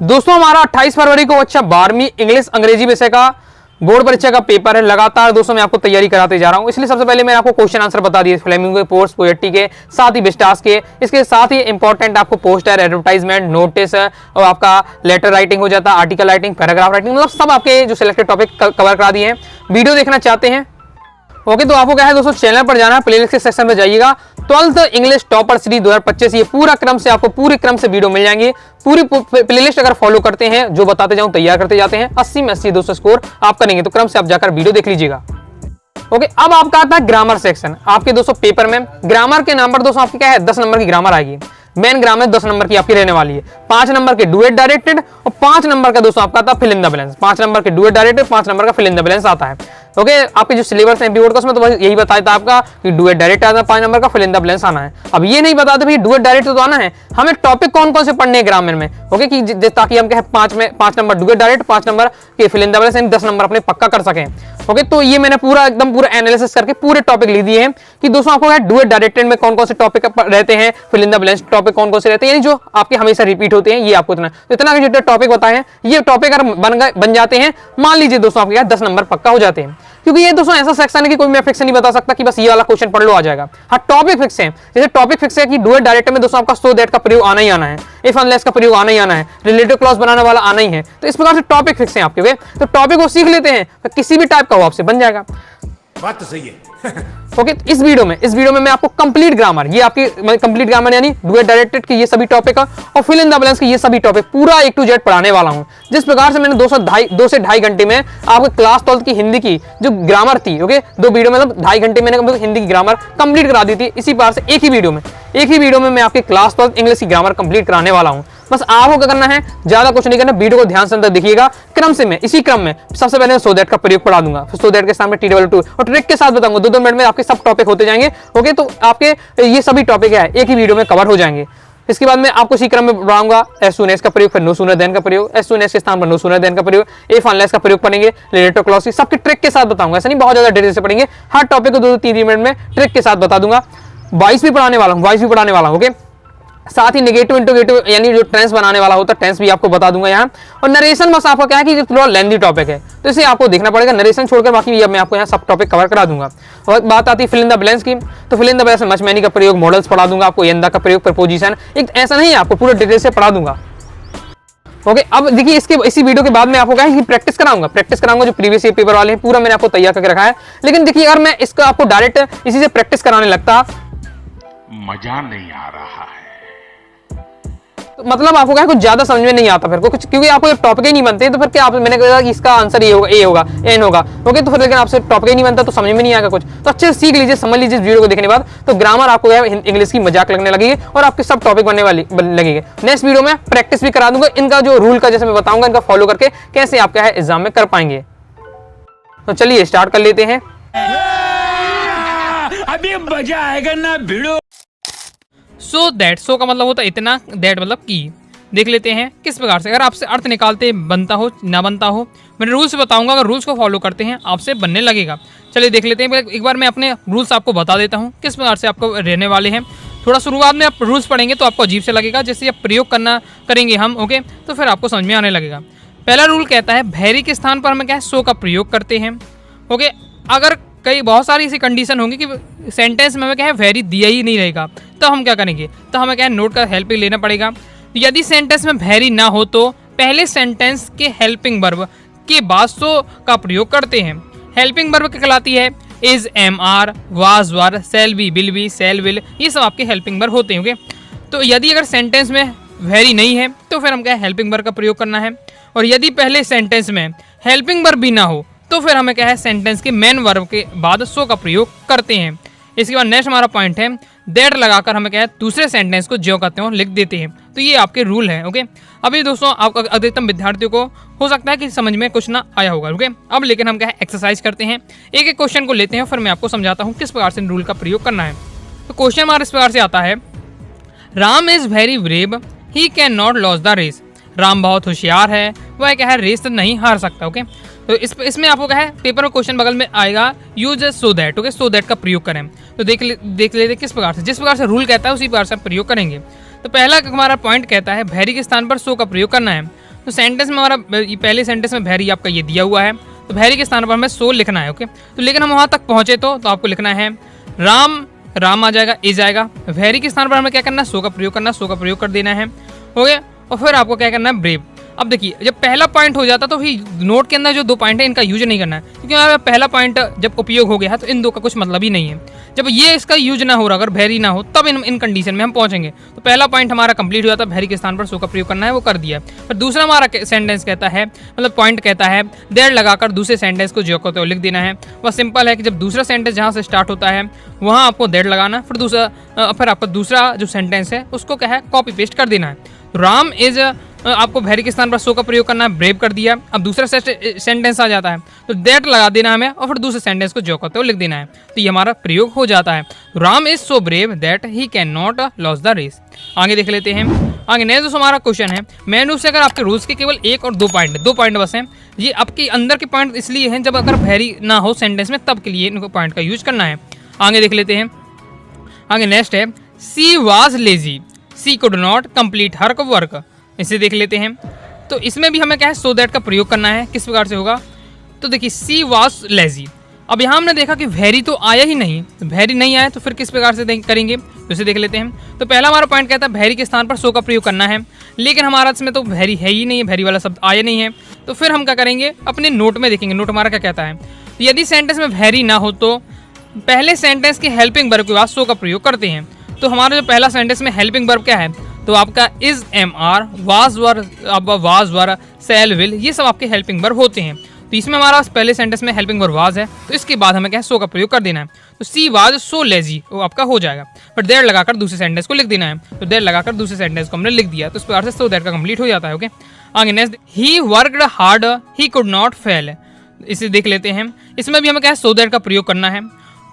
दोस्तों हमारा 28 फरवरी को अच्छा 12वीं इंग्लिश अंग्रेजी विषय का बोर्ड परीक्षा का पेपर है। लगातार दोस्तों मैं आपको तैयारी कराते जा रहा हूं, इसलिए सबसे पहले मैंने आपको क्वेश्चन आंसर बता दिए फ्लेमिंगो के, पोर्ट्स, पोएट्री के, साथ ही विस्टास के। इसके साथ ही इंपॉर्टेंट आपको पोस्टर, एडवर्टाइजमेंट, नोटिस और आपका लेटर राइटिंग हो जाता है, आर्टिकल राइटिंग, पैराग्राफ राइटिंग, मतलब सब आपके जो सिलेक्टेड टॉपिक कवर करा दिए हैं। वीडियो देखना चाहते हैं ओके तो आपको क्या है दोस्तों, चैनल पर जाना है, प्लेलिस्ट के सेक्शन में जाइएगा। 12th इंग्लिश टॉपर सीरीज 2025 ये पूरा क्रम से आपको पूरे क्रम से वीडियो मिल जाएंगे। पूरी प्लेलिस्ट अगर फॉलो करते हैं, जो बताते जाऊं तैयार करते जाते हैं, 80 में 80 दोस्तों स्कोर आप करेंगे, तो क्रम से आप जाकर वीडियो देख लीजिएगा। ओके अब आपका आता है ग्रामर सेक्शन। आपके दोस्तों पेपर में ग्रामर के नंबर दोस्तों आपकी क्या है, 10 नंबर की ग्रामर आएगी। मेन ग्रामर 10 नंबर की आपकी रहने वाली है। 5 नंबर के डुएट डायरेक्टेड और 5 नंबर का दोस्तों आपका आता है fill in the blanks. 5 number के डुएट डायरेक्टेड, 5 नंबर का फिल इन द ब्लैंक्स आता है। ओके आपके जो सिलेबस है बोर्ड का उसमें तो बस यही बताया था आपका कि डुएट डायरेक्ट आना है, 5 नंबर का फिल इन द ब्लैंक्स आना है। अब ये नहीं बताते भाई डुएट डायरेक्ट तो आना है, हमें टॉपिक कौन कौन से पढ़ने हैं ग्रामर में। ओके कि ताकि हम क्या 5 नंबर डुएट डायरेक्ट, 5 नंबर के fill in the blanks, 10 number अपने पक्का कर सकें। ओके तो ये मैंने पूरा एकदम पूरा एनालिसिस करके पूरे टॉपिक लिख दिए हैं कि दोस्तों आपको डुएट डायरेक्टेड में कौन कौन से टॉपिक रहते हैं, fill in the blanks topic कौन कौन से रहते हैं, जो आपके हमेशा रिपीट होते हैं, ये आपको इतना जो टॉपिक बताए हैं, ये टॉपिक अगर बन जाते हैं, मान लीजिए दोस्तों आपके 10 नंबर पक्का हो जाते हैं। क्योंकि ये दोस्तों ऐसा सेक्शन है कि कोई मैं फिक्स नहीं बता सकता कि बस ये वाला क्वेश्चन पढ़ लो आ जाएगा। हाँ टॉपिक फिक्स है, जैसे टॉपिक फिक्स है कि डुएट डायरेक्ट में दोस्तों आपका सो दैट का प्रयोग आना ही आना है, इफ अनलेस का प्रयोग आना ही आना है, रिलेटिव क्लॉज बनाने वाला आना ही है। तो इस प्रकार से टॉपिक फिक्स है आपके वे, तो टॉपिक को सीख लेते हैं तो किसी भी टाइप का वो आपसे बन जाएगा। बात तो सही है। ओके इस वीडियो में मैं आपको कंप्लीट ग्रामर, ये आपकी कंप्लीट ग्रामर यानी डुएट डायरेक्टेड की ये सभी टॉपिक और फिल इन द ब्लैंक्स के ये सभी टॉपिक पूरा A to Z पढ़ाने वाला हूं। जिस प्रकार से मैंने 2 से 2.5 घंटे में आपको क्लास 12 की हिंदी की जो ग्रामर थी, ओके 2 वीडियो मतलब 2.5 घंटे मैंने हिंदी की ग्रामर कंप्लीट करा दी थी। इसी प्रकार से एक ही वीडियो में मैं आपकी क्लास 12 इंग्लिश की ग्रामर कंप्लीट कराने वाला हूं। बस आपको क्या करना है, ज्यादा कुछ नहीं करना, वीडियो को ध्यान से अंदर देखिएगा। क्रम से मैं इसी क्रम में सबसे पहले सो दैट का प्रयोग पढ़ा दूंगा, फिर सो दैट के सामने T2 और ट्रिक के साथ बताऊंगा। 2-2 मिनट में आपके सब टॉपिक होते जाएंगे। ओके तो आपके ये सभी टॉपिक है एक ही वीडियो में कवर हो जाएंगे। इसके बाद मैं आपको इसी क्रम में पढ़ाऊंगा एज सून एज का प्रयोग, फिर नो सूनर देन का प्रयोग, एज सून एज के स्थान पर नो सूनर देन का प्रयोग, इफ अनलेस का प्रयोग पढ़ेंगे, रिलेटिव क्लॉज सबकी ट्रिक के साथ बताऊंगा। ऐसा नहीं बहुत ज्यादा डिटेल से पढ़ेंगे, हर टॉपिक को 2-3 मिनट में ट्रिक के साथ बता दूंगा। वॉइस भी पढ़ाने वाला हूँ। ओके साथ ही नेगेटिव इंटरोगेटिव यानी जो टेंस बनाने वाला होता है, टेंस भी आपको बता दूंगा यहाँ। और नरेशन बस आपका क्या है कि थोड़ा लेंथी टॉपिक है, तो इसे आपको देखना पड़ेगा। नरेशन छोड़कर बाकी अब मैं आपको यहाँ सब टॉपिक कवर करा दूंगा। और बात आती है फिल इन द ब्लैंक्स की, तो फिल इन द ब्लैंक्स में मच मैनी का प्रयोग, मॉडल्स पढ़ा दूंगा आपको, एंदा का प्रयोग, प्रपोजिशन, एक ऐसा नहीं है, आपको पूरे डिटेल से पढ़ा दूंगा। ओके अब देखिए इसी वीडियो के बाद में आपको क्या है कि प्रैक्टिस कराऊंगा जो प्रीवियस ईयर पेपर वाले हैं, पूरा मैंने आपको तैयार करके रखा है। लेकिन देखिए अगर मैं इसका आपको डायरेक्ट इसी से प्रैक्टिस कराने लगता, मजा नहीं आ रहा है, तो मतलब आपको क्या कुछ ज्यादा समझ में नहीं आता फिर कुछ, क्योंकि आपको टॉपिक ही नहीं बनते, तो फिर क्या आप मैंने कहा कि इसका आंसर ये होगा, ए होगा, एन होगा। ओके तो फिर लेकिन आपसे टॉपिक ही नहीं बनता तो समझ में नहीं आएगा कुछ। तो अच्छे से सीख लीजिए, समझ लीजिए वीडियो को देखने के बाद, तो ग्रामर आपको इंग्लिश की मजाक लगने लगेगी और आपके सब टॉपिक बनने लगेंगे। नेक्स्ट वीडियो में प्रैक्टिस भी करा दूंगा इनका जो रूल का, जैसे मैं बताऊंगा इनका फॉलो करके कैसे आप क्या है एग्जाम में कर पाएंगे। तो चलिए स्टार्ट कर लेते हैं। अभी मजा आएगा ना भिड़ो। सो दैट, सो का मतलब होता है इतना, दैट मतलब की। देख लेते हैं किस प्रकार से, अगर आपसे अर्थ निकालते बनता हो ना बनता हो, मैं रूल्स बताऊंगा, अगर रूल्स को फॉलो करते हैं आपसे बनने लगेगा। चलिए देख लेते हैं, एक बार मैं अपने रूल्स आपको बता देता हूँ किस प्रकार से आपको रहने वाले हैं। थोड़ा शुरुआत में आप रूल्स पढ़ेंगे तो आपको अजीब से लगेगा, जैसे आप प्रयोग करेंगे हम, ओके तो फिर आपको समझ में आने लगेगा। पहला रूल कहता है भेरी के स्थान पर हमें क्या है सो का प्रयोग करते हैं। ओके अगर कई बहुत सारी ऐसी कंडीशन होंगी कि सेंटेंस में हमें क्या है वेरी दिया ही नहीं रहेगा, तो हम क्या करेंगे, तो हमें क्या है नोट का हेल्प ही लेना पड़ेगा। यदि सेंटेंस में वेरी ना हो तो पहले सेंटेंस के हेल्पिंग वर्ब के बाद सो का प्रयोग करते हैं। हेल्पिंग वर्ब क्या कहलाती है, is, am, are, was, were, shall be, will be, shall will, ये सब आपके हेल्पिंग वर्ब होते हैं। ओके तो यदि अगर सेंटेंस में वेरी नहीं है तो फिर हम क्या हेल्पिंग वर्ब का प्रयोग करना है। और यदि पहले सेंटेंस में हेल्पिंग वर्ब भी ना हो तो फिर हमें क्या है सेंटेंस के मेन वर्ब के बाद सो का प्रयोग करते हैं। इसके बाद नेक्स्ट हमारा पॉइंट है दैट लगाकर हमें क्या है दूसरे सेंटेंस को ज्यों कहते हो लिख देते हैं। तो ये आपके रूल है। ओके अभी दोस्तों आप अधिकतम विद्यार्थियों को हो सकता है कि समझ में कुछ ना आया होगा। ओके अब लेकिन हम क्या है एक्सरसाइज करते हैं, एक एक क्वेश्चन को लेते हैं, फिर मैं आपको समझाता हूँ किस प्रकार से रूल का प्रयोग करना है। तो क्वेश्चन हमारा इस प्रकार से आता है, Ram is very brave, he can not loss the race. Ram बहुत होशियार है, वह क्या है रेस नहीं हार सकता। ओके तो इसमें आपको क्या है पेपर में क्वेश्चन बगल में आएगा use so that. Okay so that का प्रयोग करें, तो देख लेते किस प्रकार से, जिस प्रकार से रूल कहता है उसी प्रकार से प्रयोग करेंगे। तो पहला हमारा पॉइंट कहता है वेरी के स्थान पर सो का प्रयोग करना है। तो सेंटेंस में हमारा ये पहले सेंटेंस में वेरी आपका ये दिया हुआ है, तो वेरी के स्थान पर हमें सो लिखना है। ओके, तो लेकिन हम वहाँ तक पहुँचे तो आपको लिखना है राम, राम आ जाएगा, इज आएगा। वेरी के स्थान पर हमें क्या करना है, सो का प्रयोग करना, सो का प्रयोग कर देना है। हो गया। और फिर आपको क्या करना है, ब्रेव। अब देखिए जब पहला पॉइंट हो जाता तो फिर नोट के अंदर जो 2 पॉइंट है इनका यूज नहीं करना है, क्योंकि अगर पहला पॉइंट जब उपयोग हो गया है तो इन 2 का कुछ मतलब ही नहीं है। जब ये इसका यूज ना हो रहा, अगर वेरी ना हो, तब इन कंडीशन में हम पहुंचेंगे। तो पहला पॉइंट हमारा कंप्लीट हो जाता है, वेरी के स्थान पर सो का प्रयोग करना है, वो कर दिया है। फिर दूसरा हमारा सेंटेंस कहता है, मतलब पॉइंट कहता है देर लगाकर दूसरे सेंटेंस को जो को लिख देना है। वह सिंपल है कि जब दूसरा सेंटेंस जहाँ से स्टार्ट होता है वहाँ आपको देर लगाना, फिर आपका दूसरा जो सेंटेंस है उसको क्या है, कॉपी पेस्ट कर देना है। राम इज आपको वेरी के स्थान पर सो का प्रयोग करना है, ब्रेव कर दिया। अब दूसरा सेंटेंस आ जाता है तो दैट लगा देना हमें, और फिर दूसरे सेंटेंस को जो कहते हो लिख देना है। तो ये हमारा प्रयोग हो जाता है। Ram is so brave that he can not loss the race. आगे देख लेते हैं। आगे नेक्स्ट जो हमारा क्वेश्चन है, मेन रूप से अगर आपके रूल्स के केवल 1 और 2 पॉइंट बस हैं। ये आपके अंदर के पॉइंट इसलिए हैं जब अगर वेरी ना हो सेंटेंस में, तब के लिए इनको पॉइंट का यूज करना है। आगे देख लेते हैं। आगे नेक्स्ट है she was lazy, she could not complete her work. इसे देख लेते हैं। तो इसमें भी हमें क्या है, सो दैट का प्रयोग करना है। किस प्रकार से होगा, तो देखिए सी वॉज लेजी। अब यहाँ हमने देखा कि वेरी तो आया ही नहीं, तो वेरी नहीं आया तो फिर किस प्रकार से करेंगे, तो इसे देख लेते हैं। तो पहला हमारा पॉइंट कहता है वेरी के स्थान पर सो का प्रयोग करना है, लेकिन हमारा इसमें तो वेरी है ही नहीं है, वेरी वाला शब्द आया नहीं है। तो फिर हम क्या करेंगे, अपने नोट में देखेंगे, नोट हमारा क्या कहता है। तो यदि सेंटेंस में वेरी ना हो तो पहले सेंटेंस के हेल्पिंग वर्ब के बाद सो का प्रयोग करते हैं। तो हमारा जो पहला सेंटेंस में हेल्पिंग वर्ब क्या है, तो आपका is, am are, was were, shall, will, ये सब आपके हेल्पिंग वर्ब होते हैं। तो इसमें हमारा पहले सेंटेंस में हेल्पिंग वर्ब वाज है, तो इसके बाद हमें क्या है, सो का प्रयोग कर देना है। तो सी वाज सो लेजी वो आपका हो जाएगा। फिर देर लगाकर दूसरे सेंटेंस को लिख देना है। तो देर लगाकर दूसरे सेंटेंस को हमने लिख दिया, तो इस प्रकार से सो दैट का कंप्लीट हो जाता है। ओके, आगे next, he worked hard he could not fail. इसे देख लेते हैं। इसमें भी हमें क्या है, सो दैट का प्रयोग करना है।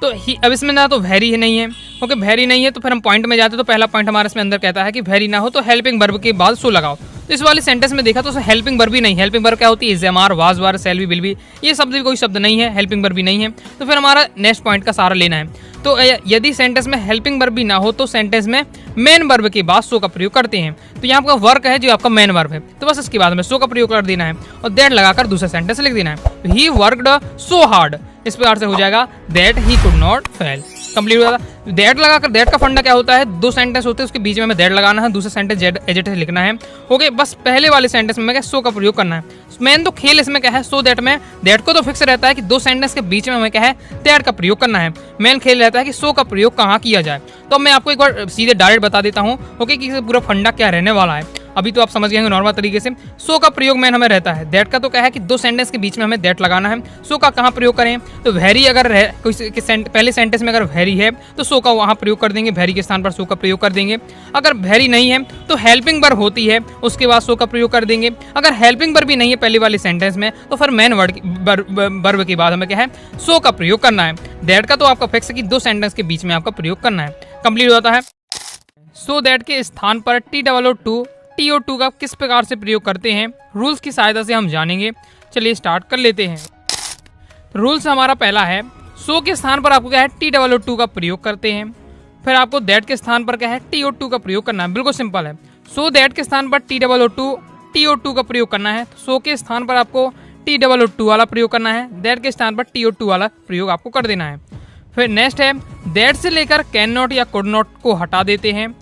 तो ही, अब इसमें ना तो वेरी नहीं है। ओके, वेरी नहीं है तो फिर हम पॉइंट में जाते, तो पहला पॉइंट हमारे इसमें अंदर कहता है कि वेरी ना हो तो हेल्पिंग वर्ब के बाद सो लगाओ। तो इस वाले सेंटेंस में देखा तो हेल्पिंग वर्ब भी नहीं। हेल्पिंग वर्ब क्या होती है, is, am are, was were, shall भी, विल भी, ये शब्द भी कोई शब्द नहीं है, हेल्पिंग वर्ब भी नहीं है। तो फिर हमारा नेक्स्ट पॉइंट का सहारा लेना है। तो यदि सेंटेंस में हेल्पिंग वर्ब भी ना हो तो सेंटेंस में मेन वर्ब के बाद सो का प्रयोग करते हैं। तो यहाँ आपका वर्क है जो आपका मेन वर्ब है, तो बस इसके बाद में सो का प्रयोग कर देना है और दैट लगाकर दूसरा सेंटेंस लिख देना है। तो ही वर्कड सो हार्ड, इस प्रकार से हो जाएगा that he could not fail. Complete हो जाता। दैट लगाकर, दैट का फंडा क्या होता है, 2 सेंटेंस होते हैं उसके बीच में हमें दैट लगाना है, दूसरा सेंटेंस एजेक्टिव लिखना है। ओके, बस पहले वाले सेंटेंस में क्या सो का प्रयोग करना है। मेन तो खेल इसमें क्या है, सो दैट में दैट को तो फिक्स रहता है कि 2 सेंटेंस के बीच में हमें क्या है, दैट का प्रयोग करना है। मेन खेल रहता है कि सो का प्रयोग कहाँ किया जाए। तो मैं आपको एक बार सीधे डायरेक्ट बता देता हूँ, ओके, कि पूरा फंडा क्या रहने वाला है। अभी तो आप समझ गए होंगे नॉर्मल तरीके से। सो का प्रयोग मेन हमें रहता है। दैट का तो क्या है कि 2 सेंटेंस के बीच में हमें दैट लगाना है। सो का कहाँ प्रयोग करें, तो वेरी अगर पहले सेंटेंस में अगर वेरी है तो सो का वहाँ प्रयोग कर देंगे, वेरी के स्थान पर सो का प्रयोग कर देंगे। अगर वेरी नहीं है तो हेल्पिंग वर्ब होती है, उसके बाद सो का प्रयोग कर देंगे। अगर हेल्पिंग वर्ब भी नहीं है पहले वाले सेंटेंस में तो फिर मेन वर्ब के बाद हमें क्या है, सो का प्रयोग करना है। दैट का तो आपका फिक्स है कि 2 सेंटेंस के बीच में आपका प्रयोग करना है। कंप्लीट हो जाता है। सो दैट के स्थान पर TOO का किस प्रकार से प्रयोग करते हैं, रूल्स की सहायता से हम जानेंगे। चलिए स्टार्ट कर लेते हैं। रूल्स हमारा पहला है, सो के स्थान पर आपको क्या है, TOO का प्रयोग करते हैं। फिर आपको दैट के स्थान पर क्या है, TOO का प्रयोग करना है। बिल्कुल सिंपल है। सो दैट के स्थान पर TOO का प्रयोग करना है। सो के स्थान पर आपको TOO वाला प्रयोग करना है। दैट के स्थान पर TOO वाला प्रयोग आपको कर देना है। फिर नेक्स्ट है, दैट से लेकर कैन नॉट या कुड नॉट को हटा देते हैं।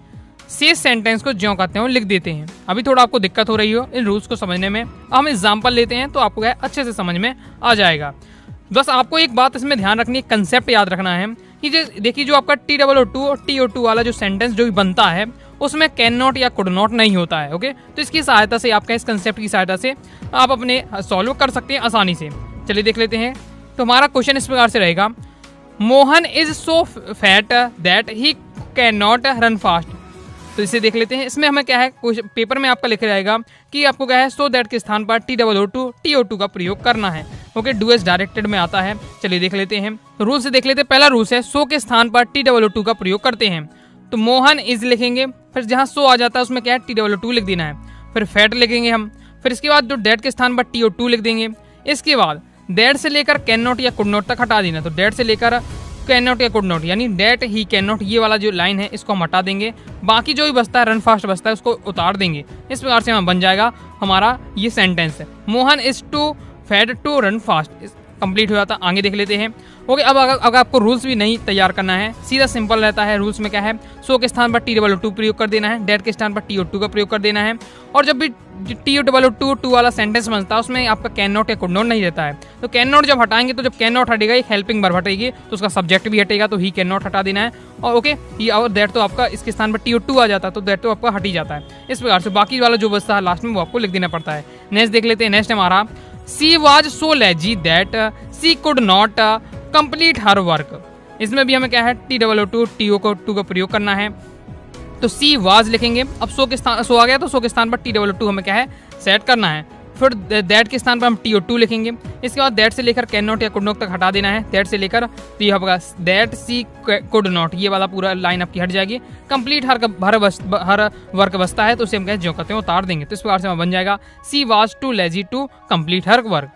शेष सेंटेंस को ज्यों कहते हैं लिख देते हैं। अभी थोड़ा आपको दिक्कत हो रही हो इन रूल्स को समझने में, हम एग्जाम्पल लेते हैं तो आपको क्या अच्छे से समझ में आ जाएगा। बस आपको एक बात इसमें ध्यान रखनी है, कंसेप्ट याद रखना है कि देखिए जो आपका TOO और TOO वाला जो सेंटेंस जो भी बनता है उसमें कैन नॉट या कुड नॉट नहीं होता है। ओके, तो इसकी सहायता से आपका इस कंसेप्ट की सहायता से आप अपने सॉल्व कर सकते हैं आसानी से। चलिए देख लेते हैं। तो हमारा क्वेश्चन इस प्रकार से रहेगा, Mohan is so fat that he can not run fast. तो इसे देख लेते हैं। इसमें हमें क्या है, पेपर में आपका लिखा जाएगा कि आपको क्या है, सो दैट के स्थान पर TOO का प्रयोग करना है। ओके, डू एज डायरेक्टेड में आता है। चलिए देख लेते हैं। रूल से देख लेते हैं। पहला रूल है, सो के स्थान पर TOO का प्रयोग करते हैं। तो मोहन इज लिखेंगे, फिर जहाँ सो आ जाता है उसमें क्या है, TOO लिख देना है। फिर फैट लिखेंगे हम, फिर इसके बाद जो दैट के स्थान पर TOO लिख देंगे। इसके बाद दैट से लेकर कैन नॉट या कुड नॉट तक हटा देना। तो दैट से लेकर कैन नॉट या कुड नॉट, यानी डेट ही कैन नॉट, ये वाला जो लाइन है इसको हम हटा देंगे, बाकी जो भी बचता है रन फास्ट बचता है उसको उतार देंगे। इस प्रकार से हमें बन जाएगा हमारा ये सेंटेंस है, Mohan is too fat to run fast. Complete हो जाता। आगे देख लेते हैं। ओके, अब अगर आपको रूल्स भी नहीं तैयार करना है, सीधा सिंपल रहता है। रूल्स में क्या है, सो के स्थान पर TOO प्रयोग कर देना है, डेट के स्थान पर TO2 का प्रयोग कर देना है। और जब भी TOO वाला सेंटेंस बनता है उसमें आपका कैन नॉट या कुड नॉट नहीं रहता है। तो कैन नॉट जब हटाएंगे तो जब कैन नॉट हटेगा एक हेल्पिंग वर्ब हटेगी तो उसका सब्जेक्ट भी हटेगा, तो ही कैन नॉट हटा देना है। और ओके, ये और दैट तो आपका इसके स्थान पर TO2 आ जाता है तो दैट तो आपका हट ही जाता है। इस प्रकार से बाकी वाला जो बचता है लास्ट में वो आपको लिख देना पड़ता है। नेक्स्ट देख लेते हैं। नेक्स्ट हमारा she was so lazy that she could not complete her work. इसमें भी हमें क्या है TOO2 का प्रयोग करना है। तो सी वाज लिखेंगे। अब सो के स्थान सो आ गया तो सो के स्थान पर TOO2 हमें क्या है सेट करना है। फिर दैट के स्थान पर हम TO2 लिखेंगे। इसके बाद दैट से लेकर कैन नॉट या कुड नॉट तक हटा देना है। दैट से लेकर तो ये होगा दैट सी कुड नॉट, ये वाला पूरा लाइन आपकी हट जाएगी। कंप्लीट हर वर्क बचता है तो उसे हम क्या जो कहते हैं उतार देंगे। तो इस प्रकार से हमें बन जाएगा she was too lazy to complete her work.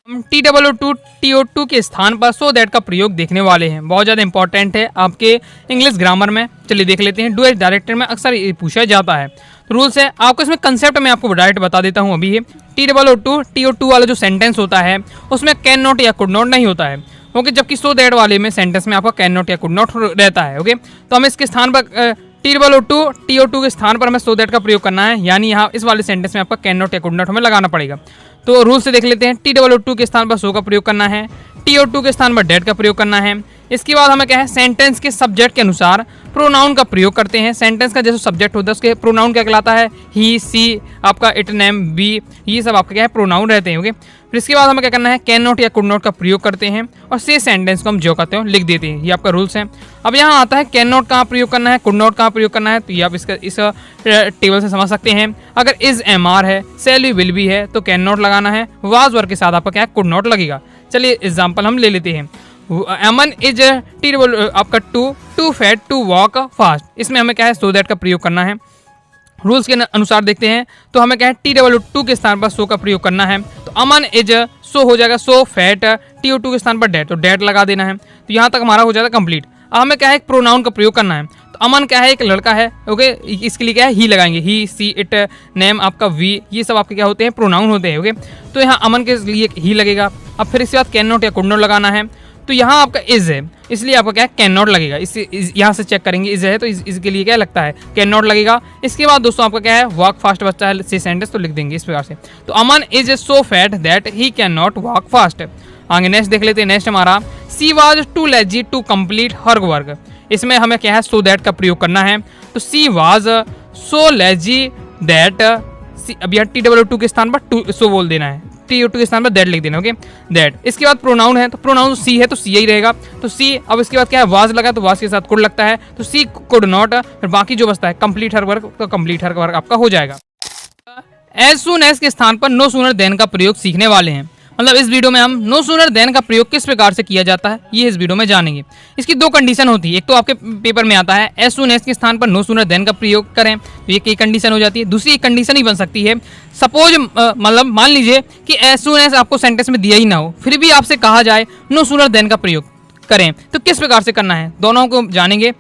हम TOO2 के स्थान पर सो दैट का प्रयोग देखने वाले हैं। बहुत ज़्यादा इंपॉर्टेंट है आपके इंग्लिश ग्रामर में। चलिए देख लेते हैं। डू एज डायरेक्टर में अक्सर ये पूछा जाता है। रूल्स है आपको इसमें कंसेप्ट में आपको डायरेक्ट बता देता हूँ अभी। TOO2 वाला जो सेंटेंस होता है उसमें कैन नॉट या कुड नॉट नहीं होता है। ओके, जबकि सो दैट वाले में सेंटेंस में आपका कैन नॉट या कुड नॉट रहता है। ओके, तो हमें इसके स्थान पर TOO2 के स्थान पर हमें सो दैट का प्रयोग करना है, यानी यहाँ इस वाले सेंटेंस में आपका कैन नॉट या कुड नॉट हमें लगाना पड़ेगा। तो रूल से देख लेते हैं। TOO2 के स्थान पर सो का प्रयोग करना है, TO2 के स्थान पर डेट का प्रयोग करना है। इसके बाद हमें क्या है सेंटेंस के सब्जेक्ट के अनुसार प्रोनाउन का प्रयोग करते हैं। सेंटेंस का जैसे सब्जेक्ट होता है उसके प्रोनाउन क्या कहलाता है, ही, सी, आपका इट, नेम, बी, ये सब आपका क्या है प्रोनाउन रहते हैं। ओके, फिर इसके बाद हमें क्या करना है कैन नॉट या कुड नॉट का प्रयोग करते हैं और से सेंटेंस को हम जो कहते हैं लिख देते हैं। ये आपका रूल्स है। अब यहाँ आता है कैन नॉट कहाँ प्रयोग करना है, कुड नॉट कहाँ प्रयोग करना है। तो ये आप इस टेबल से समझ सकते हैं। अगर इज MR है, सेल भी विल भी है तो कैन नॉट लगाना है। वाज वर्ग के साथ आपका क्या है कुड नॉट लगेगा। चलिए एग्जाम्पल हम ले लेते हैं। अमन इज आपका too fat to walk fast. इसमें हमें क्या है सो दैट का प्रयोग करना है। रूल्स के अनुसार देखते हैं तो हमें क्या है TOO2 के स्थान पर सो का प्रयोग करना है। तो अमन इज सो हो जाएगा सो फैट, TO2 के स्थान पर डेट, तो डेट लगा देना है। तो यहाँ तक हमारा हो जाएगा कंप्लीट। अब हमें क्या है एक प्रोनाउन का प्रयोग करना है। तो अमन क्या है एक लड़का है। ओके, इसके लिए क्या है ही लगाएंगे, ही, सी, इट, नेम, आपका वी, ये सब आपके क्या होते हैं प्रोनाउन होते हैं। ओके, तो यहाँ अमन के लिए ही लगेगा। अब फिर इसके बाद कैन नॉट या कुड नॉट लगाना है। तो यहाँ आपका इज है इसलिए आपका क्या है कैन नॉट लगेगा। यहाँ से चेक करेंगे इज है तो इसके लिए क्या लगता है कैन नॉट लगेगा। इसके बाद दोस्तों आपका क्या है वॉक फास्ट बचता है से सेंटेंस तो लिख देंगे इस प्रकार से। तो Aman is so fat that he can not walk fast. आगे नेक्स्ट देख लेते हैं। नेक्स्ट हमारा she was too lazy to complete her work. इसमें हमें क्या है सो दैट का प्रयोग करना है। तो she was so lazy that, अब यहाँ TOO2 के स्थान पर सो बोल देना है, TO2 के स्थान पर दैट लिख देना। Okay, that. इसके बाद प्रोनाउन है तो प्रोनाउन सी है तो सी ही रहेगा। तो सी, अब इसके बाद क्या है वाज लगा तो वाज के साथ कुड लगता है तो सी कुड नॉट। फिर बाकी जो बचता है कंप्लीट हर वर्क, तो कंप्लीट हर वर्क आपका हो जाएगा। एज सून एज के स्थान पर नो सूनर देन का प्रयोग सीखने वाले हैं। मतलब इस वीडियो में हम नो सूनर देन का प्रयोग किस प्रकार से किया जाता है ये इस वीडियो में जानेंगे। इसकी दो कंडीशन होती है। एक तो आपके पेपर में आता है एज सून एज के स्थान पर नो सूनर देन का प्रयोग करें, तो ये एक कंडीशन हो जाती है। दूसरी एक कंडीशन ही बन सकती है, सपोज मतलब मान लीजिए कि एज सून एज आपको सेंटेंस में दिया ही ना हो फिर भी आपसे कहा जाए नो सूनर देन का प्रयोग करें, तो किस प्रकार से करना है दोनों को जानेंगे।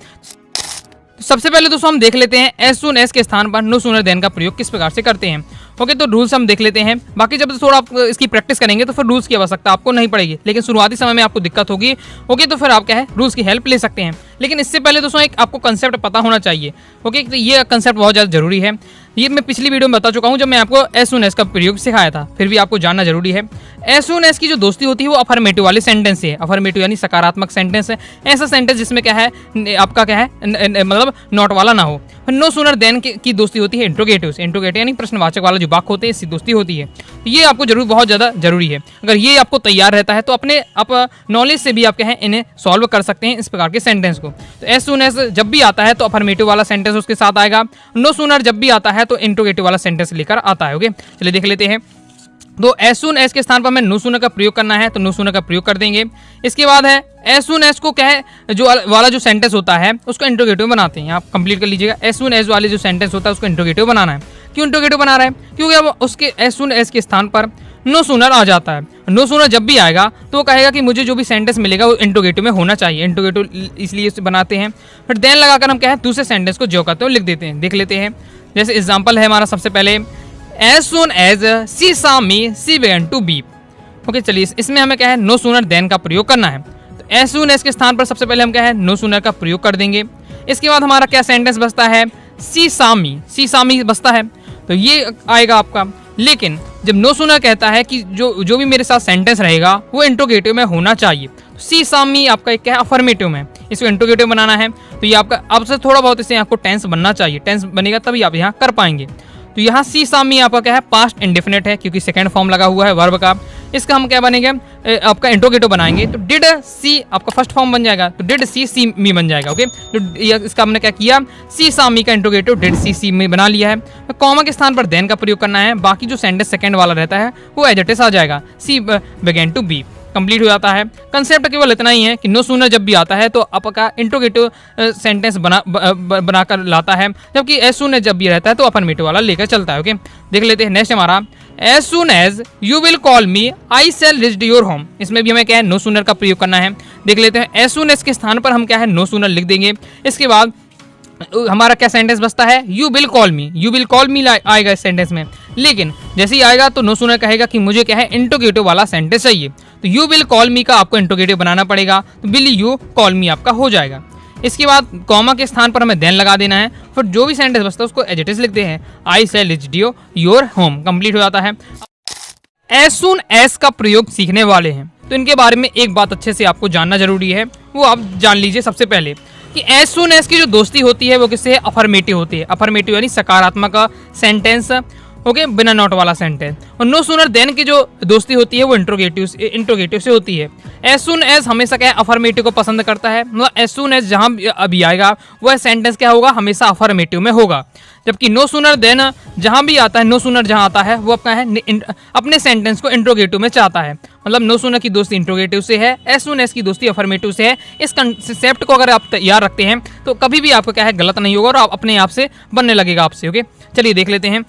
सबसे पहले दोस्तों हम देख लेते हैं एज सून एज के स्थान पर नो सूनर देन का प्रयोग किस प्रकार से करते हैं। ओके, तो रूल्स हम देख लेते हैं। बाकी जब थोड़ा आप इसकी प्रैक्टिस करेंगे तो फिर रूल्स की आवश्यकता आपको नहीं पड़ेगी, लेकिन शुरुआती समय में आपको दिक्कत होगी। ओके, तो फिर आप क्या है रूल्स की हेल्प ले सकते हैं। लेकिन इससे पहले दोस्तों एक आपको कंसेप्ट पता होना चाहिए। ओके, तो ये कंसेप्ट बहुत ज़्यादा जरूरी है। ये मैं पिछली वीडियो में बता चुका हूँ जब मैं आपको एज सून एज का प्रयोग सिखाया था, फिर भी आपको जानना जरूरी है। एज सून एज की जो दोस्ती होती है वो अफर्मेटिव वाले सेंटेंस से है। अफर्मेटिव यानी सकारात्मक सेंटेंस है, ऐसा सेंटेंस जिसमें क्या है आपका क्या है मतलब नॉट वाला ना हो। नो सूनर देन की दोस्ती होती है इंट्रोगेटिव से। इंट्रोगेटिव यानी प्रश्नवाचक वाला जो वाक्य होते हैं इससे दोस्ती होती है। तो ये आपको जरूर बहुत ज़्यादा जरूरी है। अगर ये आपको तैयार रहता है तो अपने आप नॉलेज से भी आप क्या है इन्हें सॉल्व कर सकते हैं इस प्रकार के सेंटेंस को। तो एज सून एज जब भी आता है तो अफर्मेटिव वाला सेंटेंस उसके साथ आएगा। नो सूनर जब भी आता है तो इंट्रोगेटिव वाला सेंटेंस लेकर आता है। ओके, चलिए देख लेते हैं। तो एज सून एज के स्थान पर हमें नो सूनर का प्रयोग करना है तो नो सूनर का प्रयोग कर देंगे। इसके बाद है एज सून एज को क्या है जो वाला जो सेंटेंस होता है उसको इंट्रोगेटिव बनाते हैं। आप कंप्लीट कर लीजिएगा। एज सून एज वाले जो सेंटेंस होता है उसको इंट्रोगेटिव बनाना है। क्यों इंट्रोगेटिव बना रहा है, क्योंकि अब उसके एज सून एज के स्थान पर नो सूनर आ जाता है। नो सूनर जब भी आएगा तो वो कहेगा कि मुझे जो भी सेंटेंस मिलेगा वो इंट्रोगेटिव में होना चाहिए, इंट्रोगेटिव इसलिए इसे बनाते हैं। फिर देन लगाकर हम क्या है दूसरे सेंटेंस को जो कहते हो लिख देते हैं। देख लेते हैं, जैसे एग्जाम्पल है हमारा सबसे पहले, एज सुन एज सी सा मी सी बिगन टू बीप। ओके, चलिए इसमें हमें क्या है नो सूनर देन का प्रयोग करना है। तो एज सुन एज के स्थान पर सबसे पहले हम क्या है नो सूनर का प्रयोग कर देंगे। इसके बाद हमारा क्या सेंटेंस बचता है, सी सामी बचता है, तो ये आएगा आपका। लेकिन जब नो सूनर कहता है कि जो भी मेरे साथ सेंटेंस रहेगा वो इंट्रोगेटिव में होना चाहिए, तो सी सामी आपका एक क्या है अफर्मेटिव में, इसको इंट्रोगेटिव बनाना है। तो ये आपका अब से थोड़ा बहुत इससे आपको टेंस बनना चाहिए, टेंस बनेगा तभी आप यहाँ कर पाएंगे। तो यहाँ सी सामी आपका क्या है पास्ट इंडेफिनिट है, क्योंकि सेकंड फॉर्म लगा हुआ है वर्ब का। इसका हम क्या बनेंगे आपका इंट्रोगेटिव बनाएंगे, तो डिड सी आपका फर्स्ट फॉर्म बन जाएगा, तो डिड सी मी बन जाएगा। ओके, तो इसका हमने क्या किया, सी सामी का इंट्रोगेटिव डिड सी मी बना लिया है। तो कॉमा के स्थान पर देन का प्रयोग करना है, बाकी जो सेंटेंस सेकंड वाला रहता है वो एज इट इज आ जाएगा, सी बिगेन टू बी, कंप्लीट हो जाता है। कंसेप्ट केवल इतना ही है कि नो सूनर जब भी आता है तो आपका इंट्रोगेटिव सेंटेंस बनाकर लाता है, जबकि एज सून एज जब भी रहता है तो अफर्मेटिव वाला लेकर चलता है। ओके, देख लेते हैं नेक्स्ट हमारा, as soon as you will call me I shall reach your home. इसमें भी हमें क्या है नो सूनर का प्रयोग करना है। देख लेते हैं, एज सून एज के स्थान पर हम क्या है नो सूनर लिख देंगे। इसके बाद हमारा क्या सेंटेंस बचता है, यू विल कॉल मी आएगा इस सेंटेंस में। लेकिन जैसे ही आएगा तो नो सूनर कहेगा कि मुझे क्या है इंट्रोगेटिव वाला सेंटेंस चाहिए, तो यू विल कॉल मी का आपको इंट्रोगेटिव बनाना पड़ेगा, तो विल यू कॉल मी आपका हो जाएगा। इसके बाद कॉमा के स्थान पर हमें देन लगा देना है, फिर जो भी सेंटेंस बचता है उसको एज इट इज लिखते हैं, आई shall reach your home, complete हो जाता है। एज सून एज का प्रयोग सीखने वाले हैं तो इनके बारे में एक बात अच्छे से आपको जानना जरूरी है, वो आप जान लीजिए सबसे पहले कि एज सून एज की जो दोस्ती होती है वो किससे है, अफर्मेटिव होती है। अफर्मेटिव यानी सकारात्मक सेंटेंस, ओके, बिना नॉट वाला सेंटेंस। और नो सूनर देन की जो दोस्ती होती है वो इंट्रोगेटिव से होती है। एज सून एज हमेशा क्या है अफर्मेटिव को पसंद करता है, मतलब एज सून एज जहाँ अभी आएगा वह सेंटेंस क्या होगा, हमेशा अफर्मेटिव में होगा। जबकि नो सूनर देन जहाँ भी आता है, नो सूनर जहाँ आता है वो अपना है अपने सेंटेंस को इंट्रोगेटिव में चाहता है, मतलब नो सूनर की दोस्ती इंट्रोगेटिव से है, एज सून एज की दोस्ती अफर्मेटिव से है। इस कंसेप्ट को अगर आप तैयार रखते हैं तो कभी भी आपको क्या है गलत नहीं होगा और आप अपने आप से बनने लगेगा आपसे। ओके, चलिए देख लेते हैं,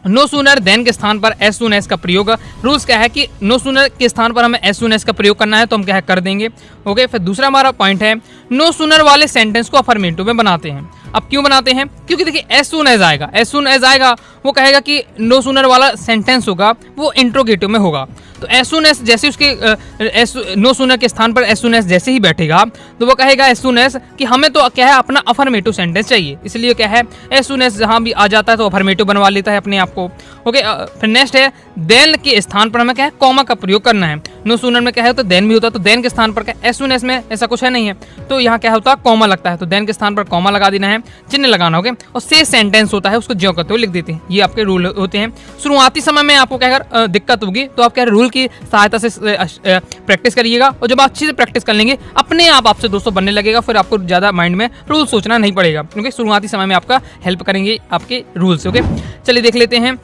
नो सूनर देन के स्थान पर एज सून एज का प्रयोग। रूल्स क्या है कि नो सूनर के स्थान पर हमें एज सून एज का प्रयोग करना है तो हम क्या है कर देंगे। ओके, फिर दूसरा हमारा पॉइंट है, नो सूनर वाले सेंटेंस को अफर्मेटिव में बनाते हैं। अब क्यों बनाते हैं, क्योंकि देखिए एज सून एज आएगा वो कहेगा कि नो सूनर वाला सेंटेंस होगा वो इंट्रोगेटिव में होगा, तो एज सून एज जैसे उसके नो सूनर के स्थान पर एज सून एज जैसे ही बैठेगा तो वो कहेगा एज सून एज कि हमें तो क्या है अपना अफर्मेटिव सेंटेंस चाहिए, इसलिए क्या है एज सून एज जहाँ भी आ जाता है तो अफर्मेटिव बनवा लेता है अपने आप को। ओके, फिर नेक्स्ट है, देन के स्थान पर हमें क्या है कॉमा का प्रयोग करना है। नो सूनर में क्या है तो देन भी होता है, तो देन के स्थान पर क्या एज सून एज में ऐसा कुछ है नहीं है, तो यहाँ क्या होता है कॉमा लगता है, तो देन के स्थान पर कॉमा लगा देना है, चिन्ह लगाना। ओके, और से सेंटेंस होता है उसको ज्यों करते हुए लिख देते हैं, ये आपके रूल होते हैं। शुरुआती समय में आपको क्या अगर दिक्कत होगी तो आप क्या रूल की सहायता से प्रैक्टिस करिएगा, और जब आप अच्छे से प्रैक्टिस कर लेंगे अपने आप आपसे दोस्तों बनने लगेगा, फिर आपको ज़्यादा माइंड में रूल सोचना नहीं पड़ेगा, क्योंकि शुरुआती समय में आपका हेल्प करेंगे आपके रूल्स। ओके, चलिए देख लेते हैं।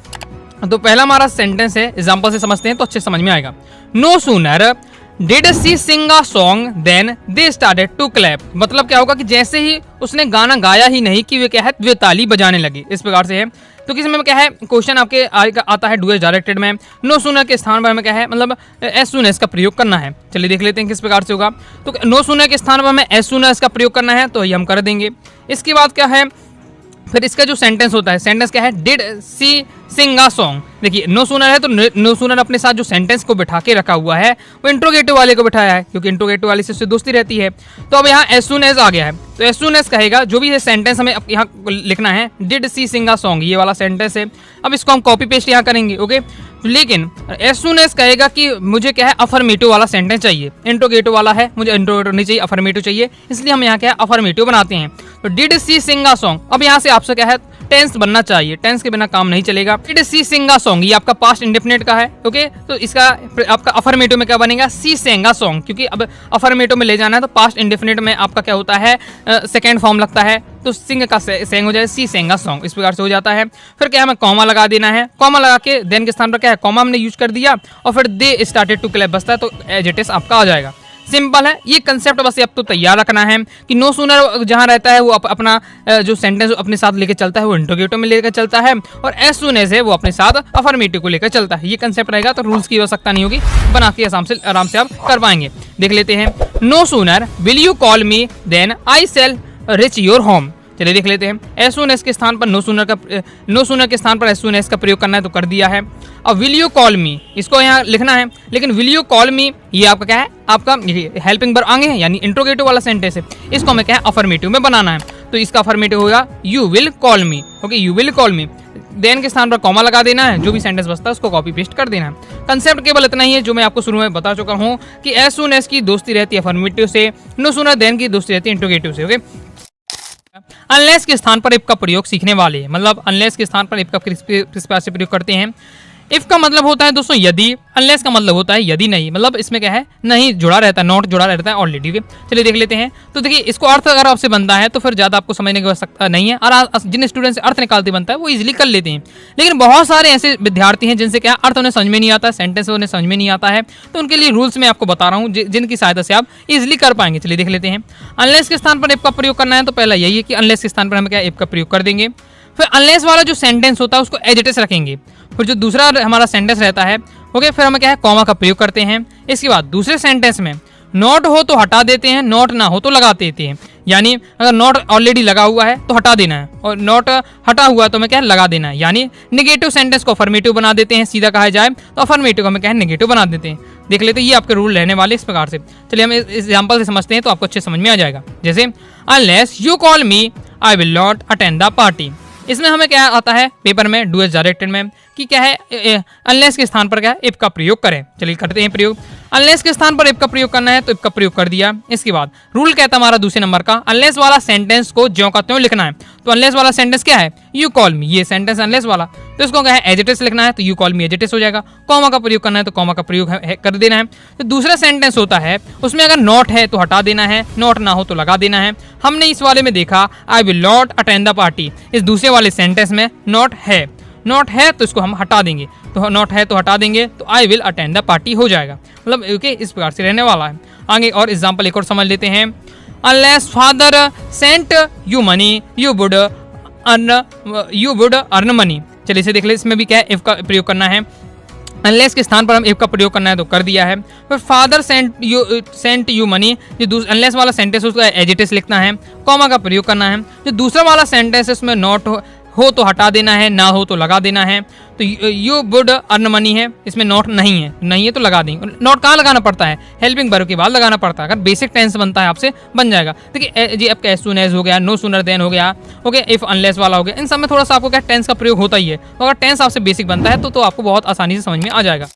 तो पहला हमारा सेंटेंस है, एग्जाम्पल से समझते हैं तो अच्छे समझ में आएगा। No sooner did she sing a song than they started to clap. मतलब क्या होगा कि जैसे ही उसने गाना गाया ही नहीं कि वे क्या है वे ताली बजाने लगे, इस प्रकार से है। तो किसी में क्या है क्वेश्चन आपके आता है डू एज डायरेक्टेड में, नो सूनर के स्थान पर हमें क्या है मतलब एज सून एज का प्रयोग करना है। चलिए देख लेते हैं किस प्रकार से होगा। तो नो सूनर के स्थान पर हमें एज सून एज का प्रयोग करना है, तो ये हम कर देंगे। इसके बाद क्या है, फिर इसका जो सेंटेंस होता है, सेंटेंस क्या है, did she sing a song. देखिए नो सूनर है तो नो सूनर अपने साथ जो सेंटेंस को बिठा के रखा हुआ है वो इंट्रोगेटिव वाले को बिठाया है, क्योंकि इंट्रोगेटिव वाले से उससे दोस्ती रहती है। तो अब यहाँ एज सून एज आ गया है, तो एज सून एज कहेगा जो भी ये सेंटेंस हमें यहाँ लिखना है, did she sing a song ये वाला सेंटेंस है। अब इसको हम कॉपी पेस्ट यहाँ करेंगे। ओके, लेकिन एज सून एज कहेगा कि मुझे क्या है अफर्मेटिव वाला सेंटेंस चाहिए, इंट्रोगेटिव वाला है, मुझे इंट्रोगेटिव नहीं चाहिए, अफर्मेटिव चाहिए, इसलिए हम यहाँ क्या है अफर्मेटिव बनाते हैं। तो did she sing a song, अब यहाँ से आपसे क्या है टेंस बनना चाहिए, टेंस के बिना काम नहीं चलेगा। Did she sing a song ये आपका पास्ट इंडेफिनिट का है। ओके, तो इसका आपका अफर्मेटिव में क्या बनेगा, सी सेंग अ सॉन्ग, क्योंकि अब अफर्मेटिव में ले जाना है तो पास्ट इंडेफिनिट में आपका क्या होता है सेकेंड फॉर्म लगता है, तो सिंग का सेंग हो जाए सी सेंग अ सॉन्ग, इस प्रकार से हो जाता है। फिर क्या हमें कॉमा लगा देना है, कॉमा लगा के देन के स्थान पर क्या है कॉमा हमने यूज कर दिया, और फिर दे स्टार्टेड टू क्लैप बसता है, तो एज इट इज आपका आ जाएगा। सिंपल है ये कंसेप्ट, बस ये अब तो तैयार रखना है कि नो सूनर जहां रहता है वो अपना जो सेंटेंस अपने साथ लेकर चलता है वो इंट्रोगेटिव में लेकर चलता है, और एज सून एज है वो अपने साथ अफर्मेटिव को लेकर चलता है। ये कंसेप्ट रहेगा तो रूल्स की आवश्यकता नहीं होगी, बना के आराम से आप कर पाएंगे। देख लेते हैं, no sooner will you call me than I shall reach your home. चलिए देख लेते हैं, एज सून एज के स्थान पर नो सूनर के स्थान पर एज सून एज का प्रयोग करना है तो कर दिया है। अब विल यू कॉल मी इसको यहाँ लिखना है, लेकिन विल यू कॉल मी ये आपका क्या है, आपका हेल्पिंग वर्ब आगे है यानी इंट्रोगेटिव वाला सेंटेंस है, इसको हमें क्या है अफर्मेटिव में बनाना है। तो इसका अफर्मेटिव होगा you will call me. Okay, you will call me, than के स्थान पर कॉमा लगा देना है, जो भी सेंटेंस बचता है उसको कॉपी पेस्ट कर देना है। कंसेप्ट केवल इतना ही है जो मैं आपको शुरू में बता चुका हूँ कि एज सून एज की दोस्ती रहती है अफर्मेटिव से, नो सूनर देन की दोस्ती रहती है इंट्रोगेटिव से। ओके, अनलेस के स्थान पर इफ का प्रयोग सीखने वाले, मतलब अनलेस के स्थान पर इफ का किस प्रकार से प्रयोग करते हैं। इफ का मतलब होता है दोस्तों यदि, अनलेस का मतलब होता है यदि नहीं, मतलब इसमें क्या है नहीं जुड़ा रहता है, नॉट जुड़ा रहता है ऑलरेडी। चलिए देख लेते हैं। तो देखिए इसको अर्थ अगर आपसे बनता है तो फिर ज़्यादा आपको समझने की आवश्यकता नहीं है, और जिन स्टूडेंट से अर्थ निकालते बनता है वो इजीली कर लेते हैं। लेकिन बहुत सारे ऐसे विद्यार्थी हैं जिनसे क्या अर्थ उन्हें समझ में नहीं आता है, सेंटेंस उन्हें समझ में नहीं आता है, तो उनके लिए रूल्स मैं आपको बता रहा हूँ जिनकी सहायता से आप इजिली कर पाएंगे। चलिए देख लेते हैं, अनलेस के स्थान पर इफ का प्रयोग करना है तो पहला यही है कि अनलेस के स्थान पर हम क्या इफ का प्रयोग कर देंगे। फिर अनलेस वाला जो सेंटेंस होता है उसको एज इट इज रखेंगे। फिर जो दूसरा हमारा सेंटेंस रहता है ओके, फिर हम क्या है कॉमा का प्रयोग करते हैं। इसके बाद दूसरे सेंटेंस में नॉट हो तो हटा देते हैं, नॉट ना हो तो लगा देते हैं। यानी अगर नॉट ऑलरेडी लगा हुआ है तो हटा देना है, और नॉट हटा हुआ तो हमें क्या है लगा देना है। यानी नेगेटिव सेंटेंस को अफर्मेटिव बना देते हैं, सीधा कहा जाए तो अफर्मेटिव को हमें क्या है नेगेटिव बना देते हैं। देख लेते हैं ये आपके रूल रहने वाले इस प्रकार से। चलिए हम इस एग्जाम्पल से समझते हैं तो आपको अच्छे समझ में आ जाएगा। जैसे unless you call me I will not attend the party. इसमें हमें क्या आता है पेपर में डू एज डायरेक्टेड में कि क्या है अनलेस के स्थान पर क्या है इफ का प्रयोग करें। चलिए करते हैं प्रयोग। अनलेस के स्थान पर इफ का प्रयोग करना है तो इफ का प्रयोग कर दिया। इसके बाद रूल कहता है हमारा दूसरे नंबर का अनलेस वाला सेंटेंस को ज्यों का त्यों लिखना है। तो अनलेस वाला सेंटेंस क्या है यू कॉल मी, ये सेंटेंस अनलेस वाला, तो इसको क्या है एज इट इज लिखना है तो you call me as it is हो जाएगा। कॉमा का प्रयोग करना है तो कॉमा का प्रयोग कर देना है। तो दूसरा सेंटेंस होता है उसमें अगर नॉट है तो हटा देना है, नॉट ना हो तो लगा देना है। हमने इस वाले में देखा I will not attend the party, इस दूसरे वाले सेंटेंस में नॉट है, नॉट है तो इसको हम हटा देंगे, तो नॉट है तो हटा देंगे तो I will attend the party हो जाएगा। मतलब ओके इस प्रकार से रहने वाला है। आगे और एग्जाम्पल एक और समझ लेते हैं। Unless father sent you money you would earn money. चलिए इसे देख ले, इसमें भी क्या है इफ का प्रयोग करना है। अनलेस के स्थान पर हम इफ का प्रयोग करना है तो कर दिया है। फिर फादर सेंट यू मनी, जो अनलेस वाला सेंटेंस उसका एज इट इज लिखना है, कॉमा का प्रयोग करना है। जो दूसरा वाला सेंटेंस है उसमें नॉट हो तो हटा देना है, ना हो तो लगा देना है। तो यू वुड अर्न मनी है, इसमें नॉट नहीं है, नहीं है तो लगा देंगे। नॉट कहाँ लगाना पड़ता है हेल्पिंग वर्ब के बाद लगाना पड़ता है। अगर बेसिक टेंस बनता है आपसे बन जाएगा। देखिए जी आपका एज सून एज हो गया, नो सूनर देन हो गया, ओके इफ अनलेस वाला हो गया, इन सब में थोड़ा सा आपको क्या टेंस का प्रयोग होता ही है। तो अगर टेंस आपसे बेसिक बनता है तो आपको बहुत आसानी से समझ में आ जाएगा।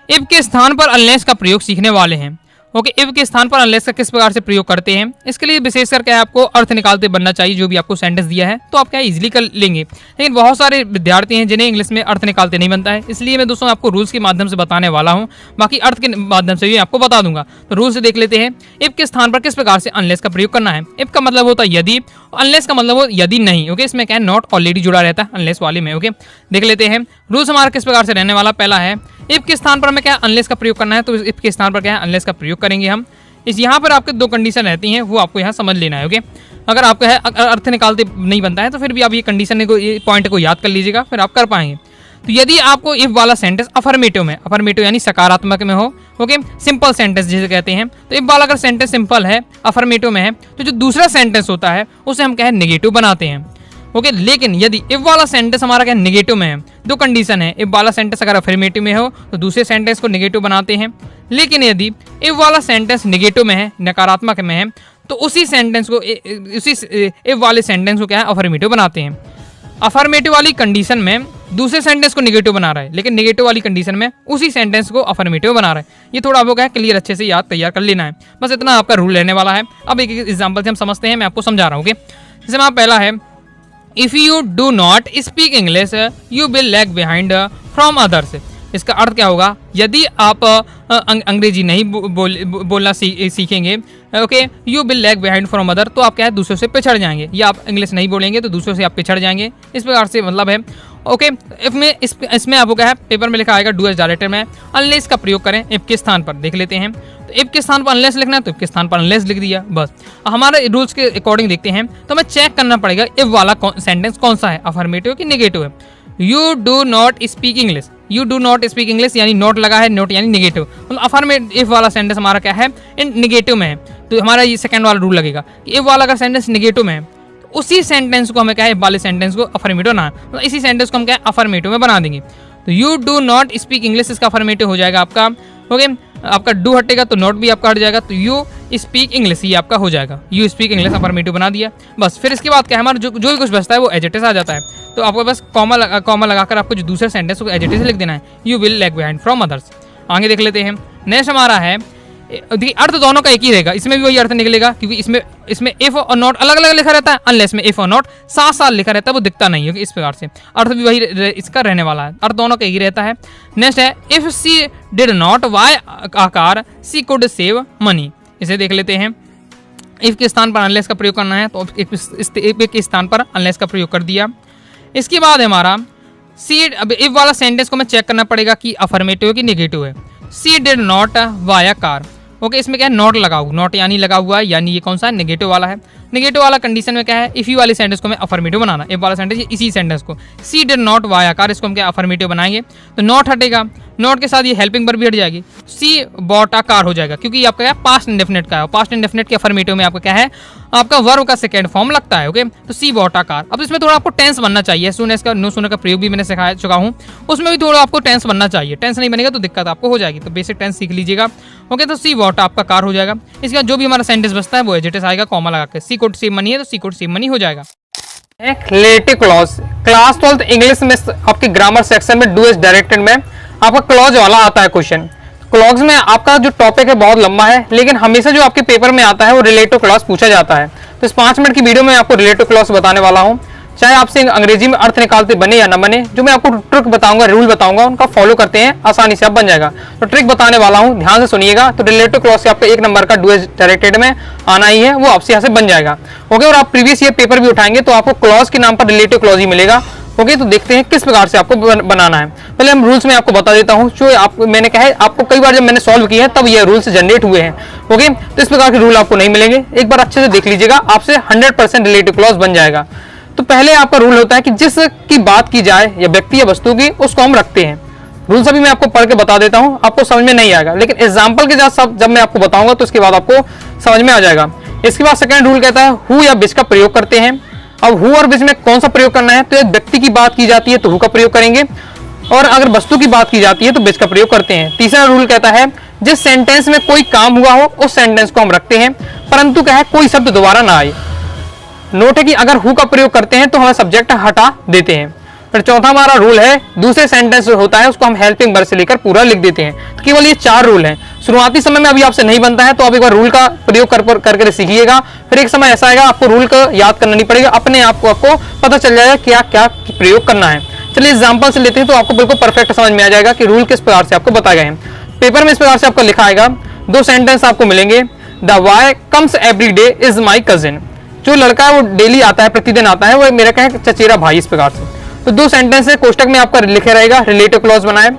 इफ के स्थान पर अनलेस का प्रयोग सीखने वाले हैं। ओके इफ के स्थान पर अनलेस का किस प्रकार से प्रयोग करते हैं, इसके लिए विशेष करके आपको अर्थ निकालते बनना चाहिए। जो भी आपको सेंटेंस दिया है तो आप क्या इजीली कर लेंगे। लेकिन बहुत सारे विद्यार्थी हैं जिन्हें इंग्लिश में अर्थ निकालते नहीं बनता है, इसलिए मैं दोस्तों आपको रूल्स के माध्यम से बताने वाला हूं, बाकी अर्थ के माध्यम से भी आपको बता दूंगा। तो रूल से देख लेते हैं। इफ के स्थान पर किस प्रकार से अनलेस का प्रयोग करना है। इफ का मतलब होता है यदि, अनलेस का मतलब हो यदि नहीं। ओके इसमें क्या है नॉट ऑलरेडी जुड़ा रहता है अनलेस वाले में। ओके देख लेते हैं रूल्स हमारा किस प्रकार से रहने वाला। पहला है इफ के स्थान पर हमें क्या अनलेस का प्रयोग करना है, तो इफ के स्थान पर क्या है अनलेस का प्रयोग करेंगे हम। इस यहाँ पर आपके दो कंडीशन रहती हैं, वो आपको यहाँ समझ लेना है। ओके अगर आपका है अर्थ निकालते नहीं बनता है तो फिर भी आप ये कंडीशन को ये पॉइंट को याद कर लीजिएगा, फिर आप कर पाएंगे। तो यदि आपको इफ वाला सेंटेंस अफर्मेटिव में, अफर्मेटिव यानी सकारात्मक में हो, ओके सिंपल सेंटेंस जिसे कहते हैं, तो इफ वाला अगर सेंटेंस सिंपल है अफर्मेटिव में है तो जो दूसरा सेंटेंस होता है उसे हम क्या है नेगेटिव बनाते हैं। ओके लेकिन यदि इफ वाला सेंटेंस हमारा क्या नेगेटिव में है, दो कंडीशन है। इफ वाला सेंटेंस अगर अफर्मेटिव में हो तो दूसरे सेंटेंस को नेगेटिव बनाते हैं, लेकिन यदि इफ वाला सेंटेंस नेगेटिव में है, नकारात्मक में है, तो उसी सेंटेंस को उसी इफ वाले सेंटेंस को क्या है अफर्मेटिव बनाते हैं। अफर्मेटिव वाली कंडीशन में दूसरे सेंटेंस को नेगेटिव बना रहा है, लेकिन नेगेटिव वाली कंडीशन में उसी सेंटेंस को अफर्मेटिव बना रहा है। ये थोड़ा आपको क्या है क्लियर अच्छे से याद तैयार कर लेना है, बस इतना आपका रूल रहने वाला है। अब एक एग्जाम्पल से हम समझते हैं, मैं आपको समझा रहा हूँ। ओके जैसे मैं पहला है if you do not speak English you will lag behind from others. इसका अर्थ क्या होगा, यदि आप अंग्रेजी नहीं बोलना सीखेंगे, okay you will lag behind from other, तो आप क्या है दूसरों से पिछड़ जाएंगे, या आप इंग्लिश नहीं बोलेंगे तो दूसरों से आप पिछड़ जाएंगे। इस प्रकार से मतलब है। ओके। इफ में इसमें आपको क्या है, पेपर में लिखा आएगा डू एज डायरेक्टेड में अनलेस का प्रयोग करें इफ के स्थान पर। देख लेते हैं, तो इफ के स्थान पर अनलेस लिखना है तो इफ के स्थान पर अनलेस लिख दिया बस। हमारे रूल्स के अकॉर्डिंग देखते हैं, तो हमें चेक करना पड़ेगा इफ वाला सेंटेंस कौन सा है, अफर्मेटिव कि नेगेटिव है। You do not speak English, you do not speak English यानी नॉट लगा है, नॉट यानी नेगेटिव, मतलब अफर्मेटिव इफ वाला सेंटेंस हमारा क्या है, इन नेगेटिव में है, तो हमारा ये सेकंड वाला रूल लगेगा कि इफ वाला का सेंटेंस नेगेटिव में है तो उसी सेंटेंस को हमें क्या है, वाले सेंटेंस को अफर्मेटिव ना, मतलब इसी सेंटेंस को हम क्या है अफर्मेटिव में बना देंगे। तो you do not speak English इसका अफर्मेटिव हो जाएगा आपका, ओके। आपका डू हटेगा तो नॉट भी आपका हट जाएगा, तो यू स्पीक इंग्लिश ये आपका हो जाएगा, यू स्पीक इंग्लिश अफर्मेटिव बना दिया बस। फिर इसके बाद क्या है, हमारा जो भी कुछ बचता है वो एडजेक्टिव आ जाता है, तो आपको बस कॉमा लगाकर आपको जो दूसरे सेंटेंस को एडजेक्टिव से लिख देना है, you will lag behind from others. आगे देख लेते हैं, नेक्स्ट हमारा है, देखिए अर्थ दोनों का एक ही रहेगा, इसमें भी वही अर्थ निकलेगा क्योंकि इसमें इफ और नॉट अलग अलग लिखा रहता है, अनलेस में इफ और नॉट साथ साथ लिखा रहता है, वो दिखता नहीं है, इस प्रकार से अर्थ भी वही इसका रहने वाला है, अर्थ दोनों का एक ही रहता है। नेक्स्ट है इफ सी डिड नॉट वाई आकार सी कुड सेव मनी, इसे देख लेते हैं। इफ के स्थान पर अनलेस का प्रयोग करना है तो इफ के स्थान पर अनलेस का प्रयोग कर दिया। इसके बाद हमारा सी, अब इफ वाला सेंटेंस को हमें चेक करना पड़ेगा कि अफर्मेटिव है कि नेगेटिव है। She did not via car, okay, इसमें क्या है नॉट लगा हुआ, नॉट यानी लगा हुआ है, यानी ये कौन सा है, नेगेटिव वाला है। नेगेटिव वाला कंडीशन में क्या है, इफ यू वाले सेंटेंस को हमें अफर्मेटिव बनाना, इफ वाला सेंटेंस इसी सेंटेंस को, सी डिड नॉट वाया कार, इसको हम क्या अफर्मेटिव बनाएंगे, तो नॉट हटेगा, नॉट के साथ ये हेल्पिंग पर भी हट जाएगी, सी बॉट अ कार हो जाएगा क्योंकि आपका क्या पास्ट इंडेफिनिट का है, पास्ट इंडेफिनिट के अफर्मेटिव में आपका क्या है, आपका वर्ब का सेकंड फॉर्म लगता है, ओके। तो सी बॉट अ कार, अब इसमें थोड़ा आपको टेंस बनना चाहिए, सुने इसका नो सुने का प्रयोग भी मैंने सिखा चुका हूँ, उसमें भी थोड़ा आपको टेंस बनना चाहिए, टेंस नहीं बनेगा तो दिक्कत आपको हो जाएगी, तो बेसिक टेंस सीख लीजिएगा, ओके। तो सी बॉट आपका कार हो जाएगा। इसके बाद जो भी हमारा सेंटेंस बचता है वो एडजेक्टिव आएगा कॉमा लगा के, सी कुड सेव मनी है तो सी कुड सेव मनी हो जाएगा। रिलेटिव क्लॉज, क्लास 12 इंग्लिश में आपके ग्रामर सेक्शन में डू एज डायरेक्टेड में आपका क्लॉज वाला आता है क्वेश्चन। क्लॉज में आपका जो टॉपिक है बहुत लंबा है, लेकिन हमेशा जो आपके पेपर में आता है वो रिलेटिव क्लॉज पूछा जाता है। तो इस 5 मिनट की वीडियो में आपको रिलेटिव क्लॉज बताने वाला हूँ, चाहे आपसे अंग्रेजी में अर्थ निकालते बने या ना बने, जो मैं आपको ट्रिक बताऊंगा, रूल बताऊंगा, उनका फॉलो करते हैं आसानी से आप बन जाएगा। तो ट्रिक बताने वाला हूं, ध्यान से सुनिएगा। तो रिलेटिव क्लॉज से आपका 1 नंबर का डू एज डायरेक्टेड में आना ही है, वो आपसे यहाँ से बन जाएगा, ओके। और आप प्रीवियस ईयर पेपर भी उठाएंगे तो आपको क्लॉज के नाम पर रिलेटिव क्लॉज ही मिलेगा, ओके। तो देखते हैं किस प्रकार से आपको बनाना है। पहले हम रूल्स में आपको बता देता हूं, जो मैंने कहा है आपको कई बार जब मैंने सॉल्व किया है तब ये रूल्स जनरेट हुए हैं, ओके। तो इस प्रकार के रूल आपको नहीं मिलेंगे, एक बार अच्छे से देख लीजिएगा, आपसे 100% रिलेटिव क्लॉज बन जाएगा। तो पहले आपका रूल होता है कि जिस की बात की जाए या व्यक्ति या वस्तु की, उसको हम रखते हैं। रूल सभी मैं आपको पढ़ के बता देता हूं, आपको समझ में नहीं आएगा, लेकिन एग्जांपल के साथ जब मैं आपको बताऊंगा तो इसके बाद आपको समझ में आ जाएगा। इसके बाद सेकंड रूल कहता है हु या विच का प्रयोग करते हैं। अब हु और विच में कौन सा प्रयोग करना है, तो एक व्यक्ति की बात की जाती है तो हु का प्रयोग करेंगे, और अगर वस्तु की बात की जाती है तो विच का प्रयोग करते हैं। तीसरा रूल कहता है जिस सेंटेंस में कोई काम हुआ हो उस सेंटेंस को हम रखते हैं, परंतु क्या है कोई शब्द दोबारा ना आए। नोट है कि अगर हु का प्रयोग करते हैं तो हमें सब्जेक्ट हटा देते हैं। फिर चौथा हमारा रूल है दूसरे सेंटेंस जो होता है उसको हम हेल्पिंग वर्ब से लेकर पूरा लिख देते हैं। तो केवल ये 4 रूल हैं। शुरुआती समय में अभी आपसे नहीं बनता है तो आप एक बार रूल का प्रयोग करके सीखिएगा, फिर एक समय ऐसा आएगा आपको रूल को याद करना नहीं पड़ेगा, अपने आप को आपको पता चल जाएगा क्या क्या प्रयोग करना है। चलिए एग्जाम्पल से लेते हैं तो आपको बिल्कुल परफेक्ट समझ में आ जाएगा कि रूल किस प्रकार से आपको बताए गए हैं। पेपर में इस प्रकार से आपका लिखा आएगा, 2 सेंटेंस आपको मिलेंगे। The boy comes every day is my cousin, जो लड़का है वो डेली आता है, प्रतिदिन आता है, वो मेरा क्या है चचेरा भाई। इस प्रकार से तो 2 सेंटेंस है, कोष्टक में आपका लिखे रहेगा रिलेटिव क्लॉज बनाए,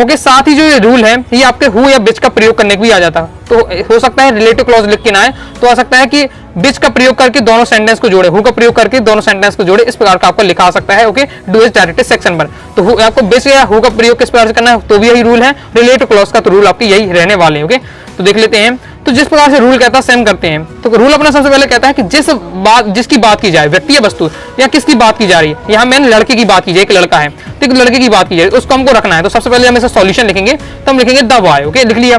ओके। साथ ही जो ये रूल है ये आपके हु या विच का प्रयोग करने को भी आ जाता है, तो हो सकता है रिलेटिव क्लॉज लिख के ना आए तो आ सकता है कि विच का प्रयोग करके दोनों सेंटेंस को जोड़े, हु का प्रयोग करके दोनों सेंटेंस को जोड़े, इस प्रकार का आपको लिखा आ सकता है, okay. Do as directed section पर तो आपको विच या हु का प्रयोग किस प्रकार से करना है तो भी यही रूल है। रिलेटिव क्लॉज का तो रूल आपके यही रहने वाले हैं, ओके। तो देख लेते हैं, तो जिस प्रकार से रूल कहता है सेम करते हैं। तो रूल अपना सबसे पहले कहता है कि जिसकी बात की जाए, व्यक्ति या वस्तु या किसकी बात की जा रही है, यहाँ मैंने लड़के की बात की जाए, एक लड़का है तो एक लड़के की बात की जाए, उसको हमको रखना है। तो सबसे पहले हम इसका सॉल्यूशन लिखेंगे, तो हम लिखेंगे द बॉय, ओके, लिख लिया।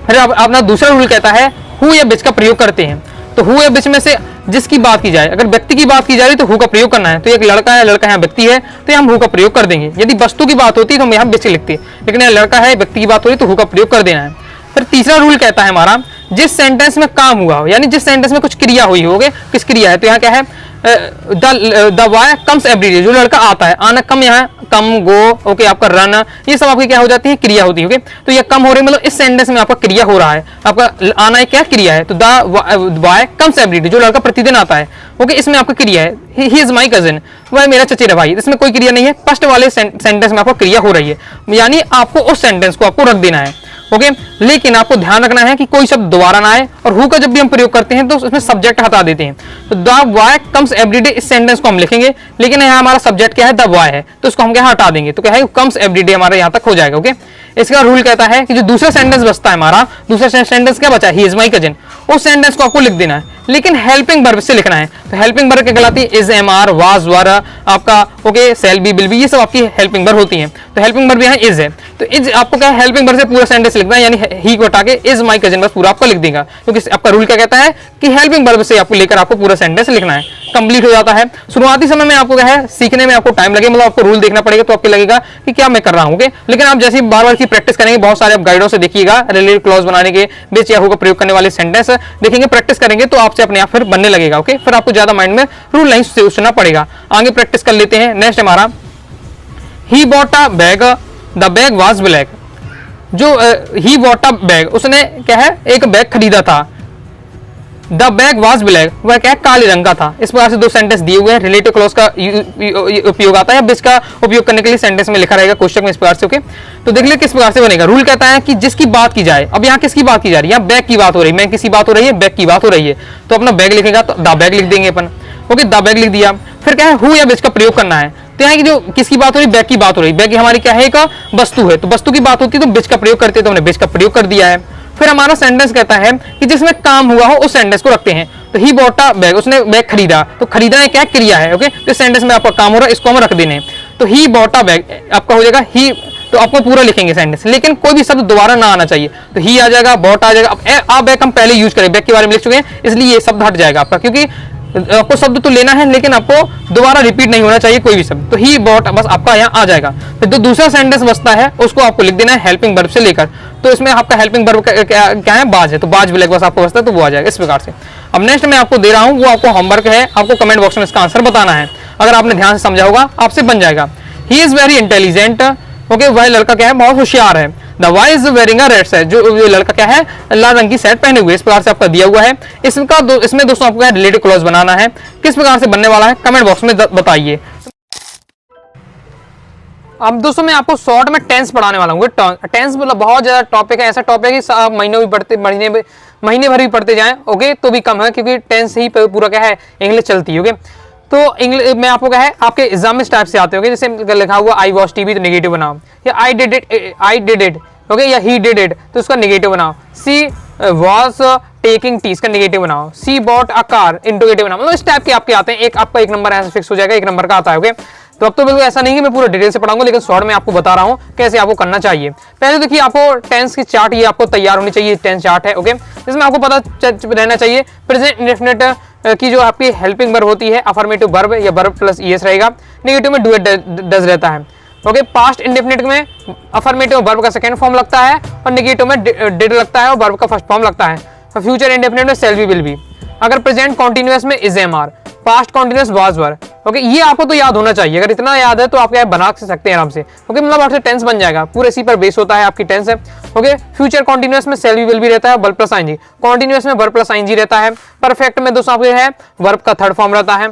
फिर अपना दूसरा रूल कहता है हु या विच का प्रयोग करते हैं। तो हु या विच में से जिसकी बात की जाए, अगर व्यक्ति की बात की जा रही तो हु का प्रयोग करना है, तो एक लड़का है, लड़का यहाँ व्यक्ति है तो हम हु का प्रयोग कर देंगे। यदि वस्तु की बात होती है तो हम यहाँ विच लिखते हैं, लेकिन यहाँ लड़का है, व्यक्ति की बात हो रही तो हु का प्रयोग कर देना है। फिर तीसरा रूल कहता है हमारा जिस सेंटेंस में काम हुआ हो, यानी जिस सेंटेंस में कुछ क्रिया हुई हो, किस क्रिया है, तो यहाँ क्या है the boy comes every day, जो लड़का आता है, आना कम, यहाँ कम, गो, ओके, आपका रन, ये सब आपकी क्या हो जाती है, क्रिया होती है। ओके, तो ये कम हो रही है, मतलब इस सेंटेंस में आपका क्रिया हो रहा है, आपका आना है क्या क्रिया है, तो the boy comes every day, जो लड़का प्रतिदिन आता है, ओके, इसमें आपका क्रिया है, ही इज माई कजिन, वह मेरा चचेरा भाई, इसमें कोई क्रिया नहीं है। फर्स्ट वाले सेंटेंस में आपको क्रिया हो रही है, यानी आपको उस सेंटेंस को आपको रख देना है। ओके, लेकिन आपको ध्यान रखना है कि कोई शब्द दोबारा ना आए, और हु का जब भी हम प्रयोग करते हैं तो उसमें सब्जेक्ट हटा देते हैं। तो द बॉय कम्स एवरीडे, इस सेंटेंस को हम लिखेंगे, लेकिन यहाँ हमारा सब्जेक्ट क्या है, द बॉय है, तो इसको हम क्या हटा देंगे, तो क्या है, कम्स एवरीडे हमारा यहाँ तक हो जाएगा। ओके, इसका रूल कहता है कि जो दूसरा सेंटेंस बचता है हमारा, दूसरा सेंटेंस क्या बचा, ही इज माई कजिन, उस सेंटेंस को आपको लिख देना है, लेकिन हेल्पिंग वर्ब से लिखना है। तो हेल्पिंग वर्ब क्या कहलाती है, is, am, are, was, were, आपका okay, shall be, will be, ये सब आपकी हेल्पिंग वर्ब होती हैं। तो हेल्पिंग वर्ब यहाँ इज है, तो इज आपको क्या है, हेल्पिंग वर्ब से पूरा सेंटेंस लिखना है, यानी ही को हटा के इज माई कजिन बस पूरा आपको लिख देगा, क्योंकि आपका रूल क्या कहता है कि हेल्पिंग वर्ब से आपको लेकर आपको पूरा सेंटेंस लिखना है, कंप्लीट हो जाता है। शुरुआती समय में आपको क्या है, सीखने में आपको टाइम लगे, मतलब आपको रूल देखना पड़ेगा, तो आपको लगेगा कि क्या मैं कर रहा हूँ। ओके, लेकिन आप जैसे बार बार की प्रैक्टिस करेंगे, बहुत सारे आप गाइडों से देखिएगा, रिलेटेड क्लॉज बनाने के, बेच या हु का प्रयोग करने वाले सेंटेंस देखेंगे, प्रैक्टिस करेंगे तो आपसे अपने आप फिर बनने लगेगा। ओके, फिर आपको ज्यादा माइंड में रूल नहीं सोचना पड़ेगा। आगे प्रैक्टिस कर लेते हैं। नेक्स्ट हमारा, he bought a bag, the bag was black, जो ही बॉट अ बैग, उसने क्या है, एक बैग खरीदा था, द बैग वाज ब्लैक, वह क्या है, काले रंग का था। इस प्रकार से दो सेंटेंस दिए हुए हैं, रिलेटिव क्लॉज का उपयोग आता है, अब इसका उपयोग करने के लिए सेंटेंस में लिखा रहेगा क्वेश्चन में इस प्रकार से। ओके, तो देख लिया किस प्रकार से बनेगा। रूल कहता है कि जिसकी बात की जाए, अब यहाँ किसकी बात की जा रही है, यहाँ बैग की बात हो रही है, मैं किसी बात हो रही है, बैग की बात हो रही है, तो अपना बैग लिखेगा तो द बैग लिख देंगे अपन। ओके, द बैग लिख दिया, फिर क्या है, हु या विच का प्रयोग करना है, तो यहाँ की जो किसकी बात हो रही है, बैग की बात हो रही है, बैग हमारी क्या है, एक वस्तु है, तो वस्तु की बात होती है तो विच का प्रयोग करते हैं, तो हमने विच का प्रयोग कर दिया है। फिर हमारा सेंटेंस कहता है कि जिसमें काम हुआ हो उस सेंटेंस को रखते हैं, तो ही बॉट अ बैग, उसने बैग खरीदा, तो खरीदना क्या क्रिया है। ओके, तो सेंटेंस में आपका काम हो रहा है, इसको हम रख देने, तो ही बॉट अ बैग आपका हो जाएगा ही, तो आपको पूरा लिखेंगे सेंटेंस, लेकिन कोई भी शब्द दोबारा ना आना चाहिए, तो ही आ जाएगा, बॉट आ जाएगा। अब आ बैग हम पहले यूज करें, बैग के बारे में लिख चुके हैं, इसलिए ये शब्द हट जाएगा आपका, क्योंकि आपको शब्द तो लेना है लेकिन आपको दोबारा रिपीट नहीं होना चाहिए कोई भी शब्द, तो ही बॉट बस आपका यहाँ आ जाएगा। फिर जो दूसरा सेंटेंस बचता है उसको आपको लिख देना है हेल्पिंग वर्ब से लेकर, तो इसमें आपका हेल्पिंग वर्ब क्या है, बाज है, तो बाज ब्लैक बस आपको बचता है, तो वो आ जाएगा इस प्रकार से। अब नेक्स्ट मैं आपको दे रहा हूँ, वो आपको होमवर्क है, आपको कमेंट बॉक्स में इसका आंसर बताना है, अगर आपने ध्यान से समझा होगा आपसे बन जाएगा। He is very intelligent, okay, वह लड़का क्या है, बहुत होशियार है। The boy is wearing a red shirt, जो लड़का क्या है, लाल रंग की शर्ट पहने हुए, इस प्रकार से आपका दिया हुआ है। इसमें दोस्तों आपको रिलेटिव क्लॉज बनाना है, किस प्रकार से बनने वाला है कमेंट बॉक्स में बताइए। अब दोस्तों मैं आपको शॉर्ट में टेंस पढ़ाने वाला हूँ। टेंस मतलब बहुत ज्यादा टॉपिक है, ऐसा टॉपिक है कि आप महीने भर भी पढ़ते जाएं, ओके, तो भी कम है, क्योंकि टेंस ही पूरा क्या है, इंग्लिश चलती है। ओके, तो इंग्लिश में आपको क्या है, आपके एग्जाम में इस टाइप से आते होंगे, जैसे लिखा हुआ आई वॉच टीवी, तो नेगेटिव बनाओ, या आई डिड इट, ओके, या ही डिड इट, तो उसका नेगेटिव बनाओ। सी वॉज टेकिंग टी, इसका नेगेटिव बनाओ। सी बॉट अ कार, इंटरोगेटिव बनाओ, मतलब इस टाइप के आपके आते हैं। आपका एक नंबर ऐसे फिक्स हो जाएगा, एक नंबर का आता है। ओके, तो अब तो बिल्कुल ऐसा नहीं कि मैं पूरा डिटेल से पढ़ाऊंगा, लेकिन शॉर्ट में आपको बता रहा हूँ कैसे आपको करना चाहिए। पहले देखिए, आपको टेंस की चार्ट ये आपको तैयार होनी चाहिए, टेंस चार्ट है। ओके, इसमें आपको पता रहना चाहिए प्रेजेंट इंडेफिनिट की जो आपकी हेल्पिंग वर्ब होती है, अफर्मेटिव वर्ब या वर्ब प्लस ईएस रहेगा। नेगेटिव में डू डज रहता है। ओके, पास्ट इंडेफिनिट में अफर्मेटिव वर्ब का सेकंड फॉर्म लगता है, और नेगेटिव में डिड लगता है, और वर्ब का फर्स्ट फॉर्म लगता है। फ्यूचर इंडेफिनिट में शैल बी, विल बी। अगर प्रेजेंट कॉन्टिन्यूअस में is, am, are. Past continuous was, were. Okay, ये आपको तो याद होना चाहिए, अगर इतना याद है तो आप क्या बना सकते हैं आराम से। ओके, मतलब आपसे टेंस बन जाएगा, पूरे इसी पर बेस होता है आपकी टेंस है। ओके, फ्यूचर कॉन्टिन्यूअस में शैल बी, विल बी रहता है, वर्ब प्लस आईएनजी। कॉन्टिन्यूअस में वर्ब प्लस आईएनजी रहता है। परफेक्ट में दोस्तों आपके है वर्ब का थर्ड फॉर्म रहता है।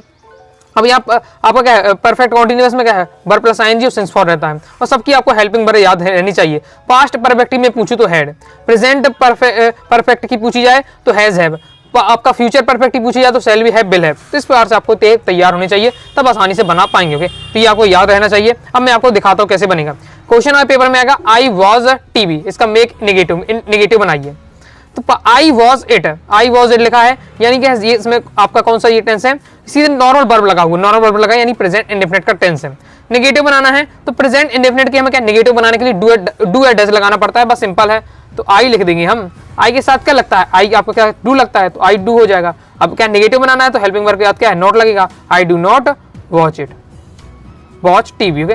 अब यहाँ आपका क्या है, परफेक्ट कॉन्टिन्यूअस में क्या है, वर्ब प्लस आईएनजी और सिंस फॉर रहता है। और सबकी आपको हेल्पिंग वर्ब याद रहनी चाहिए। पास्ट परफेक्ट में पूछूं तो हैड, प्रेजेंट परफेक्ट की पूछी जाए तो हैज, हैव। आपका फ्यूचर परफेक्ट की पूछी जाए तो shall be, have, will have. तो इस प्रकार से आपको तैयार होनी चाहिए, तब आसानी से बना पाएंगे। ओके, तो ये आपको याद रहना चाहिए। अब मैं आपको दिखाता हूँ कैसे बनेगा। क्वेश्चन और पेपर में आएगा आई वॉज टीवी, इसका मेक नेगेटिव बनाइए। तो I was it, I was it लिखा है, यानी कि ये इसमें आपका कौन सा ये टेंस है, सीधे नॉर्मल वर्ब लगा हुआ, नॉर्मल वर्ब लगा, यानी प्रेजेंट इंडेफिनिट का टेंस है। नेगेटिव बनाना है तो प्रेजेंट इंडेफिनिट की हमें क्या, नेगेटिव बनाने के लिए डू या डज लगाना पड़ता है, बस सिंपल है। तो आई लिख देंगे हम। आई के साथ क्या लगता है, आई आपको क्या डू लगता है, तो आई डू हो जाएगा। अब क्या नेगेटिव बनाना है तो हेल्पिंग वर्ब के साथ क्या है, नॉट लगेगा। I do not watch it, watch TV. Okay,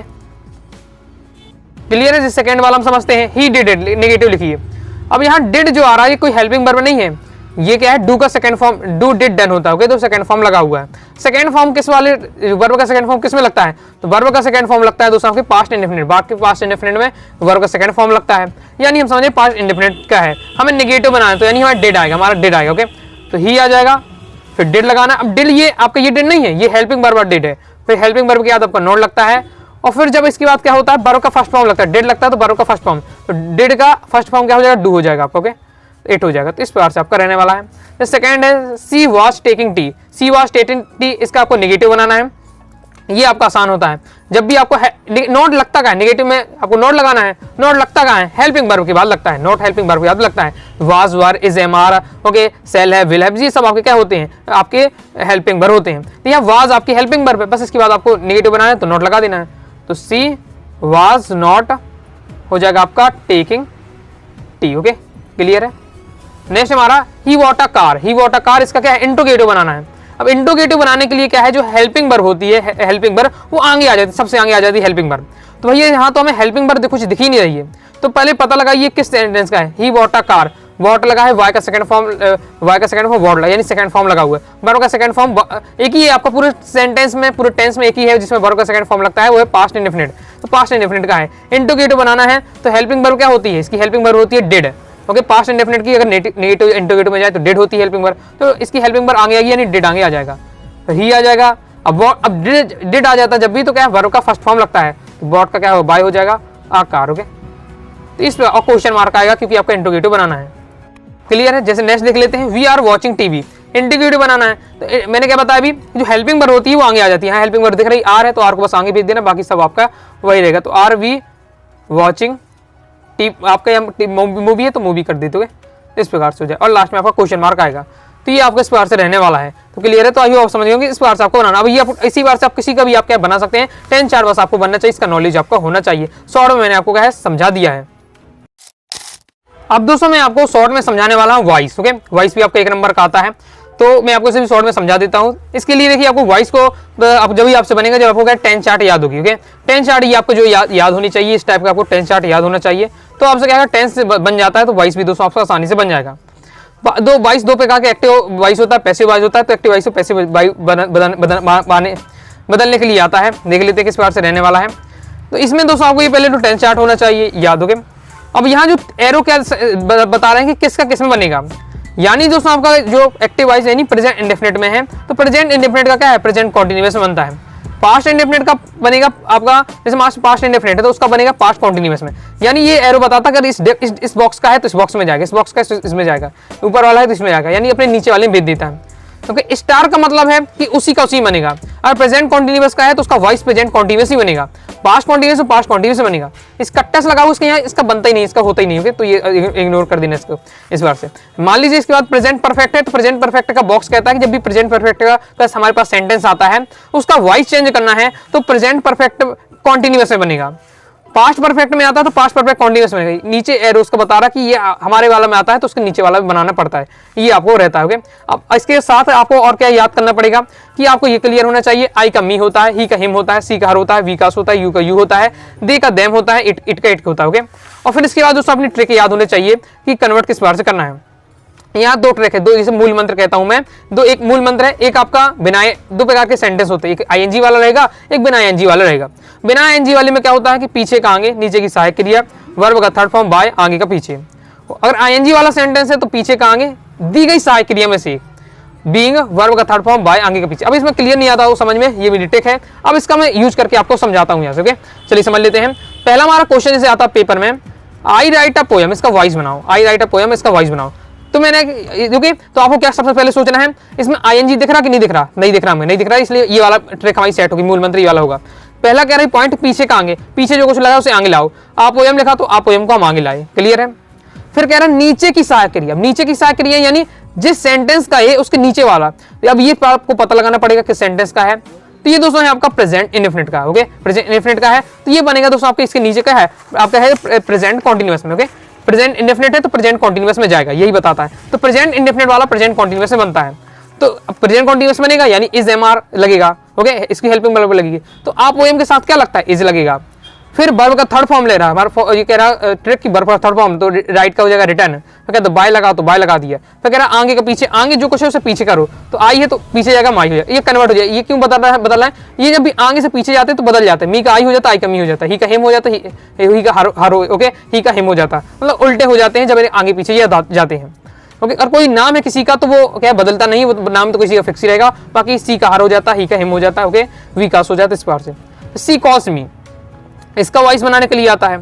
clear है। सेकंड वाला हम समझते हैं, ही डिड इट, नेगेटिव लिखिए। अब यहाँ डिड जो आ रहा है ये कोई हेल्पिंग वर्ब नहीं है, ये क्या है, डू का second form, do did done होता है। ओके, तो सेकंड फॉर्म लगा हुआ है। सेकंड फॉर्म किस वाले वर्ब का सेकंड फॉर्म किस में लगता है, तो वर्ब का सेकंड फॉर्म लगता है दोस्तों आपके पास्ट इंडेफिनिट, बाकी पास्ट इंडेफिनिट में वर्ब का सेकंड फॉर्म लगता है। यानी हम समझे पास्ट इंडेफिनिट का है, हमें नेगेटिव बनाना है तो यानी हमारा डिड आएगा, हमारा डिड आएगा। ओके, तो ही आ जाएगा, फिर डिड लगाना। अब डिड ये आपका ये डिड नहीं है, ये हेल्पिंग वर्ब डिड है। फिर हेल्पिंग वर्ब के बाद आपका नोट लगता है, और फिर जब इसके बाद क्या होता है, वर्ब का फर्स्ट फॉर्म लगता है, डिड लगता है तो वर्ब का फर्स्ट फॉर्म, तो डिड का फर्स्ट फॉर्म क्या हो जाएगा, डू हो जाएगा आपका। ओके, 8 हो जाएगा। तो इस प्रकार से आपका रहने वाला है। सेकंड है she was taking tea, she was taking tea, इसका आपको नेगेटिव बनाना है। ये आपका आसान होता है। जब भी आपको नोट लगता का है, नेगेटिव में आपको नोट लगाना है, नोट लगता का है, हेल्पिंग वर्ब के बाद लगता है, नोट हेल्पिंग वर्ब के बाद लगता है। Was, were, is, am, are, okay, shall है, विल है, ये सब आपके क्या होते हैं, आपके हेल्पिंग वर्ब होते हैं। तो यहाँ वाज आपकी हेल्पिंग वर्ब है, बस इसके बाद आपको नेगेटिव बनाना है तो नोट लगा देना है। तो सी वाज नॉट हो जाएगा आपका टेकिंग टी। ओके, क्लियर है। नेक्स्ट हमारा he what a car, he what a car, इसका क्या है, इंट्रोगेटिव बनाना है। अब इंट्रोगेटिव बनाने के लिए क्या है, जो हेल्पिंग वर्ब होती है, हेल्पिंग वर्ब वो आगे आ जाती है, सबसे आगे आ जाती है हेल्पिंग वर्ब। तो भैया यहाँ तो हमें हेल्पिंग वर्ब कुछ दिख ही नहीं रही है, तो पहले पता लगाइए किस सेंटेंस का है। ही वॉट अ कार, वॉट लगा है, वाई का सेकंड फॉर्म, वाई का सेकंड फॉर्म वॉट लगा, यानी सेकंड फॉर्म लगा हुआ है। वर्ब का सेकंड फॉर्म एक ही है आपका, पूरे सेंटेंस में, पूरे टेंस में एक ही है जिसमें वर्ब का सेकंड फॉर्म लगता है, वो है पास्ट इंडेफिनिट। तो पास्ट इंडेफिनिट का है, इंट्रोगेटिव बनाना है तो हेल्पिंग वर्ब क्या होती है, इसकी हेल्पिंग वर्ब होती है डिड। ओके, पास्ट इंडेफिनिट की अगर नेगेटिव इंट्रोगेटिव में जाए तो डिड होती है हेल्पिंग वर्ब, तो इसकी हेल्पिंग वर्ब आगे आएगी, यानी डिड आगे आ जाएगा। तो ही आ जाएगा। अब डिड आ जाता है जब भी, तो क्या है, वर्ब का फर्स्ट फॉर्म लगता है, तो वॉट का क्या हो, बाय हो जाएगा, आकार। ओके, तो इस पर क्वेश्चन मार्क आएगा क्योंकि आपका इंट्रोगेटिव बनाना है। क्लियर है। जैसे नेक्स्ट देख लेते हैं, we are watching TV, interrogative बनाना है। तो मैंने क्या बताया अभी, जो हेल्पिंग वर्ब होती है वो आगे आ जाती है। हेल्पिंग वर्ब दिख रही आर है तो आर को बस आगे भेज देना, बाकी सब आपका वही रहेगा। तो आर वी वॉचिंग टी, आपका मूवी है तो मूवी कर देते हुए इस प्रकार से हो जाए, और लास्ट में आपका क्वेश्चन मार्क आएगा। तो ये आपको इस प्रकार से रहने वाला है। तो क्लियर है। तो आइए आप समझ गए इस प्रकार से आपको बनाना। अब ये इसी बार से आप किसी का भी आप क्या बना सकते हैं, 10 चार्ट बस आपको बनना चाहिए, इसका नॉलेज आपका होना चाहिए। शॉर्ट में मैंने आपको क्या है समझा दिया है। अब दोस्तों मैं आपको शॉर्ट में समझाने वाला हूँ वॉइस। ओके, वॉइस भी आपका 1 नंबर का आता है, तो मैं आपको इसे भी शॉर्ट में समझा देता हूँ। इसके लिए देखिए आपको वॉइस को अब जब भी आपसे बनेगा जब आपको क्या 10 चार्ट याद होगी। ओके, 10 चार्ट ये आपको जो याद होनी चाहिए, इस टाइप का आपको 10 चार्ट याद होना चाहिए। तो आपसे क्या 10 से बन जाता है तो वॉइस भी दोस्तों आपका आसानी से बन जाएगा। दो प्रकार के एक्टिव वॉइस होता है, पैसिव वॉइस होता है। तो एक्टिव वॉइस को पैसिव बदलने के लिए आता है। देख लेते हैं किस प्रकार से रहने वाला है। तो इसमें दोस्तों आपको ये पहले तो 10 चार्ट होना चाहिए याद हो गए। अब यहाँ जो एरो क्या बता रहे हैं कि किसका किस में बनेगा, यानी दोस्तों आपका जो एक्टिव वॉइस यानी प्रेजेंट इंडेफिनिट में है, तो प्रेजेंट इंडेफिनिट का क्या है, प्रेजेंट कॉन्टिन्यूअस में बनता है। पास्ट इंडेफिनिट का बनेगा आपका, जैसे पास्ट इंडेफिनिट है तो उसका बनेगा पास्ट कॉन्टिन्यूअस में। यानी ये एरो बताता है अगर इस बॉक्स का है तो इस बॉक्स में जाएगा, इस बॉक्स का इसमें जाएगा, ऊपर वाला है तो इसमें जाएगा, यानी अपने नीचे वाले में भेज देता है। क्योंकि स्टार का मतलब है कि उसी का उसी बनेगा। अगर प्रेजेंट कॉन्टिन्यूअस का है तो उसका वॉइस प्रेजेंट कॉन्टिन्यूअस ही बनेगा, पास्ट कॉन्टिन्यूअस तो पास्ट कॉन्टिन्यूअस बनेगा। इस कट्टा से लगाओ उसके यहाँ, इसका बनता ही नहीं, इसका होता ही नहीं। ओके, तो ये इग्नोर कर देना इसको इस बार से। मान लीजिए इसके बाद प्रेजेंट परफेक्ट है, तो प्रेजेंट परफेक्ट का बॉक्स कहता है कि जब भी प्रेजेंट परफेक्ट का हमारे पास सेंटेंस आता है उसका वॉइस चेंज करना है तो प्रेजेंट परफेक्ट कॉन्टिन्यूअस में बनेगा। पास्ट परफेक्ट में आता है तो पास्ट परफेक्ट कॉन्टिन्यूअस में, नीचे एरो उसको बता रहा कि ये हमारे वाला में आता है तो उसके नीचे वाला भी बनाना पड़ता है, ये आपको रहता है। ओके, अब इसके साथ आपको और क्या याद करना पड़ेगा कि आपको ये क्लियर होना चाहिए, आई का मी होता है, ही का हिम होता है, सी का हर होता है, वी का होता है, यू का यू होता है, दे का देम होता है, इट का इट होता है। ओके, और फिर इसके बाद दोस्तों अपनी ट्रिक याद होने चाहिए कि कन्वर्ट किस बार से करना है। यहाँ 2 ट्रिक है, 2 जैसे मूल मंत्र कहता हूं मैं, एक मूल मंत्र है, एक आपका बिना, 2 प्रकार के सेंटेंस होते हैं, एक आईएनजी वाला रहेगा, एक बिना आईएनजी वाला रहेगा। बिना आईएनजी वाले में क्या होता है कि पीछे का आगे, नीचे की सहायक क्रिया, वर्ब का थर्ड फॉर्म बाय, आगे का पीछे। अगर आईएनजी वाला सेंटेंस है तो पीछे का आगे दी गई सहायक क्रिया में से बीइंग, वर्ब का थर्ड फॉर्म बाय, आगे का पीछे। अब इसमें क्लियर नहीं आता हो समझ में, ये मेरी ट्रिक है। अब इसका मैं यूज करके आपको समझाता हूँ यहाँ से। ओके, चलिए समझ लेते हैं। पहला हमारा क्वेश्चन जैसे आता है पेपर में, आई राइट अ पोएम, इसका वॉइस बनाओ, आई राइट अ पोएम, इसका वॉइस बनाओ। तो मैंने ओके, तो आपको क्या सबसे पहले सोचना है, इसमें आईएनजी दिख रहा कि नहीं दिख रहा, नहीं दिख रहा, हमें नहीं दिख रहा, इसलिए ये वाला ट्रिक हमारी सेट होगी, मूल मंत्र ये वाला होगा। पहला कह रहा है पॉइंट पीछे का आगे, पीछे जो कुछ लगा उसे आगे लाओ, आप पोएम लिखा तो आप पोएम को हम आगे लाए। क्लियर है। फिर कह रहा है नीचे की सहायक क्रिया, नीचे की सहायक क्रिया यानी जिस सेंटेंस का है उसके नीचे वाला। अब ये आपको पता लगाना पड़ेगा किस सेंटेंस का है। तो ये दोस्तों है आपका प्रेजेंट इंडेफिनिट का। ओके, प्रेजेंट इंडेफिनिट का है तो ये बनेगा दोस्तों आपके इसके नीचे का है, आपका है प्रेजेंट कॉन्टिन्यूअस में। ओके, प्रेजेंट इंडेफिनिट है तो प्रेजेंट कॉन्टिन्यूअस में जाएगा, यही बताता है। तो प्रेजेंट इंडेफिनिट वाला प्रेजेंट कॉन्टिन्यूअस में बनता है, तो प्रेजेंट कॉन्टिन्यूअस बनेगा यानी इज एम आर लगेगा। ओके, इसकी हेल्पिंग वर्ब लगेगी, तो आप ओएम के साथ क्या लगता है, इज लगेगा। फिर वर्ब का थर्ड फॉर्म ले रहा है, ये कह रहा ट्रिक की वर्ब का थर्ड फॉर्म, तो राइट का हो जाएगा रिटर्न। तो कहता बाय लगाओ तो बाय लगा दिया। फिर कह रहा आगे का पीछे, आगे जो कुछ है उसे पीछे करो, तो आई है तो पीछे जाएगा माई हो जाएगा, ये कन्वर्ट हो जाएगा। ये क्यों बदल रहा है, ये जब भी आगे से पीछे जाते हैं तो बदल जाते हैं, मी का आई हो जाता है, आई का मी हो जाता है, ही का हिम हो जाता है, ही का हर ओके, ही का हिम हो जाता है, मतलब उल्टे हो जाते हैं जब आगे पीछे ये जाते हैं। ओके, और कोई नाम है किसी का तो वो क्या बदलता नहीं, वो नाम तो किसी का फिक्स ही रहेगा, बाकी सी का हर हो जाता है, ही का हिम हो जाता है, ओके, विकास हो जाता है इस बार से। सी कॉस मी, इसका वॉइस बनाने के लिए आता है।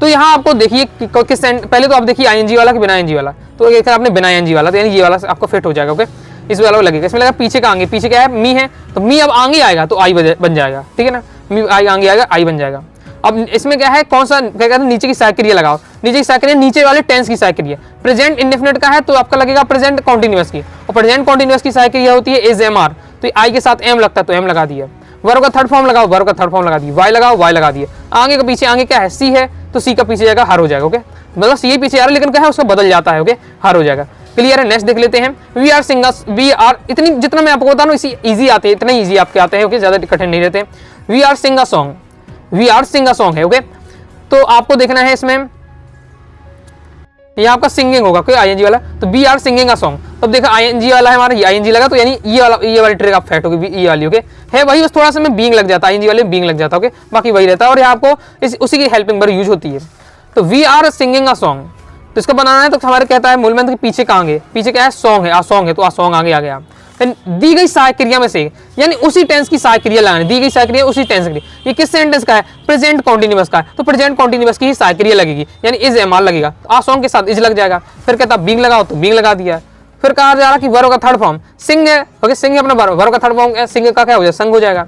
तो यहाँ आपको देखिए किस पहले तो आप देखिए आईएनजी वाला कि बिना आईएनजी वाला, तो एक आपने बिना आईएनजी वाला, तो यानी ये वाला आपको फिट हो जाएगा। ओके, इस वाला लगेगा, इसमें लगा पीछे का आगे, पीछे क्या है मी है, तो मी अब आगे आएगा तो आई बन जाएगा, ठीक है ना, मी आई आगे आएगा, आई बन जाएगा। अब इसमें क्या है, कौन सा क्या कहते हैं, नीचे की साइक्रिया लगाओ, नीचे की साइक्रिया नीचे वाले टेंस की साइक्रिया। प्रेजेंट इंडेफिनिट का है तो आपका लगेगा प्रेजेंट कॉन्टिन्यूअस की, और प्रेजेंट कॉन्टिन्यूअस की साइक्रिया होती है इज एम आर, तो आई के साथ एम लगता है तो एम लगा दिया। वर्ब का थर्ड फॉर्म लगाओ, वर्ब का थर्ड फॉर्म लगा दिया, वाई लगाओ, वाई लगा दिया। आगे का पीछे, आगे क्या है सी है तो सी का पीछे जाएगा हर हो जाएगा। ओके, मतलब सी पीछे आ रहा है लेकिन क्या है उसका बदल जाता है, ओके, हर हो जाएगा। क्लियर है, नेक्स्ट देख लेते हैं। We are singers, we are, इतनी जितना मैं आपको बता रहा हूँ इसी ईजी आते हैं, इतने ईजी आपके आते हैं, ओके, ज्यादा कठिन नहीं रहते। We are sing a song, we are sing a song है, ओके, तो आपको देखना है इसमें ये आपका सिंगिंग होगा, कोई आईएनजी वाला, तो we are singing a song. अब देखा आईएनजी वाला है हमारा, ये आईएनजी लगा तो यानी ये वाली ट्रिक आप फैक्ट होगी, ये वाली, ओके, है वही, बस थोड़ा सा में बीइंग लग जाता है, आईएनजी वाले में बीइंग लग जाता है, ओके, बाकी वही रहता है, और यहाँ आपको उसी की हेल्पिंग वर्ब यूज होती है। तो we are singing a song, तो इसका बनाना है तो हमारे कहता है मूलमंत्र के पीछे का आगे, पीछे क्या है सॉन्ग है, आ सॉन्ग है तो आ सॉन्ग आगे आ गया। दी गई सहायक क्रिया में से, यानी उसी टेंस की सहायक क्रिया लगानी, दी गई सहायक क्रिया उसी टेंस की। ये किस सेंटेंस का है, प्रेजेंट कॉन्टिन्यूअस का है, तो प्रेजेंट कॉन्टिन्यूअस की ही सहायक क्रिया लगेगी, यानी इज एम आर लगेगा, आ सॉन्ग के साथ इज लग जाएगा। फिर कहता बीइंग लगाओ तो बीइंग लगा दिया। फिर कहा जा रहा कि वर्ब का थर्ड फॉर्म सिंग है, ओके, सिंग है अपना वर्ब का थर्ड फॉर्म, सिंग का क्या हो जाएगा संग हो जाएगा।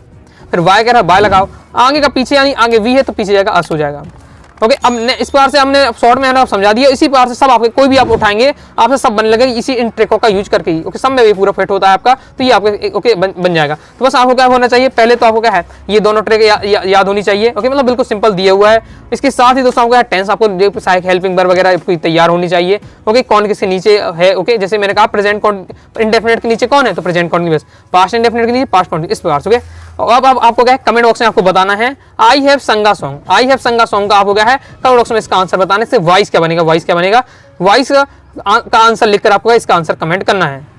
फिर वाई कह रहा वाई लगाओ, आगे का पीछे, यानी आगे वी है तो पीछे जाएगा अस हो जाएगा। ओके, अब इस बार से हमने शॉर्ट में है समझा दिया, इसी बार से सब आपके कोई भी आप उठाएंगे आपसे सब बनने लगे इसी इन ट्रिकों का यूज करके ही। ओके, सब में भी पूरा फिट होता है आपका, तो ये आपके ओके बन जाएगा। तो बस आपको क्या होना चाहिए, पहले तो आपको क्या है ये दोनों ट्रिक याद होनी चाहिए। ओके, मतलब बिल्कुल सिंपल दिया हुआ है। इसके साथ ही दोस्तों आपको टेंस आपको सहायक हेल्पिंग वर्ब वगैरह तैयार होनी चाहिए। ओके, कौन किसके नीचे है, ओके, जैसे मैंने कहा प्रेजेंट इंडेफिनिट के नीचे कौन है तो प्रेजेंट कॉन्टिन्यूअस, पास्ट इंडेफिनिट के नीचे पास्ट कॉन्टिन्यूअस, इस प्रकार से। ओके, अब आपको क्या है कमेंट बॉक्स में आपको बताना है आई हैव संगा सॉन्ग, आई हैव संगा सॉन्ग का आपको क्या है कमेंट बॉक्स में इसका आंसर बताने से वॉइस क्या बनेगा, वॉइस क्या बनेगा, वॉइस का आंसर लिखकर आपको इसका आंसर कमेंट करना है।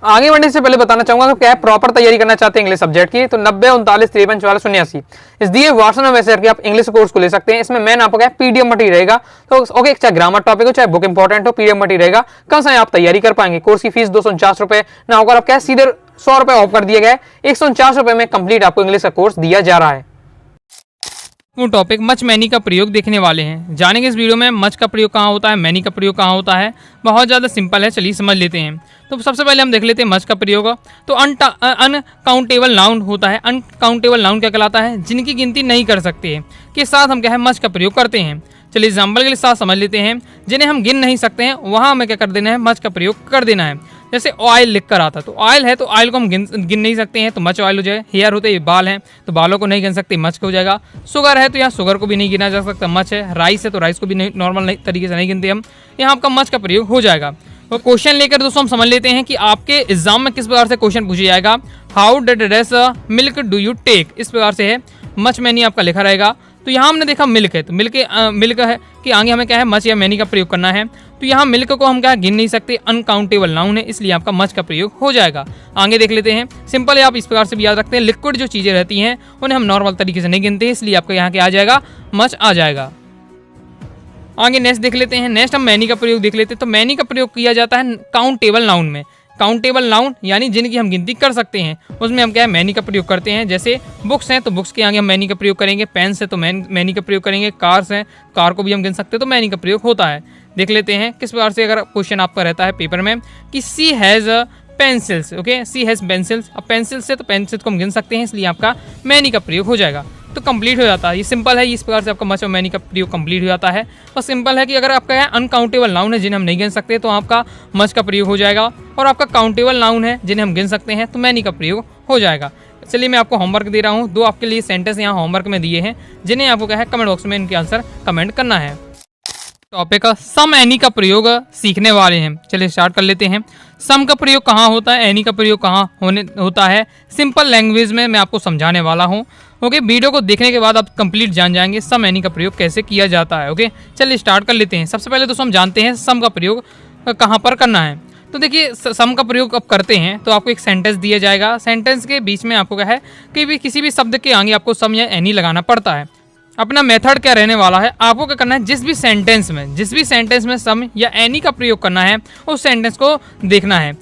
आगे बढ़ने से पहले बताना चाहूंगा कि क्या प्रॉपर तैयारी करना चाहते हैं इंग्लिश सब्जेक्ट की, तो 90 39 53 44 89 इस दिए व्हाट्सएप में मैसेज करके आप इंग्लिश कोर्स को ले सकते हैं। इसमें मैन आपको क्या पीडीएफ मटेरियल रहेगा, तो ओके, चाहे ग्रामर टॉपिक हो चाहे बुक इंपॉर्टेंट हो, पीडीएफ मटेरियल रहेगा। कम समय आप तैयारी कर पाएंगे। कोर्स की फीस 249 रुपए ना होकर आप क्या सीधे 100 रुपए ऑफ कर दिए गए, 149 रुपए में कंप्लीट आपको इंग्लिश का कोर्स दिया जा रहा है। वो टॉपिक मच मैनी का प्रयोग देखने वाले हैं। जानेंगे इस वीडियो में मच का प्रयोग कहाँ होता है, मैनी का प्रयोग कहाँ होता है। बहुत ज़्यादा सिंपल है, चलिए समझ लेते हैं। तो सबसे पहले हम देख लेते हैं मच का प्रयोग। तो अनकाउंटेबल नाउन होता है। अनकाउंटेबल नाउन क्या कहलाता है, जिनकी गिनती नहीं कर सकते हैं के साथ हम क्या है मच का प्रयोग करते हैं। चलिए एग्जाम्पल के लिए साथ समझ लेते हैं। जिन्हें हम गिन नहीं सकते हैं वहाँ हमें क्या कर देना है, मच का प्रयोग कर देना है। जैसे ऑयल लिख कर आता, तो ऑयल है तो ऑयल को हम गिन नहीं सकते हैं तो मच ऑयल हो जाए। हेयर होते हैं बाल हैं तो बालों को नहीं गिन सकते, मच हो जाएगा। शुगर है तो यहाँ शुगर को भी नहीं गिना जा सकता, मच है। राइस है तो राइस को भी नहीं नॉर्मल तरीके से नहीं गिनते हम, यहाँ आपका मच का प्रयोग हो जाएगा। तो क्वेश्चन लेकर दोस्तों हम समझ लेते हैं कि आपके एग्जाम में किस प्रकार से क्वेश्चन पूछा जाएगा। How dead milk do you take, इस प्रकार से है। मच मैनी आपका लिखा रहेगा। तो यहाँ हमने देखा मिल्क है, तो मिल्क है कि आगे हमें क्या है मच या मैनी का प्रयोग करना है। तो यहाँ मिल्क को हम क्या गिन नहीं सकते, अनकाउंटेबल नाउन है, इसलिए आपका मच का प्रयोग हो जाएगा। आगे देख लेते हैं। सिंपल है, आप इस प्रकार से भी याद रखते हैं। लिक्विड जो चीज़ें रहती हैं उन्हें हम नॉर्मल तरीके से नहीं गिनते, इसलिए आपका यहाँ क्या आ जाएगा, मच आ जाएगा। आगे नेक्स्ट देख लेते हैं। नेक्स्ट हम मैनी का प्रयोग देख लेते हैं। तो मैनी का प्रयोग किया जाता है काउंटेबल नाउन में। काउंटेबल नाउन यानी जिनकी हम गिनती कर सकते हैं, उसमें हम क्या है मैनी का प्रयोग करते हैं। जैसे बुक्स हैं तो बुक्स के आगे हम मैनी का प्रयोग करेंगे। पेन्स है तो मैनी का प्रयोग करेंगे। कार्स हैं, कार को भी हम गिन सकते हैं तो मैनी का प्रयोग होता है। देख लेते हैं किस प्रकार से अगर क्वेश्चन आपका रहता है पेपर में कि she has pencils, okay, she has pencils. अब पेंसिल्स से तो पेंसिल्स को हम गिन सकते हैं, इसलिए आपका मैनी का प्रयोग हो जाएगा। तो कंप्लीट हो जाता है। ये सिंपल है, इस प्रकार से आपका मच और मैनी का प्रयोग कंप्लीट हो जाता है। और सिंपल है कि अगर आपका है अनकाउंटेबल नाउन है जिन्हें हम नहीं गिन सकते तो आपका मच का प्रयोग हो जाएगा, और आपका काउंटेबल नाउन है जिन्हें हम गिन सकते हैं तो मैनी का प्रयोग हो जाएगा। चलिए मैं आपको होमवर्क दे रहा हूँ। 2 आपके लिए सेंटेंस यहाँ होमवर्क में दिए हैं, जिन्हें आपको क्या है कमेंट बॉक्स में इनके आंसर कमेंट करना है। टॉपिक सम एनी का प्रयोग सीखने वाले हैं। चलिए स्टार्ट कर लेते हैं। सम का प्रयोग कहाँ होता है, एनी का प्रयोग कहाँ होता है, सिंपल लैंग्वेज में मैं आपको समझाने वाला हूँ। ओके, वीडियो को देखने के बाद आप कंप्लीट जान जाएंगे सम एनी का प्रयोग कैसे किया जाता है। ओके, चलिए स्टार्ट कर लेते हैं। सबसे पहले दोस्तों हम जानते हैं सम का प्रयोग कहाँ पर करना है। तो देखिए सम का प्रयोग अब करते हैं तो आपको एक सेंटेंस दिया जाएगा। सेंटेंस के बीच में आपको क्या है कि भी किसी भी शब्द के आगे आपको सम या एनी लगाना पड़ता है। अपना मेथड क्या रहने वाला है, आपको क्या करना है, जिस भी सेंटेंस में सम या एनी का प्रयोग करना है उस सेंटेंस को देखना है।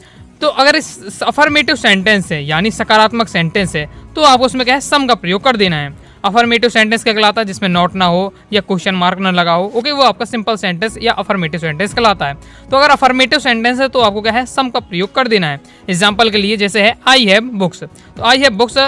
तो अगर इस अफर्मेटिव सेंटेंस है यानी सकारात्मक सेंटेंस है तो आपको उसमें क्या है सम का प्रयोग कर देना है। अफर्मेटिव सेंटेंस क्या कहलाता है, जिसमें नॉट ना हो या क्वेश्चन मार्क ना लगा हो। ओके, वो आपका सिंपल सेंटेंस या अफर्मेटिव सेंटेंस कहलाता है। तो अगर अफर्मेटिव सेंटेंस है तो आपको क्या है सम का प्रयोग कर देना है। एग्जाम्पल के लिए जैसे है आई हैव बुक्स, तो आई हैव बुक्स,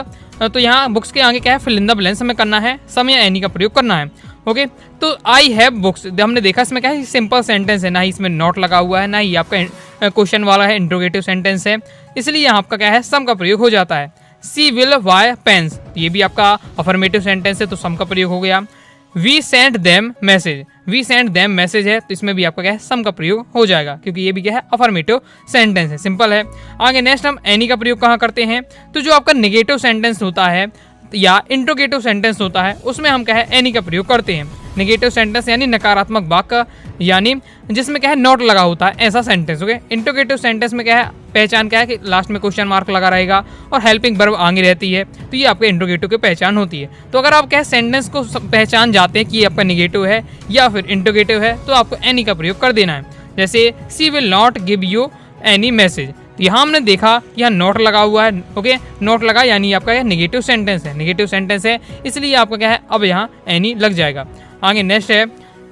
तो यहाँ बुक्स के आगे क्या है फिल इन द ब्लैंक्स हमें करना है, सम या एनी का प्रयोग करना है। ओके, तो आई हैव बुक्स हमने देखा इसमें क्या है सिंपल सेंटेंस है, ना ही इसमें नॉट लगा हुआ है, ना ही आपका क्वेश्चन वाला है, इंट्रोगेटिव सेंटेंस है, इसलिए यहाँ आपका क्या है सम का प्रयोग हो जाता है। सी विल बाय पेन्स, ये भी आपका अफर्मेटिव सेंटेंस है तो सम का प्रयोग हो गया। वी सेंड देम मैसेज है तो इसमें भी आपका क्या है सम का प्रयोग हो जाएगा, क्योंकि ये भी क्या है अफर्मेटिव सेंटेंस है, सिंपल है। आगे नेक्स्ट हम एनी का प्रयोग कहाँ करते हैं, तो जो आपका नेगेटिव सेंटेंस होता है या इंट्रोगेटिव सेंटेंस होता है उसमें हम क्या है एनी का प्रयोग करते हैं। नेगेटिव सेंटेंस यानी नकारात्मक वाक्य, यानी जिसमें क्या है नॉट लगा होता है ऐसा सेंटेंस। ओके, इंट्रोगेटिव सेंटेंस में क्या है पहचान क्या है कि लास्ट में क्वेश्चन मार्क लगा रहेगा और हेल्पिंग वर्ब आगे रहती है, तो ये आपके इंट्रोगेटिव की पहचान होती है। तो अगर आप क्या है सेंटेंस को पहचान जाते हैं कि ये आपका नेगेटिव है या फिर इंट्रोगेटिव है तो आपको एनी का प्रयोग कर देना है। जैसे she will not give you any message, तो यहाँ हमने देखा कि यहाँ नॉट लगा हुआ है। ओके, नॉट लगा यानी आपका यह नेगेटिव सेंटेंस है, इसलिए आपका क्या है अब यहाँ एनी लग जाएगा। आगे नेक्स्ट है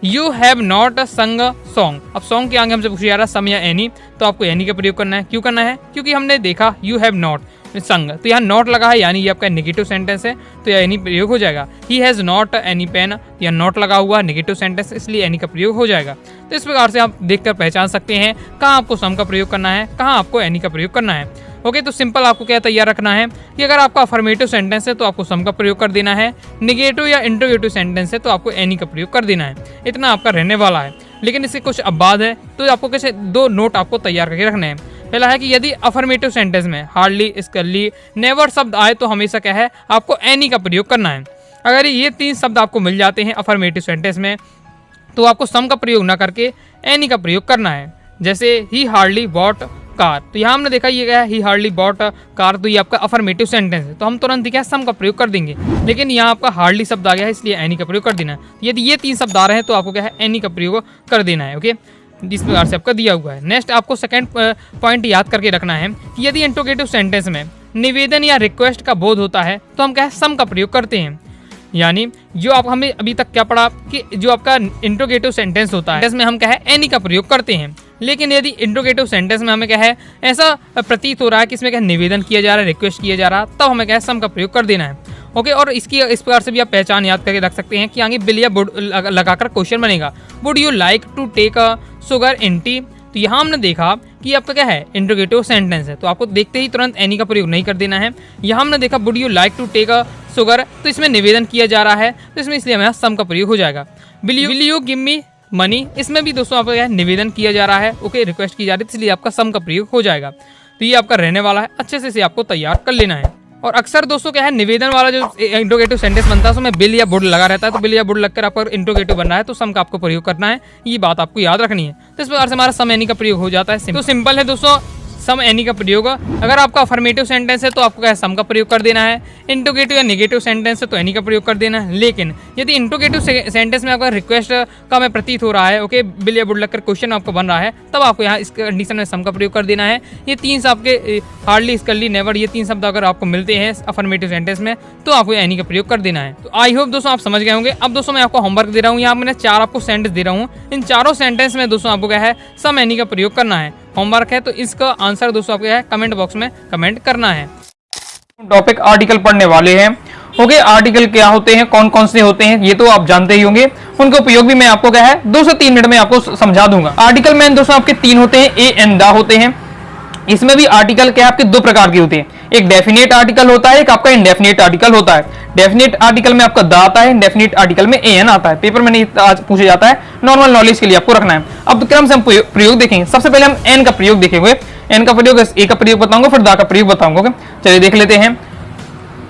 यू हैव नॉट संग सॉन्ग। अब सॉन्ग के आगे हमसे पूछा जा रहा है सम या एनी, तो आपको एनी का प्रयोग करना है। क्यों करना है, क्योंकि हमने देखा यू हैव नॉट संग, तो यहाँ नॉट लगा है यानी ये आपका नेगेटिव सेंटेंस है तो यह एनी प्रयोग हो जाएगा। He has not any pen, यह नॉट लगा हुआ नेगेटिव सेंटेंस इसलिए एनी का प्रयोग हो जाएगा। तो इस प्रकार से आप देखकर पहचान सकते हैं कहाँ आपको सम का प्रयोग करना है, कहाँ आपको एनी का प्रयोग करना है। ओके, तो सिंपल आपको क्या तैयार रखना है कि अगर आपका अफर्मेटिव सेंटेंस है तो आपको सम का प्रयोग कर देना है, नेगेटिव या इंट्रोगेटिव सेंटेंस है तो आपको एनी का प्रयोग कर देना है। इतना आपका रहने वाला है, लेकिन इससे कुछ अपवाद है तो आपको कैसे दो नोट आपको तैयार करके रखने हैं। पहला है कि यदि अफर्मेटिव सेंटेंस में हार्डली, स्कर्ली, नेवर शब्द आए तो हमेशा क्या है आपको एनी का प्रयोग करना है। अगर ये तीन शब्द आपको मिल जाते हैं अफर्मेटिव सेंटेंस में तो आपको सम का प्रयोग ना करके एनी का प्रयोग करना है। जैसे ही हार्डली बॉट कार, तो यहाँ हमने देखा ये क्या है ही हार्डली बॉट कार, तो ये आपका अफर्मेटिव सेंटेंस है तो हम तुरंत क्या सम का प्रयोग कर देंगे, लेकिन यहाँ आपका हार्डली शब्द आ गया है इसलिए एनी का प्रयोग कर देना है। यदि ये तीन शब्द आ रहे हैं तो आपको क्या है एनी का प्रयोग कर देना है। ओके, इस प्रकार से आपका दिया हुआ है। नेक्स्ट आपको सेकंड पॉइंट याद करके रखना है कि यदि इंट्रोगेटिव सेंटेंस में निवेदन या रिक्वेस्ट का बोध होता है तो हम क्या है सम का प्रयोग करते हैं। यानी जो आप हमें अभी तक क्या पढ़ा कि जो आपका इंट्रोगेटिव सेंटेंस होता है इसमें हम क्या है एनी का प्रयोग करते हैं, लेकिन यदि इंट्रोगेटिव सेंटेंस में हमें क्या है ऐसा प्रतीत हो रहा है कि इसमें क्या निवेदन किया जा रहा है, रिक्वेस्ट किया जा रहा है, तब हमें क्या है सम का प्रयोग कर देना है। ओके, और इसकी इस प्रकार से भी आप पहचान याद करके रख सकते हैं कि आगे बिल या वुड लगाकर क्वेश्चन बनेगा, would you like to take sugar in tea. तो यहाँ हमने देखा कि आपका क्या है इंट्रोगेटिव सेंटेंस है तो आपको देखते ही तुरंत एनी का प्रयोग नहीं कर देना है। यहाँ हमने देखा would you like to take sugar, तो इसमें निवेदन किया जा रहा है तो इसमें इसलिए हमें सम का प्रयोग हो जाएगा। Will you give me money, इसमें भी दोस्तों आपका क्या है निवेदन किया जा रहा है। ओके, रिक्वेस्ट की जा रही है इसलिए आपका सम का प्रयोग हो जाएगा। तो ये आपका रहने वाला है, अच्छे से इसे आपको तैयार कर लेना है। और अक्सर दोस्तों क्या है निवेदन वाला जो इंट्रोगेटिव सेंटेंस बनता है उसमें बिल या वुड लगा रहता है, तो बिल या वुड लगकर आपका इंट्रोगेटिव बन रहा है तो सम का आपको प्रयोग करना है, ये बात आपको याद रखनी है। तो इस प्रकार से हमारा सम एनी का प्रयोग हो जाता है। तो सिंपल है दोस्तों सम एनी का प्रयोग। अगर आपका अफर्मेटिव सेंटेंस है तो आपको क्या है सम का प्रयोग कर देना है, इंट्रोगेटिव या नेगेटिव सेंटेंस है तो एनी का प्रयोग कर देना है। लेकिन यदि इंट्रोगेटिव सेंटेंस में आपका रिक्वेस्ट का में प्रतीत हो रहा है, ओके, बिल या वुड लगकर क्वेश्चन आपको बन रहा है, तब आपको यहाँ इस कंडीशन में सम का प्रयोग कर देना है। ये तीन शब्द आपके हार्डली, स्कर्ली, नेवर, ये तीन शब्द अगर आपको मिलते हैं अफर्मेटिव सेंटेंस में तो आपको एनी का प्रयोग कर देना है। तो आई होप दोस्तों आप समझ गए होंगे। अब दोस्तों मैं आपको होमवर्क दे रहा हूँ, यहाँ मैंने 4 आपको सेंटेंस दे रहा हूँ, इन चारों सेंटेंस में दोस्तों आपको क्या है सम एनी का प्रयोग करना है। होमवर्क है तो इसका आंसर दोस्तों आपको है कमेंट बॉक्स में कमेंट करना है। टॉपिक आर्टिकल पढ़ने वाले हैं। ओके, आर्टिकल क्या होते हैं, कौन कौन से होते हैं ये तो आप जानते ही होंगे, उनका उपयोग भी मैं आपको क्या है 2 से 3 मिनट में आपको समझा दूंगा। आर्टिकल में दोस्तों आपके 3 होते हैं, ए एंड द होते हैं। इसमें भी आर्टिकल क्या आपके 2 प्रकार के होते हैं, एक डेफिनेट आर्टिकल होता है, एक आपका इंडेफिनेट आर्टिकल होता है। डेफिनेट आर्टिकल में आपका द आता है, इंडेफिनेट आर्टिकल में एन आता है। पेपर में नहीं आज पूछा जाता है, नॉर्मल नॉलेज के लिए आपको रखना है। अब क्रम से हम प्रयोग देखेंगे। सबसे पहले हम एन का प्रयोग देखेंगे। एन का प्रयोग, ए का प्रयोग बताऊंगा, फिर द का प्रयोग बताऊंगा। ओके, चलिए देख लेते हैं।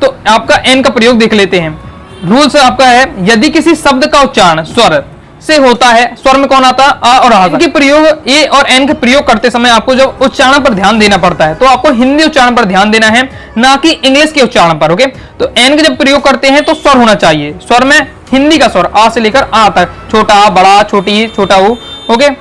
तो आपका एन का प्रयोग देख लेते हैं। रूल्स आपका है, यदि किसी शब्द का उच्चारण स्वर से होता है, स्वर में कौन आता है, आ और आ के प्रयोग, ए और एन के प्रयोग करते समय आपको जब उच्चारण पर ध्यान देना पड़ता है, तो आपको हिंदी उच्चारण पर ध्यान देना है, ना कि इंग्लिश के उच्चारण पर। ओके, तो एन के जब प्रयोग करते हैं तो स्वर होना चाहिए। स्वर में हिंदी का स्वर आ से लेकर आ तक, छोटा आ, बड़ा, छोटी, छोटा ऊ, ओके,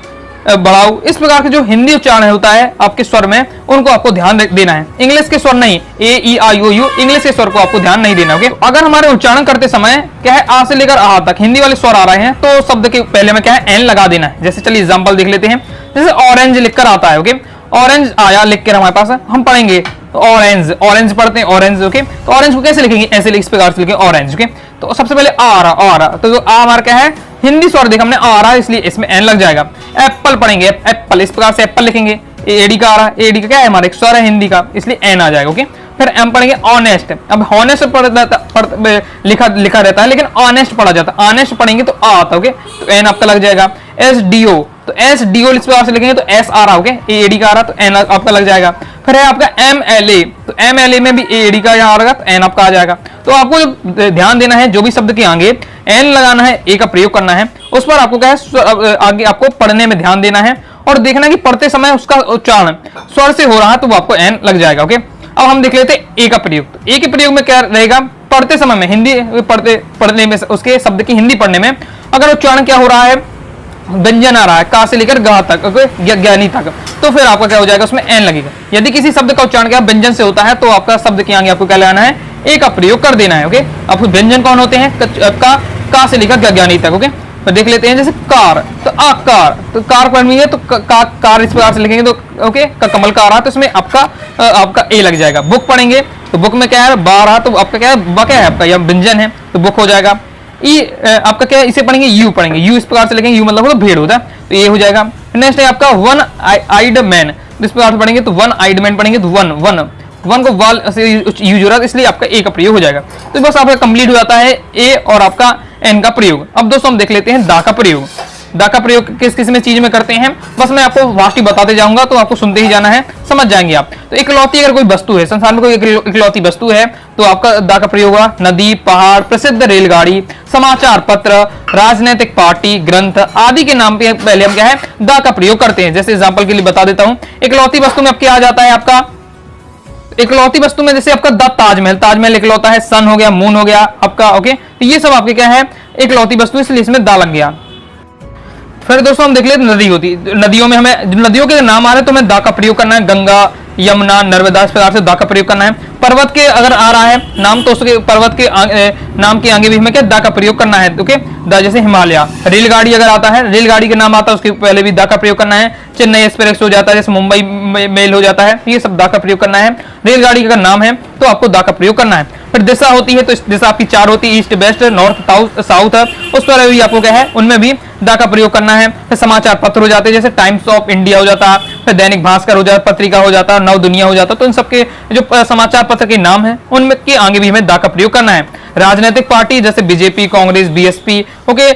बढ़ाऊ, इस प्रकार के जो हिंदी उच्चारण होता है आपके स्वर में, उनको आपको ध्यान देना है। इंग्लिश के स्वर नहीं, ए ई आई ओ यू, इंग्लिश के स्वर को आपको ध्यान नहीं देना। ओके, अगर हमारे उच्चारण करते समय क्या है, आ से लेकर आ तक हिंदी वाले स्वर आ रहे हैं, तो शब्द के पहले में क्या है, एन लगा देना है। जैसे चलिए एग्जांपल देख लेते हैं। जैसे ऑरेंज लिखकर आता है, ओके, ऑरेंज आया लिख कर हमारे पास, हम पढ़ेंगे ऑरेंज, ऑरेंज पढ़ते हैं ऑरेंज। ओके, तो ऑरेंज को कैसे लिखेंगे, ऐसे इस प्रकार से लिखेंगे ऑरेंज। ओके, तो सबसे पहले आ रहा, तो जो आ हमारा क्या है, हिंदी स्वर देखा हमने आ रहा है, इसलिए इसमें एन लग जाएगा। एप्पल पढ़ेंगे, एप्पल, इस प्रकार से एप्पल लिखेंगे, एडी का आ रहा है, एडी का क्या है, हमारा एक स्वर है हिंदी का, इसलिए एन आ जाएगा। ओके, फिर एम पढ़ेंगे ऑनेस्ट। अब हॉनेस्ट लिखा रहता है, लेकिन ऑनेस्ट पढ़ा जाता है। ऑनेस्ट पढ़ेंगे तो आ आता है। ओके, तो एन आपका लग जाएगा। एस डी ओ, तो एस डी ओ इस प्रकार से लिखेंगे तो एस आ रहा, ओके, एडी का आ रहा, तो एन आपका लग जाएगा। फिर है आपका एम एल ए, तो एम एल ए में भी एडी का यहाँ आ रहा, तो एन आपका आ जाएगा। तो आपको जो ध्यान देना है, जो भी शब्द के आगे एन लगाना है, ए का प्रयोग करना है, उस पर आपको क्या है, आगे आपको पढ़ने में ध्यान देना है और देखना कि पढ़ते समय उसका उच्चारण स्वर से हो रहा है, तो वो आपको एन लग जाएगा। ओके, अब हम देख लेते हैं ए का प्रयोग। तो ए के प्रयोग में क्या रहेगा, पढ़ते समय में हिंदी पढ़ने में, उसके शब्द की हिंदी पढ़ने में अगर उच्चारण क्या हो रहा है, व्यंजन आ रहा है, का से लेकर ग तक, ज्ञानी तक, तो फिर आपका क्या हो जाएगा, उसमें एन लगेगा। यदि किसी शब्द का उच्चारण क्या व्यंजन से होता है, तो आपका शब्द के आगे आपको क्या लगाना है, ए का प्रयोग कर देना है। ओके, अब व्यंजन कौन होते हैं, का से लेकर ज्ञानी तक। ओके, तो देख लेते हैं। जैसे कार, तो आकार, तो कार पढ़ेंगे तो कार इस प्रकार से लिखेंगे, तो ओके, का कमल का आ रहा, तो इसमें आपका ए लग जाएगा। बुक पढ़ेंगे तो बुक में क्या है, बा रहा, तो आपका क्या है, बा क्या है आपका, या व्यंजन है, तो बुक हो जाएगा। ई आपका क्या है, इसे पढ़ेंगे यू पढ़ेंगे, यू इस प्रकार से लिखेंगे, यू मतलब भीड़ होता है, तो ये हो जाएगा। नेक्स्ट है आपका वन आइड मैन, इस प्रकार से पढ़ेंगे तो वन आइड मैन पढ़ेंगे, तो वन को वाल से यूज हो रहा है, इसलिए आपका ए का प्रयोग हो जाएगा। तो बस आपका कंप्लीट हो जाता है ए और आपका एन का प्रयोग। अब दोस्तों हम देख लेते हैं दा का प्रयोग। दा का प्रयोग किस किस में चीज में करते हैं, बस मैं आपको वाष्टी बताते जाऊंगा, तो आपको सुनते ही जाना है, समझ जाएंगे आप। तो इकलौती अगर कोई वस्तु है, संसार में कोई इकलौती वस्तु है, तो आपका दा का प्रयोग होगा। नदी, पहाड़, प्रसिद्ध रेलगाड़ी, समाचार पत्र, राजनीतिक पार्टी, ग्रंथ आदि के नाम पे पहले हम क्या है, दा का प्रयोग करते हैं। जैसे एग्जाम्पल के लिए बता देता हूं, इकलौती वस्तु में अब क्या आ जाता है आपका, इकलौती वस्तु में जैसे आपका द ताजमहल, ताजमहल इकलौता है, सन हो गया, मून हो गया आपका। ओके, तो ये सब आपके क्या है, इकलौती वस्तु, इसलिए इसमें दा लग गया। फिर दोस्तों हम देख लेते नदी होती, नदियों में हमें नदियों के नाम आ रहे हैं तो हमें दा का प्रयोग करना है। गंगा, यमुना, नर्मदा, इस प्रकार से दा का प्रयोग करना है। पर्वत के अगर आ रहा है नाम, तो उसके पर्वत के नाम के आगे भी हमें क्या दा का प्रयोग करना है। ओके, दा जैसे हिमालय। रेलगाड़ी अगर आता है, रेलगाड़ी के नाम आता है, उसके पहले भी दा का प्रयोग करना है। चेन्नई एक्सप्रेस हो जाता है, जैसे मुंबई मेल हो जाता है, ये सब दा का प्रयोग करना है। रेलगाड़ी का नाम है तो आपको दा का प्रयोग करना है। फिर दिशा होती है, तो दिशा आपकी चार होती है, ईस्ट, वेस्ट, नॉर्थ, साउथ, उस पर भी आपको क्या है, उनमें भी दा का प्रयोग करना है। फिर समाचार पत्र हो जाते हैं, जैसे टाइम्स ऑफ इंडिया हो जाता है, फिर दैनिक भास्कर हो जाता, पत्रिका हो जाता, नव दुनिया हो जाता। तो इन सबके जो समाचार पत्र के नाम है, उनमें के आगे भी हमें दा का प्रयोग करना है। राजनीतिक पार्टी जैसे बीजेपी, कांग्रेस, बीएसपी, ओके,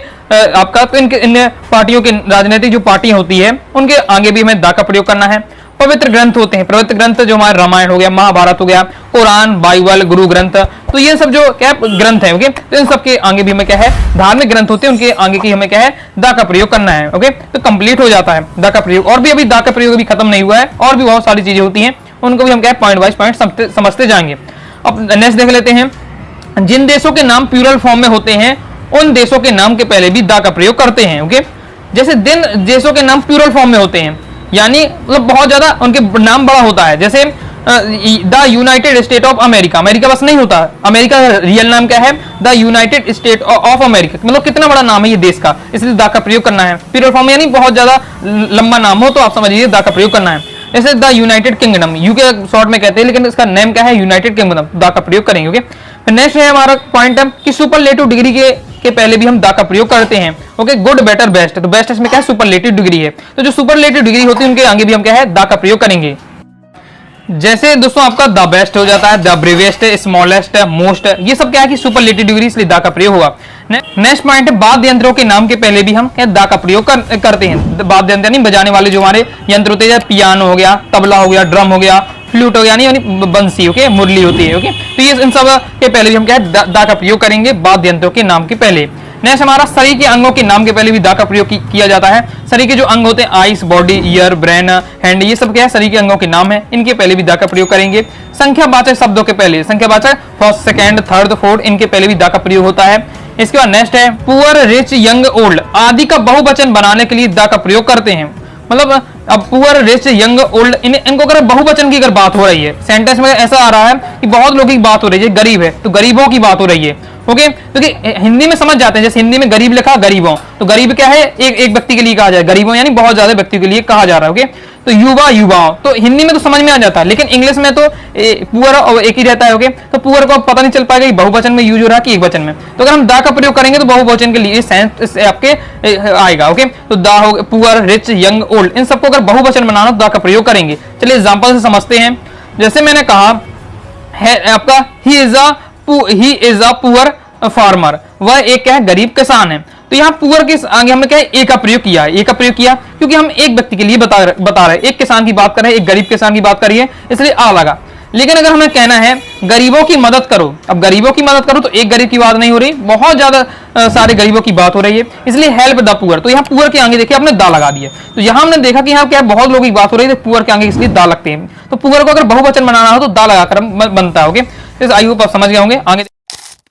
आपका तो इन पार्टियों के राजनीतिक जो पार्टियां होती है, उनके आगे भी हमें दा का प्रयोग करना है। पवित्र ग्रंथ होते हैं, पवित्र ग्रंथ जो हमारे रामायण हो गया, महाभारत हो गया, कुरान, बाइबल, गुरु ग्रंथ, तो ये सब जो क्या ग्रंथ है, ओके, तो इन सब के आगे भी हमें क्या है, धार्मिक ग्रंथ होते हैं, उनके आगे की हमें क्या है, दा का प्रयोग करना है। ओके, तो कंप्लीट हो जाता है दा का प्रयोग। और भी अभी दा का प्रयोग अभी खत्म नहीं हुआ है, और भी बहुत सारी चीजें होती हैं, उनको भी हम क्या है, पॉइंट वाइज पॉइंट समझते जाएंगे। अब नेक्स्ट देख लेते हैं, जिन देशों के नाम प्लूरल फॉर्म में होते हैं, उन देशों के नाम के पहले भी दा का प्रयोग करते हैं। ओके, जैसे जिन देशों के नाम प्लूरल फॉर्म में होते हैं, यानी मतलब बहुत ज्यादा उनके नाम बड़ा होता है, जैसे the United state of America, America बस नहीं होता, अमेरिका रियल नाम क्या है, the United state of America, मतलब कितना बड़ा नाम है ये देश का, इसलिए दा का प्रयोग करना है। प्लूरल फॉर्म यानी बहुत ज्यादा लंबा नाम हो, तो आप समझिए दा का प्रयोग करना है। जैसे the United kingdom, UK short में कहते हैं, लेकिन इसका नेम क्या है, यूनाइटेड किंगडम, दा का प्रयोग करेंगे। ओके, नेक्स्ट है हमारा पॉइंट है कि सुपरलेटिव डिग्री के पहले भी हम दा का प्रयोग करते हैं। ओके, गुड, बेटर, बेस्ट, तो बेस्ट इसमें क्या है, सुपरलेटिव डिग्री है, तो जो सुपरलेटिव डिग्री होती है उनके आगे भी हम क्या है, दा का प्रयोग करेंगे। जैसे दोस्तों आपका द बेस्ट हो जाता है, द ब्रेवेस्ट, स्मॉलेस्ट, मोस्ट, ये सब क्या है कि सुपरलेटिव डिग्री, इसलिए द का प्रयोग होगा। नेक्स्ट पॉइंट है वाद्य यंत्रों के नाम के पहले भी हम क्या द का प्रयोग करते हैं। वाद्य यंत्र यानी बजाने वाले जो हमारे यंत्र होते हैं, पियानो हो गया, तबला हो गया, ड्रम हो गया, फ्लूट हो गया, यानी बंसी, ओके, मुरली होती है, ओके। तो ये इन सब के पहले भी हम क्या है द का प्रयोग करेंगे वाद्य यंत्रों के नाम के पहले। नेक्स्ट हमारा शरीर के अंगों के नाम के पहले भी द का प्रयोग किया जाता है। शरीर के जो अंग होते हैं, ice, body, year, brain, hand, ये सब क्या है शरीर के अंगों के नाम है, इनके पहले भी द का प्रयोग करेंगे। संख्यावाचक शब्दों के पहले, संख्यावाचक फर्स्ट, सेकंड, थर्ड, फोर्थ, इनके पहले भी द का प्रयोग होता है। इसके बाद नेक्स्ट है पुअर, रिच, यंग, ओल्ड आदि का बहुवचन बनाने के लिए द का प्रयोग करते हैं। मतलब अब पुअर, रिच, यंग, ओल्ड, इनको अगर बहुवचन की अगर बात हो रही है, सेंटेंस में ऐसा आ रहा है कि बहुत लोगों की बात हो रही है, गरीब है तो गरीबों की बात हो रही है, ओके। क्योंकि हिंदी में समझ जाते हैं, जैसे हिंदी में गरीब लिखा गरीबों, तो गरीब क्या है एक व्यक्ति के लिए कहा जाए, गरीबों यानी बहुत ज्यादा व्यक्ति के लिए कहा जा रहा है, ओके। तो युवा, युवाओं, तो हिंदी में तो समझ में आ जाता है, लेकिन इंग्लिश में तो पुअर एक ही रहता है, ओके। तो पुअर को पता नहीं चल पाएगा कि बहुवचन में यूज हो रहा है कि एक वचन में। तो अगर हम द का प्रयोग करेंगे तो बहुवचन के लिए सेंस आपके आएगा, ओके। तो द हो पुअर, रिच, यंग, ओल्ड, इन सबको अगर बहुवचन बनाना तो द का प्रयोग करेंगे। चलिए एग्जांपल से समझते हैं। जैसे मैंने कहा है आपका he is a poor farmer, वह एक क्या है गरीब किसान है। तो यहाँ पुअर के आगे हमने क्या है ए का प्रयोग किया है। ए का प्रयोग किया क्योंकि हम एक व्यक्ति के लिए बता रहे हैं, एक किसान की बात कर रहे हैं, एक गरीब किसान की बात करिए, इसलिए आ लगा। लेकिन अगर हमें कहना है गरीबों की मदद करो, अब गरीबों की मदद करो तो एक गरीब की बात नहीं हो रही, बहुत ज्यादा सारे गरीबों की बात हो रही है, इसलिए हेल्प द पुअर। तो यहाँ पुअर के आगे देखिए आपने दा लगा दिया। तो यहाँ हमने देखा कि यहाँ क्या बहुत लोगों की बात हो रही है, तो पुअर के आगे इसलिए दा लगते हैं। तो पुअर को अगर बहुवचन बनाना हो तो दा लगाकर बनता है, ओके। तो आई होप आप समझ गए होंगे। आगे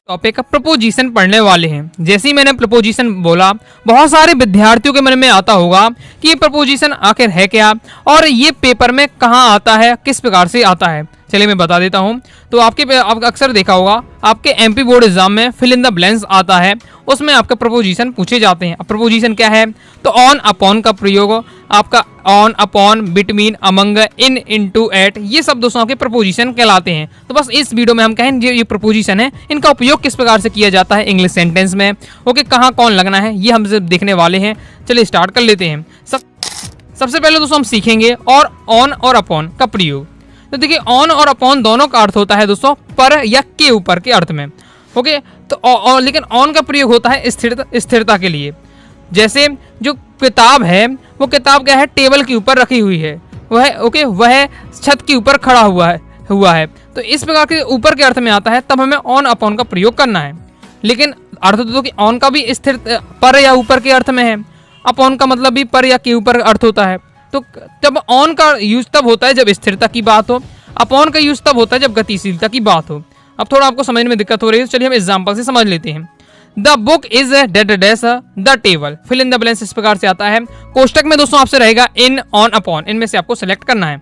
टॉपिक प्रपोजिशन पढ़ने वाले हैं। जैसे ही मैंने प्रपोजिशन बोला, बहुत सारे विद्यार्थियों के मन में आता होगा कि ये प्रपोजिशन आखिर है क्या और ये पेपर में कहाँ आता है, किस प्रकार से आता है। चलिए मैं बता देता हूँ। तो आप अक्सर देखा होगा आपके एमपी बोर्ड एग्जाम में फिल इन द ब्लैंक्स आता है, उसमें आपका प्रपोजिशन पूछे जाते हैं। अब प्रपोजिशन क्या है, तो ऑन अपॉन का प्रयोग, आपका on, upon, between, among, in, into, at, ये सब दोस्तों आपके प्रपोजिशन कहलाते हैं। तो बस इस वीडियो में हम कहें ये प्रपोजिशन है, इनका उपयोग किस प्रकार से किया जाता है इंग्लिश सेंटेंस में, ओके, कहाँ कौन लगना है, ये हम देखने वाले हैं। चलिए स्टार्ट कर लेते हैं। सबसे पहले दोस्तों हम सीखेंगे और ऑन और अपॉन का प्रयोग। तो देखिए ऑन और अपॉन दोनों का अर्थ होता है दोस्तों पर या के ऊपर के अर्थ में, ओके। तो लेकिन ऑन का प्रयोग होता है स्थिरता के लिए। जैसे जो किताब है वो किताब क्या है टेबल के ऊपर रखी हुई है, वह ओके वह छत के ऊपर खड़ा हुआ है। तो इस प्रकार के ऊपर के अर्थ में आता है, तब हमें ऑन अपॉन का प्रयोग करना है। लेकिन अर्थ तो कि ऑन का भी स्थिर पर या ऊपर के अर्थ में है, अपॉन का मतलब भी पर या के ऊपर अर्थ होता है। तो जब ऑन का यूज तब होता है जब स्थिरता की बात हो, अपॉन का यूज तब होता है जब गतिशीलता की बात हो। अब थोड़ा आपको समझने में दिक्कत हो रही है, तो चलिए हम एग्जांपल से समझ लेते हैं। The book is dead dash the table, fill in the blanks इस प्रकार से आता है। कोष्टक में दोस्तों आपसे रहेगा इन, ऑन, अपॉन, इनमें से आपको सेलेक्ट करना है,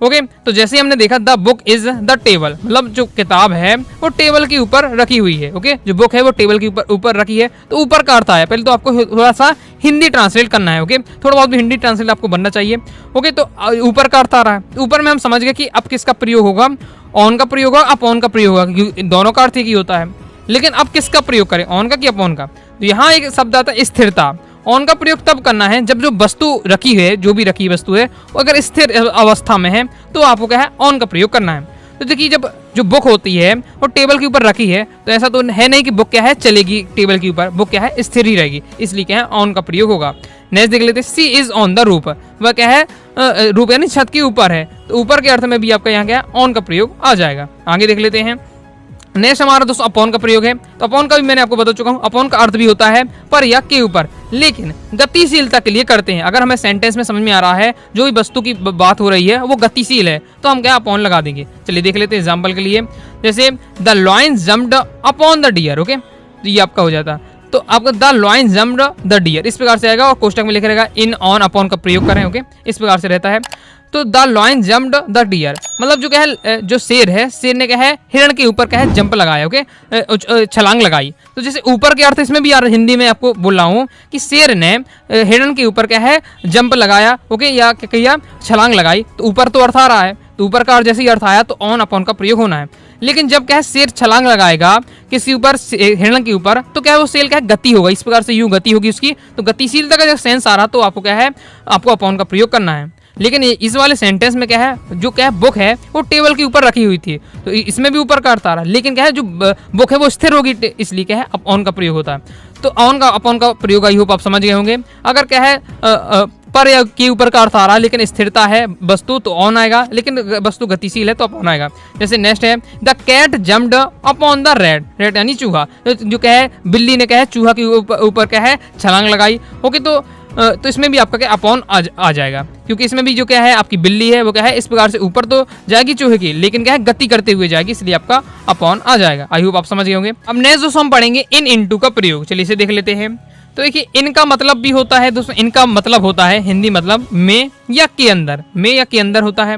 ओके। तो जैसे हमने देखा the book is the table, मतलब जो किताब है वो टेबल के ऊपर रखी हुई है, ओके। जो बुक है वो टेबल के ऊपर रखी है, तो ऊपर का अर्थ आया। पहले तो आपको थोड़ा सा हिंदी ट्रांसलेट करना है, ओके, थोड़ा बहुत भी हिंदी ट्रांसलेट आपको बनना चाहिए, ओके। तो ऊपर का अर्थ आ रहा है, ऊपर में हम समझ गए कि अब किसका प्रयोग होगा, ऑन का प्रयोग होगा, अपॉन का प्रयोग होगा, क्योंकि दोनों का अर्थ एक ही होता है। लेकिन अब किसका प्रयोग करें, ऑन का कि अपॉन का। तो यहाँ एक शब्द आता है स्थिरता। ऑन का प्रयोग तब करना है जब जो वस्तु रखी है, जो भी रखी वस्तु है वो अगर स्थिर अवस्था में है तो आपको क्या है ऑन का प्रयोग करना है। तो देखिए जब जो बुक होती है वो टेबल के ऊपर रखी है, तो ऐसा तो है नहीं कि बुक क्या है चलेगी टेबल के ऊपर, बुक क्या है स्थिर ही रहेगी, इसलिए क्या है ऑन का प्रयोग होगा। नेक्स्ट देख लेते हैं, सी इज ऑन द रूफ, वह क्या है रूफ यानी छत के ऊपर है, तो ऊपर के अर्थ में भी आपका यहाँ क्या है ऑन का प्रयोग आ जाएगा। आगे देख लेते हैं। नेक्स्ट हमारा दोस्तों अपॉन का प्रयोग है। तो अपॉन का भी मैंने आपको बता चुका हूँ, अपॉन का अर्थ भी होता है पर या के ऊपर, लेकिन गतिशीलता के लिए करते हैं। अगर हमें सेंटेंस में समझ में आ रहा है जो भी वस्तु की बात हो रही है वो गतिशील है, तो हम क्या अपॉन लगा देंगे। चलिए देख लेते हैं एग्जाम्पल के लिए। जैसे the lion jumped upon the deer, okay, तो ये आपका हो जाता। तो आपका the lion jumped the deer इस प्रकार से आएगा, और कोष्टक में लिखा रहेगा इन, ऑन, अपॉन का प्रयोग करें, ओके, इस प्रकार से रहता है। तो the lion jumped the deer, मतलब जो क्या है जो शेर है, शेर ने क्या है हिरण के ऊपर क्या है जंप लगाया, ओके, छलांग लगाई। तो जैसे ऊपर के अर्थ इसमें भी आ रहा है, हिंदी में आपको बोल रहा हूँ कि शेर ने हिरण के ऊपर क्या है जंप लगाया, ओके, या क्या किया छलांग लगाई। तो ऊपर तो अर्थ आ रहा है, तो ऊपर का जैसे ही अर्थ आया तो ऑन अपॉन का प्रयोग होना है। लेकिन जब क्या है शेर छलांग लगाएगा किसी ऊपर, हिरण के ऊपर, तो क्या है वो शेर क्या है गति होगा, इस प्रकार से यूं गति होगी उसकी, तो गतिशीलता का जब सेंस आ रहा तो आपको क्या है आपको अपॉन का प्रयोग करना है। लेकिन इस वाले सेंटेंस में क्या है, जो क्या है बुक है वो टेबल के ऊपर रखी हुई थी, तो इसमें भी ऊपर का अर्थ आ रहा है। लेकिन क्या है जो बुक है वो स्थिर होगी, इसलिए क्या है अपॉन का प्रयोग होता है। तो अपॉन का प्रयोग आई होप आप समझ गए होंगे। अगर क्या है पर या के ऊपर का अर्थ आ रहा है लेकिन स्थिरता है वस्तु तो ऑन आएगा, लेकिन वस्तु गतिशील है तो अपॉन आएगा। जैसे नेक्स्ट है the cat jumped upon the rat, rat यानी चूहा, जो क्या है बिल्ली ने क्या है चूहा के ऊपर क्या है छलांग लगाई। ओके, तो इसमें भी आपका क्या अपॉन आ जाएगा, क्योंकि इसमें भी जो क्या है आपकी बिल्ली है वो क्या है इस प्रकार से ऊपर तो जाएगी चूहे की, लेकिन क्या है गति करते हुए जाएगी, इसलिए आपका अपॉन आ जाएगा। आई होप आप समझ गए होंगे। अब नेक्स्ट दोस्तों हम पढ़ेंगे इन इनटू का प्रयोग। चलिए इसे देख लेते हैं। तो देखिए इनका मतलब भी होता है दोस्तों, इनका मतलब होता है हिंदी मतलब में या के अंदर, में या के अंदर होता है,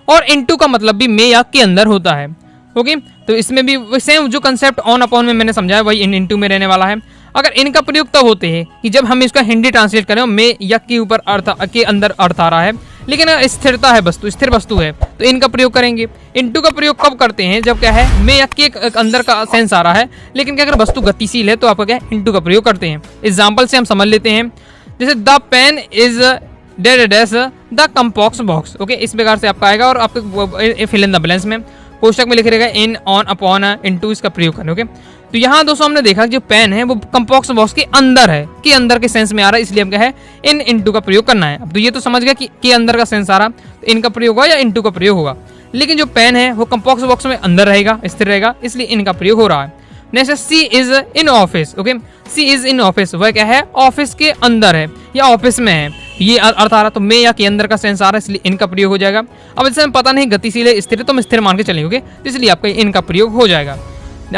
और इनटू का मतलब भी में या के अंदर होता है। ओके, तो इसमें भी सेम जो कंसेप्ट ऑन अपॉन में मैंने समझाया वही इन इनटू में रहने वाला है। अगर इनका प्रयोग तब होते हैं कि जब हम इसका हिंदी ट्रांसलेट करें में या के ऊपर अर्थ के अंदर अर्थ आ रहा है, लेकिन स्थिरता है वस्तु, स्थिर वस्तु है, तो इनका प्रयोग करेंगे। इनटू का प्रयोग कब करते हैं, जब क्या है में या के अंदर का सेंस आ रहा है, लेकिन क्या अगर वस्तु गतिशील है तो आपका क्या है इनटू का प्रयोग करते हैं। एग्जाम्पल से हम समझ लेते हैं, जैसे the pen is dash the compass box. Okay, इस प्रकार से आपका आएगा और आपको फिल इन द ब्लैंक्स में कोष्टक में लिखे रहेगा इन ऑन अपॉन इनटू, इसका प्रयोग करें। ओके, तो यहाँ दोस्तों हमने देखा कि जो पेन है वो कंपॉक्स बॉक्स के अंदर है, के अंदर के सेंस में आ रहा है, इसलिए हम क्या है इन इनटू का प्रयोग करना है। अब तो ये तो समझ गया कि के अंदर का सेंस आ रहा, तो इनका प्रयोग होगा या इनटू का प्रयोग होगा। लेकिन जो पेन है वो कंपॉक्स बॉक्स में अंदर रहेगा, स्थिर रहेगा, इसलिए इनका प्रयोग हो रहा है। Next she is in office. Okay, she is in office, वह क्या है ऑफिस के अंदर है या ऑफिस में है, ये अर्थ आ रहा, तो में या के अंदर का सेंस आ रहा है, इसलिए इनका प्रयोग हो जाएगा। अब जैसे हमें पता नहीं गतिशील है स्थिर है तो हम स्थिर मान के चलेंगे, इसलिए आपका इनका प्रयोग हो जाएगा।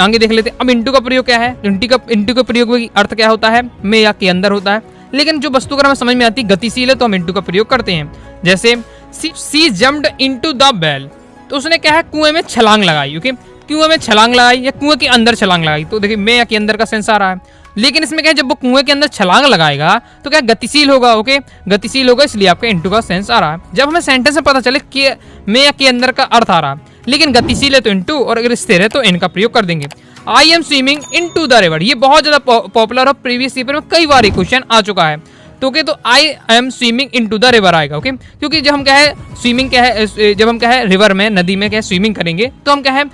आगे देख लेते हैं। अब इनटू का प्रयोग क्या है, इनटू का प्रयोग अर्थ क्या होता है, में या के अंदर होता है, लेकिन जो वस्तु अगर हमें समझ में आती है गतिशील है तो हम इनटू का प्रयोग करते हैं। जैसे सी जम्प्ड इनटू द वेल, तो उसने क्या है कुएं में छलांग लगाई। ओके, कुएं में छलांग लगाई या कुएं के अंदर छलांग लगाई, तो देखिए में या के अंदर का सेंस आ रहा है, लेकिन इसमें क्या है जब वो कुएं के अंदर छलांग लगाएगा तो क्या गतिशील होगा। ओके, गतिशील होगा, इसलिए आपका इनटू का सेंस आ रहा है। जब हमें सेंटेंस में पता चले कि में या के अंदर का अर्थ आ रहा है, लेकिन गतिशील है तो इनटू, और अगर स्थिर है तो इनका प्रयोग कर देंगे। I am swimming into the river, ये बहुत ज्यादा पॉपुलर और प्रीवियस पेपर में कई बार क्वेश्चन आ चुका है। तो ओके, तो I am swimming into the river आएगा। ओके, क्योंकि जब हम क्या है स्विमिंग क्या है, जब हम क्या है रिवर में नदी में क्या है स्विमिंग करेंगे तो हम क्या है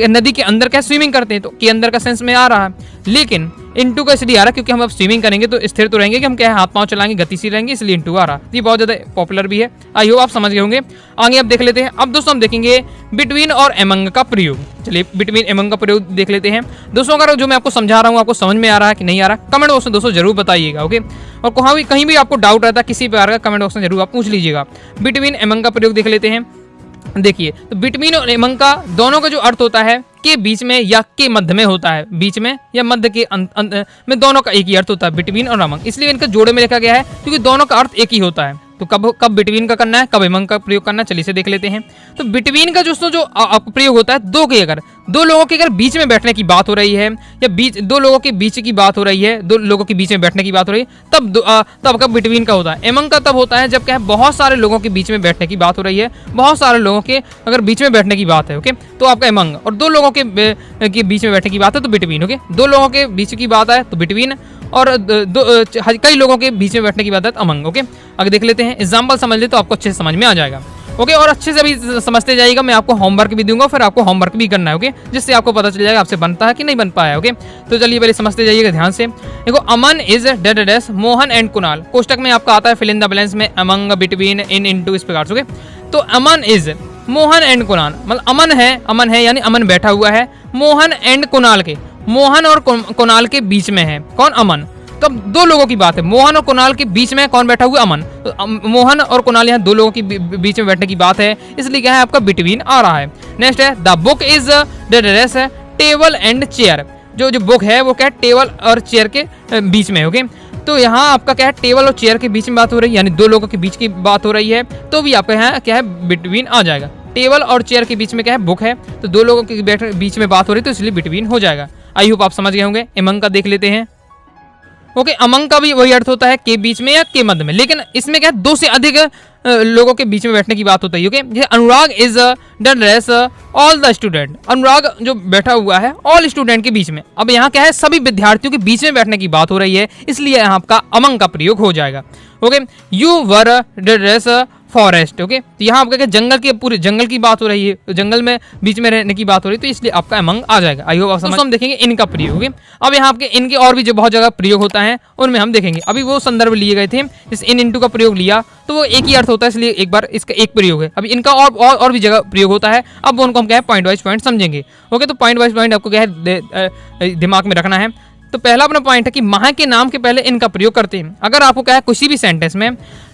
नदी के अंदर क्या स्विमिंग करते हैं, तो के अंदर का सेंस में आ रहा है, लेकिन इनटू का इसलिए आ रहा है क्योंकि हम अब स्विमिंग करेंगे तो स्थिर तो रहेंगे कि हम क्या है हाथ पांव चलाएंगे, गतिशील रहेंगे, इसलिए इनटू आ रहा है। ये बहुत ज्यादा पॉपुलर भी है, आई होप आप समझ गए होंगे। आगे आप देख लेते हैं। अब दोस्तों हम देखेंगे बिटवीन और एमंग का प्रयोग। चलिए बिटवीन एमंग का प्रयोग देख लेते हैं। दोस्तों अगर जो मैं आपको समझा रहा हूँ आपको समझ में आ रहा है कि नहीं आ रहा, कमेंट बॉक्स में दोस्तों जरूर बताइएगा। ओके, और कहीं भी आपको डाउट रहता है किसी प्रकार का, कमेंट बॉक्स में जरूर आप पूछ लीजिएगा। बिटवीन एमंग का प्रयोग देख लेते हैं। देखिए तो बिटवीन और एमंग का दोनों का जो अर्थ होता है के बीच में या के मध्य में होता है, बीच में या मध्य के में, दोनों का एक ही अर्थ होता है बिटवीन और अमंग, इसलिए इनका जोड़े में लिखा गया है क्योंकि दोनों का अर्थ एक ही होता है। तो कब बिटवीन का करना है, कब एमंग का प्रयोग करना है, चलिए इसे देख लेते हैं। तो बिटवीन का जो प्रयोग होता है दो लोगों के अगर बीच में बैठने की बात हो रही है या दो लोगों के बीच की बात हो रही है, दो लोगों के बीच में बैठने की बात हो रही है, तब का बिटवीन का होता है। एमंग का तब होता है जब क्या है बहुत सारे लोगों के बीच में बैठने की बात हो रही है, बहुत सारे लोगों के अगर बीच में बैठने की बात है, ओके, तो आपका एमंग, और दो लोगों के बीच में बैठने की बात है तो बिटवीन। ओके, दो लोगों के बीच की बात है तो बिटवीन, और कई लोगों के बीच में बैठने की बात है अमंग। ओके, आगे देख लेते हैं। एग्जाम्पल समझ ले तो आपको अच्छे से समझ में आ जाएगा। ओके, और अच्छे से भी समझते जाइएगा, मैं आपको होमवर्क भी दूंगा, फिर आपको होमवर्क भी करना है। ओके, जिससे आपको पता चल जाएगा आपसे बनता है कि नहीं बन पाया। ओके, तो चलिए पहले समझते जाइएगा ध्यान से। देखो Aman is dash Mohan and Kunal, कोष्टक में आपका आता है फिल इन द ब्लैंक्स में अमंग, बिटवीन, इन, इनटू, इस प्रकार से। ओके, तो अमन इज मोहन एंड कुणाल, मतलब अमन है यानी अमन बैठा हुआ है मोहन एंड कुणाल के, मोहन और कुणाल के बीच में है कौन, अमन। तो अब दो लोगों की बात है, मोहन और कुणाल के बीच में कौन बैठा हुआ, अमन। तो मोहन और कुणाल यहाँ दो लोगों के बीच में बैठने की बात है, इसलिए क्या है आपका बिटवीन आ रहा है। नेक्स्ट है the book is the table and chair, जो बुक है वो क्या है टेबल और चेयर के बीच में। ओके, तो यहाँ आपका क्या है टेबल और चेयर के बीच में बात हो रही है, यानी दो लोगों के बीच की बात हो रही है, तो भी आपका यहाँ क्या है बिटवीन आ जाएगा। टेबल और चेयर के बीच में क्या है बुक है, तो दो लोगों के बीच में बात हो रही है तो इसलिए बिटवीन हो जाएगा। आई होप आप समझ गए होंगे। एमंग का देख लेते हैं। ओके, अमंग का भी वही अर्थ होता है के बीच में या के मध्य में, लेकिन इसमें क्या है दो से अधिक लोगों के बीच में बैठने की बात होती है। ओके, जैसे Anurag is done race all the student, Anurag जो बैठा हुआ है ऑल स्टूडेंट के बीच में, अब यहाँ क्या है सभी विद्यार्थियों के बीच में बैठने की बात हो रही है, इसलिए यहाँ आपका अमंग का प्रयोग हो जाएगा। Okay, you were dress forest. Okay, तो यहाँ आपका क्या जंगल के पूरे जंगल की बात हो रही है, तो जंगल में बीच में रहने की बात हो रही है, तो इसलिए आपका अमंग आ जाएगा। आई होप आप समझ। हम देखेंगे इनका प्रयोग। ओके, अब यहाँ आपके इनके और भी जो बहुत जगह प्रयोग होता है उनमें हम देखेंगे। अभी वो संदर्भ लिए गए थे, इस इन इंटू का प्रयोग लिया तो वो एक ही अर्थ होता है, इसलिए एक बार इसका एक प्रयोग है। अभी इनका और भी जगह प्रयोग होता है, अब उनको हम क्या है पॉइंट वाइज पॉइंट समझेंगे। ओके, तो पॉइंट वाइज पॉइंट आपको क्या है दिमाग में रखना है। तो पहला अपना पॉइंट है कि माह के नाम के पहले इनका प्रयोग करते हैं। अगर आपको क्या है किसी भी सेंटेंस में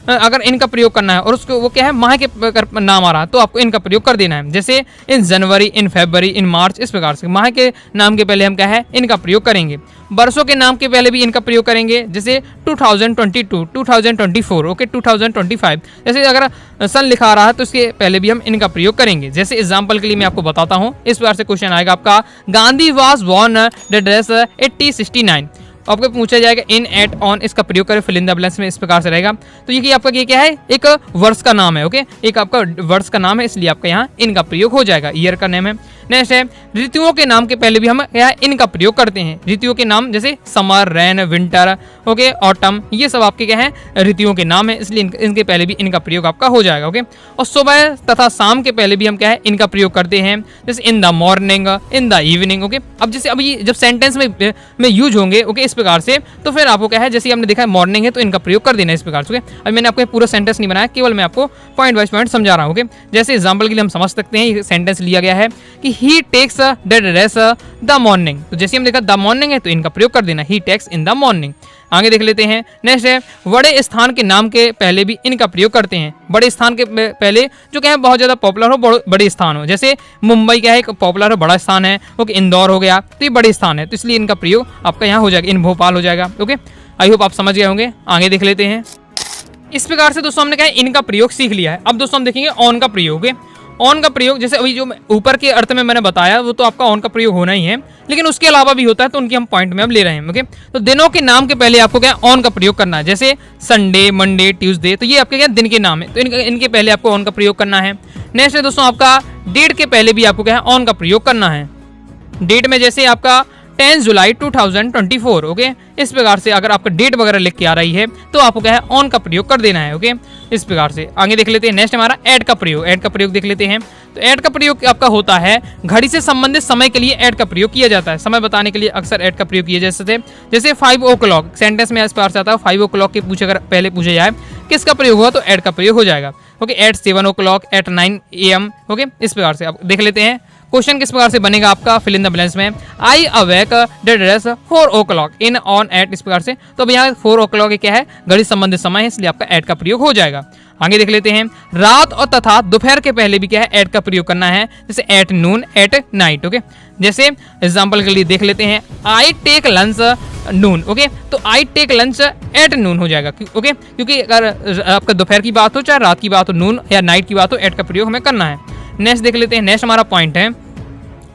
अगर इनका प्रयोग करना है और उसको वो क्या है माह के नाम आ रहा है तो आपको इनका प्रयोग कर देना है। जैसे इन जनवरी, इन फरवरी, इन मार्च, इस प्रकार से माह के नाम के पहले हम क्या है इनका प्रयोग करेंगे। वर्षों के नाम के पहले भी इनका प्रयोग करेंगे, जैसे 2022, 2024, ओके 2025। जैसे अगर सन लिखा रहा है तो इसके पहले भी हम इनका प्रयोग करेंगे। जैसे एग्जाम्पल के लिए मैं आपको बताता हूँ, इस प्रकार से क्वेश्चन आएगा आपका, Gandhi was born the dress 8069। आपको पूछा जाएगा इन, एट, ऑन, इसका प्रयोग करें फिल इन द ब्लैंक्स में, इस प्रकार से रहेगा। तो ये आपका ये क्या है एक वर्ष का नाम है। ओके, एक आपका वर्ष का नाम है, इसलिए आपका यहाँ इनका प्रयोग हो जाएगा, ईयर का नेम है। नेक्स्ट है ऋतुओं के नाम के पहले भी हम क्या इनका प्रयोग करते हैं। ऋतुओं के नाम जैसे summer, rain, winter, okay, autumn, ये सब आपके क्या है ऋतुओं के नाम है, इसलिए इनके पहले भी इनका प्रयोग आपका हो जाएगा। ओके, और सुबह तथा शाम के पहले भी हम क्या है इनका प्रयोग करते हैं, जैसे in the morning, in the evening. Okay, अब जैसे अब ये जब सेंटेंस में यूज होंगे ओके इस प्रकार से, तो फिर आपको क्या है जैसे हमने देखा है मॉर्निंग है तो इनका प्रयोग कर देना है इस प्रकार से। ओके, अब मैंने आपको पूरा सेंटेंस नहीं बनाया, केवल मैं आपको पॉइंट वाइज पॉइंट समझा रहा हूँ। ओके, जैसे एग्जाम्पल के लिए हम समझ सकते हैं ये सेंटेंस लिया गया है कि he takes the dress the morning, तो जैसे हम देखा द मॉर्निंग है तो इनका प्रयोग कर देना, ही टेक्स इन द मॉर्निंग। आगे देख लेते हैं। नेक्स्ट है बड़े स्थान के नाम के पहले भी इनका प्रयोग करते हैं। बड़े स्थान के पहले जो क्या है बहुत ज़्यादा पॉपुलर हो, बड़े स्थान हो, जैसे मुंबई क्या है एक पॉपुलर हो, बड़ा स्थान है। ओके, इंदौर हो गया तो ये बड़े स्थान है, तो इसलिए इनका प्रयोग आपका यहाँ हो जाएगा, इन भोपाल हो जाएगा। ओके, आई होप आप समझ गए होंगे। आगे देख लेते हैं। इस प्रकार से दोस्तों हमने क्या है इनका प्रयोग सीख लिया है। अब दोस्तों हम देखेंगे ऑन का प्रयोग। ऑन का प्रयोग जैसे अभी जो ऊपर के अर्थ में मैंने बताया वो तो आपका ऑन का प्रयोग होना ही है, लेकिन उसके अलावा भी होता है तो उनकी हम पॉइंट में अब ले रहे हैं। ओके, तो दिनों के नाम के पहले आपको क्या ऑन का प्रयोग करना है, जैसे संडे, मंडे, ट्यूसडे, तो ये आपके क्या दिन के नाम है, तो इनके पहले आपको ऑन का प्रयोग करना है। नेक्स्ट है दोस्तों आपका डेट के पहले भी आपको क्या है ऑन का प्रयोग करना है। डेट में जैसे आपका 10 जुलाई 2024। ओके, इस प्रकार से अगर आपका डेट वगैरह लिख के आ रही है तो आपको क्या है ऑन का प्रयोग कर देना है। ओके, इस प्रकार से आगे देख लेते हैं। नेक्स्ट हमारा ऐड का प्रयोग। ऐड का प्रयोग देख लेते हैं। तो ऐड का प्रयोग आपका होता है घड़ी से संबंधित समय के लिए ऐड का प्रयोग किया जाता है। समय बताने के लिए अक्सर ऐड का प्रयोग किया जाता है। जैसे 5 o'clock सेंटेंस में इस प्रकार से आता है 5 o'clock के पूछे अगर पहले पूछे जाए किसका प्रयोग हुआ तो ऐड का प्रयोग हो जाएगा। Okay, at 7 o'clock, at 9 AM। Okay, इस प्रकार से आप देख लेते हैं क्वेश्चन किस प्रकार से बनेगा आपका फिल इन द ब्लैंक्स में। I awake the dress 4 o'clock in, on, at, इस प्रकार से। तो अब यहाँ 4 o'clock क्या है घड़ी संबंधित समय है, इसलिए आपका ऐड का प्रयोग हो जाएगा। आगे देख लेते हैं। रात और तथा दोपहर के पहले भी क्या है ऐड का प्रयोग करना है, जैसे at noon, at night. Okay, जैसे एग्जाम्पल के लिए देख लेते हैं I take lunch noon. Okay, तो I take lunch at noon हो जाएगा। ओके, क्योंकि अगर आपका दोपहर की बात हो चाहे रात की बात हो, नून या नाइट की बात हो, ऐड का प्रयोग हमें करना है। नेक्स्ट देख लेते हैं। नेक्स्ट हमारा पॉइंट है,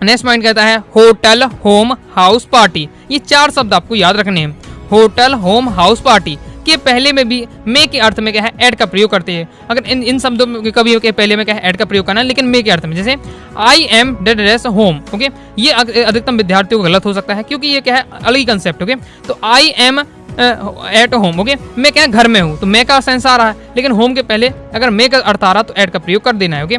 नेक्स्ट पॉइंट कहता है होटल, होम, हाउस, पार्टी। ये 4 शब्द आपको याद रखने हैं। होटल, होम, हाउस, पार्टी के पहले में भी मे के अर्थ में क्या है ऐड का प्रयोग करते हैं। अगर इन शब्दों में कभी के पहले में क्या है ऐड का प्रयोग करना है, लेकिन मे के अर्थ में, जैसे I am the dress home. Okay, ये अधिकतम विद्यार्थियों को गलत हो सकता है क्योंकि ये क्या है अलग ही कंसेप्ट। ओके, तो I am at home. Okay, मैं क्या घर में हूँ तो मैं का सेंस आ रहा है, लेकिन होम के पहले अगर मे का अर्थ आ रहा तो ऐड का प्रयोग कर देना है। ओके,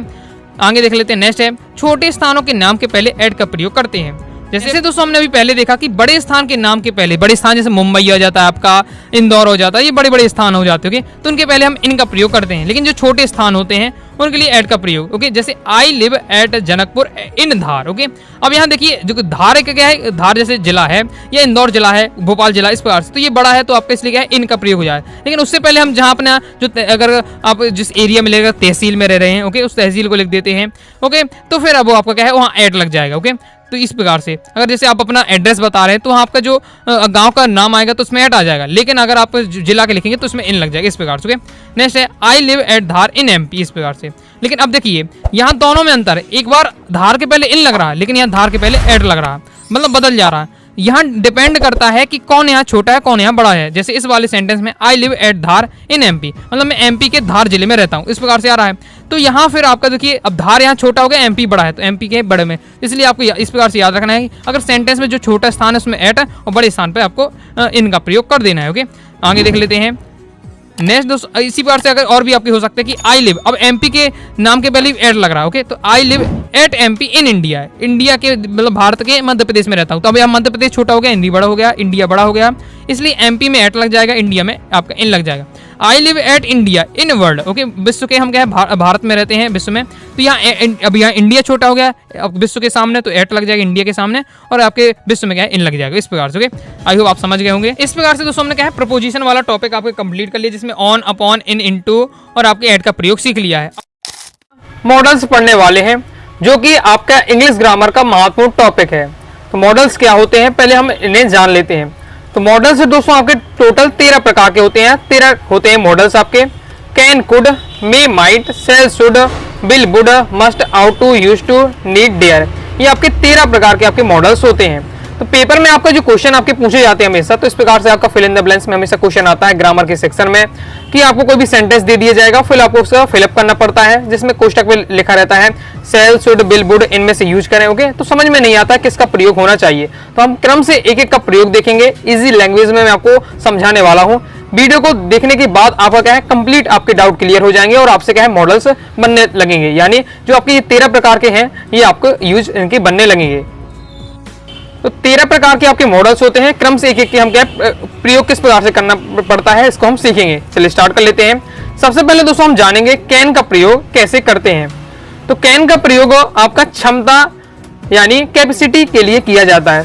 आगे देख लेते हैं। नेक्स्ट है छोटे स्थानों के नाम के पहले ऐड का प्रयोग करते हैं। जैसे दोस्तों हमने अभी पहले देखा कि बड़े स्थान के नाम के पहले, बड़े स्थान जैसे मुंबई हो जाता है आपका, इंदौर हो जाता है, ये बड़े बड़े स्थान हो जाते हैं। तो उनके पहले हम इनका प्रयोग करते हैं, लेकिन जो छोटे स्थान होते हैं उनके लिए ऐड का प्रयोग। ओके, जैसे I live at Janakpur in Dhar. Okay, अब यहाँ देखिए जो धार एक क्या है, धार जैसे जिला है या इंदौर जिला है, भोपाल जिला, इस प्रकार से, तो ये बड़ा है तो आपका इसलिए क्या है इनका प्रयोग हो जाए। लेकिन उससे पहले हम जहाँ अपना जो अगर आप जिस एरिया में लेकर तहसील में रह रहे हैं, ओके, उस तहसील को लिख देते हैं। ओके, तो फिर अब वो आपका क्या है वहाँ ऐड लग जाएगा। ओके, तो इस प्रकार से अगर जैसे आप अपना एड्रेस बता रहे हैं तो आपका जो गांव का नाम आएगा तो उसमें ऐड आ जाएगा, लेकिन अगर आप जिला के लिखेंगे तो उसमें इन लग जाएगा, इस प्रकार से। नेक्स्ट है I live at Dhar in MP, इस प्रकार से। लेकिन अब देखिए यहाँ दोनों में अंतर है, एक बार धार के पहले इन लग रहा है, लेकिन यहाँ धार के पहले ऐड लग रहा है, मतलब बदल जा रहा है। यहाँ डिपेंड करता है कि कौन यहाँ छोटा है कौन यहाँ बड़ा है। जैसे इस वाले सेंटेंस में I live at Dhar in MP, मतलब मैं MP के धार जिले में रहता हूँ, इस प्रकार से आ रहा है। तो यहाँ फिर आपका देखिए अब धार यहाँ छोटा हो गया, MP बड़ा है, तो MP के बड़े में, इसलिए आपको इस प्रकार से याद रखना है कि अगर सेंटेंस में जो छोटा स्थान है उसमें एट और बड़े स्थान पर आपको इनका प्रयोग कर देना है। ओके, आगे देख लेते हैं। नेक्स्ट दोस्तों इसी प्रकार से अगर और भी आपके हो सकते हैं कि आई लिव, अब एमपी के नाम के पहले एट लग रहा है, ओके, तो I live at MP in India है, इंडिया के मतलब भारत के मध्य प्रदेश में रहता हूँ। तो अब यहाँ मध्य प्रदेश छोटा हो गया, हिंदी बड़ा हो गया, इंडिया बड़ा हो गया, इसलिए एमपी में एट लग जाएगा, इंडिया में आपका इन लग जाएगा। I live at India in world, okay, विश्व के हम क्या है भारत में रहते हैं विश्व में, तो यहाँ अब यहाँ इंडिया छोटा हो गया अब विश्व के सामने, तो एट लग जाएगा इंडिया के सामने, और आपके विश्व में क्या है इन लग जाएगा, इस प्रकार से। ओके, आई होप आप समझ गए होंगे। इस प्रकार से दोस्तों हमने क्या है प्रपोजिशन वाला टॉपिक आपके कंप्लीट कर लिया, जिसमें ऑन, अपॉन, इन, इनटू और आपके एट का प्रयोग सीख लिया है। मॉडल्स पढ़ने वाले हैं जो कि आपका इंग्लिश ग्रामर का महत्वपूर्ण टॉपिक है। तो मॉडल्स क्या होते हैं पहले हम इन्हें जान लेते हैं। तो मॉडल्स दोस्तों आपके टोटल 13 प्रकार के होते हैं। 13 होते हैं मॉडल्स आपके। Can, could, may, might, shall, should, will, would, must, ought to, use to, need, dare, ये आपके 13 प्रकार के आपके मॉडल्स होते हैं। तो पेपर में आपका जो क्वेश्चन आपके पूछे जाते हैं हमेशा, तो इस प्रकार से आपका फिल इन द ब्लैंक्स में हमेशा क्वेश्चन आता है ग्रामर के सेक्शन में कि आपको कोई भी सेंटेंस दे दिया जाएगा, फिर आपको उसका फिलअप करना पड़ता है, जिसमें कोष्टक में लिखा रहता है सेल, शुड, विल, वुड, इनमें से यूज करें। ओके, तो समझ में नहीं आता किसका प्रयोग होना चाहिए, तो हम क्रम से एक एक का प्रयोग देखेंगे। इजी लैंग्वेज में मैं आपको समझाने वाला हूँ। वीडियो को देखने के बाद आपका क्या है कंप्लीट आपके डाउट क्लियर हो जाएंगे और आपसे क्या है मॉडल्स बनने लगेंगे, यानी जो आपके ये 13 प्रकार के हैं ये आपको यूज इनके बनने लगेंगे। तो 13 प्रकार के आपके मॉडल्स होते हैं। क्रम से एक एक के हम क्या प्रयोग किस प्रकार से करना पड़ता है इसको हम सीखेंगे। चलिए स्टार्ट कर लेते हैं। सबसे पहले दोस्तों हम जानेंगे कैन का प्रयोग कैसे करते हैं। तो कैन का प्रयोग आपका क्षमता यानी कैपेसिटी के लिए किया जाता है।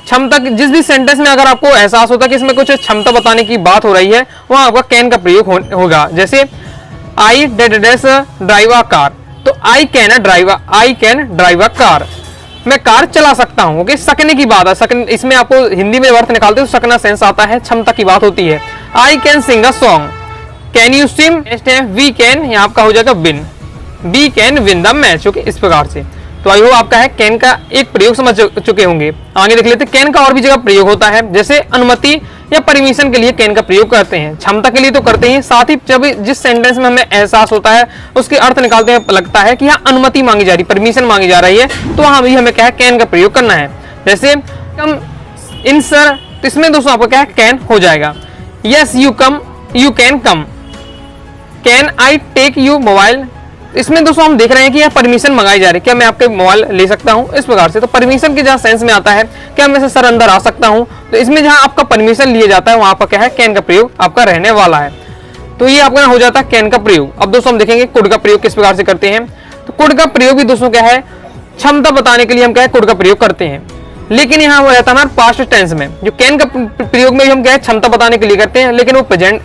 क्षमता, जिस भी सेंटेंस में अगर आपको एहसास होता है कि इसमें कुछ क्षमता बताने की बात हो रही है, वहां आपका कैन का प्रयोग होगा। जैसे आई ड्राइव अ कार, तो I can drive a car, मैं कार चला सकता हूं। ओके, सकने की बात है, इसमें आपको हिंदी में अर्थ निकालते हो सकना सेंस आता है, क्षमता की बात होती है। I can sing a song, can you swim, we can, यहाँ आपका हो जाएगा win, we can win the match. Okay, इस प्रकार से। तो आई होप आपका है कैन का एक प्रयोग समझ चुके होंगे। आगे देख लेते हैं कैन का और भी जगह प्रयोग होता है, जैसे अनुमति या परमिशन के लिए कैन का प्रयोग करते हैं। क्षमता के लिए तो करते हैं, साथ ही जब जिस सेंटेंस में हमें एहसास होता है उसके अर्थ निकालते हैं, लगता है कि यहाँ अनुमति मांगी जा रही, परमिशन मांगी जा रही है, तो वहां भी हमें क्या है कैन का प्रयोग करना है। जैसे कम इन सर, तो इसमें दोस्तों आपको क्या है कैन हो जाएगा। Yes you come, you can come, can I take you mobile, इसमें दोस्तों हम देख रहे हैं कि यह परमिशन मंगाई जा रही है, क्या मैं आपके मोबाइल ले सकता हूं, इस प्रकार से। तो परमिशन के जहां सेंस में आता है क्या मैं से सर अंदर आ सकता हूं, तो इसमें जहां आपका परमिशन लिया जाता है वहां पर क्या है कैन का प्रयोग आपका रहने वाला है। तो ये आपका हो जाता है कैन का प्रयोग। अब दोस्तों हम देखेंगे कुड का प्रयोग किस प्रकार से करते हैं। तो कुड का प्रयोग भी दोस्तों क्या है क्षमता बताने के लिए हम क्या है कुड का प्रयोग करते हैं, लेकिन यहाँ वो रहता है हमारा पास्ट टेंस में। जो कैन का प्रयोग में भी हम क्या है क्षमता बताने के लिए करते हैं, लेकिन वो प्रेजेंट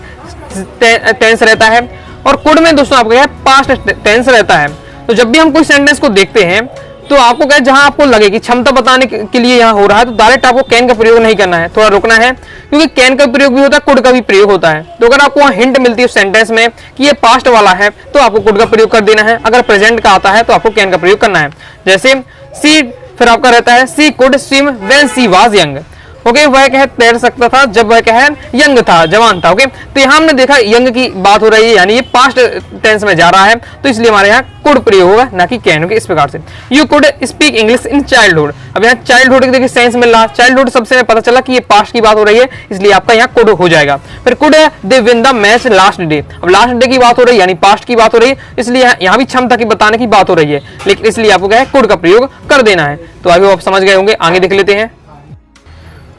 टेंस रहता है। और कुड में दोस्तों आपको क्या है पास्ट टेंस रहता है। तो जब भी हम कोई सेंटेंस को देखते हैं तो आपको क्या है जहां आपको लगे कि क्षमता बताने के लिए यहाँ हो रहा है, तो डायरेक्ट आपको कैन का प्रयोग नहीं करना है, थोड़ा रुकना है, क्योंकि कैन का प्रयोग भी होता है, कुड का भी प्रयोग होता है। तो अगर आपको वहाँ हिंट मिलती है सेंटेंस में कि ये पास्ट वाला है, तो आपको कुड का प्रयोग कर देना है। अगर प्रेजेंट का आता है तो आपको कैन का प्रयोग करना है। जैसे सी, फिर आपका रहता है she could swim when she was young. Okay, वह क्या है तैर सकता था जब वह क्या है यंग था, जवान था। ओके, तो यहाँ हमने देखा यंग की बात हो रही है, यानी ये पास्ट टेंस में जा रहा है, तो इसलिए हमारे यहाँ कुड प्रयोग होगा ना कि कैन। ओके, इस प्रकार से। You could speak English in childhood, अब यहाँ चाइल्डहुड के देखिए सेंस मिल रहा है, चाइल्डहुड सबसे पता चला कि ये पास्ट की बात हो रही है, इसलिए आपका यहाँ कुड हो जाएगा। फिर could they win the match last day, अब लास्ट डे की बात हो रही है यानी पास्ट की बात हो रही है, इसलिए यहाँ भी क्षमता की बताने की बात हो रही है, लेकिन इसलिए आपको क्या है कुड का प्रयोग कर देना है। तो अभी आप समझ गए होंगे। आगे देख लेते हैं।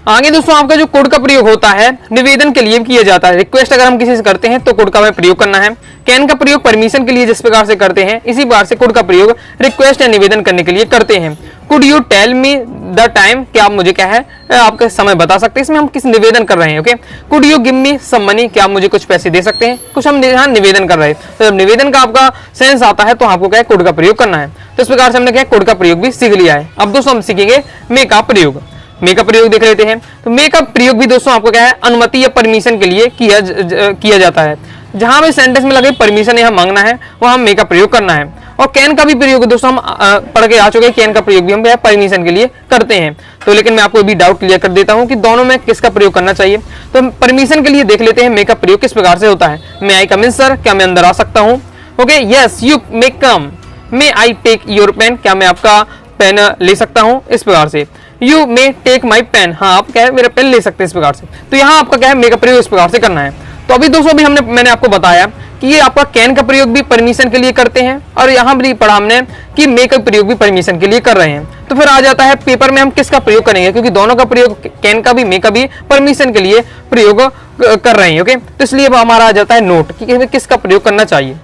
आगे दोस्तों आपका जो कुड का प्रयोग होता है निवेदन के लिए किया जाता है। रिक्वेस्ट अगर हम किसी से करते हैं तो कुड का प्रयोग करना है। कैन का प्रयोग परमिशन के लिए जिस प्रकार से करते हैं, इसी प्रकार से कुड का प्रयोग रिक्वेस्ट या निवेदन करने के लिए करते हैं। Could you tell me the time, क्या आप मुझे क्या है आपका समय बता सकते हैं, इसमें हम किस निवेदन कर रहे हैं। Okay, could you give me some money, क्या आप मुझे कुछ पैसे दे सकते हैं, कुछ हम यहाँ निवेदन कर रहे हैं। तो जब निवेदन का आपका सेंस आता है तो आपको क्या है कुड का प्रयोग करना है। तो इस प्रकार से हमने क्या कुड का प्रयोग भी सीख लिया है। अब दोस्तों हम सीखेंगे मे का प्रयोग। मे का प्रयोग देख लेते हैं। तो मे का प्रयोग भी दोस्तों आपको क्या है अनुमति या परमिशन के लिए किया जाता है। जहां भी सेंटेंस में लगे परमिशन यहाँ मांगना है वहां मे का प्रयोग करना है। और कैन का भी प्रयोग दोस्तों हम पढ़ के आ चुके हैं, कैन का प्रयोग भी हम परमिशन के लिए करते हैं। तो लेकिन मैं आपको अभी डाउट क्लियर कर देता हूं कि दोनों में किसका प्रयोग करना चाहिए। तो परमिशन के लिए देख लेते हैं मे का प्रयोग किस प्रकार से होता है। मे आई कम इन सर, क्या मैं अंदर आ सकता हूँ। Okay, yes you may come, may I take your pen, क्या मैं आपका पेन ले सकता हूँ, इस प्रकार से। You may take my pen, हाँ आप क्या है मेरा पेन ले सकते हैं, इस प्रकार से। तो यहाँ आपका क्या है मे का प्रयोग इस प्रकार से करना है। तो अभी दोस्तों अभी मैंने आपको बताया कि ये आपका कैन का प्रयोग भी परमिशन के लिए करते हैं, और यहाँ भी पढ़ा हमने कि मे का प्रयोग भी परमिशन के लिए कर रहे हैं। तो फिर आ जाता है पेपर में हम किसका प्रयोग करेंगे, क्योंकि दोनों का प्रयोग, कैन का भी मे का भी परमिशन के लिए प्रयोग कर रहे हैं। ओके, तो इसलिए हमारा आ जाता है नोट कि किसका प्रयोग करना चाहिए।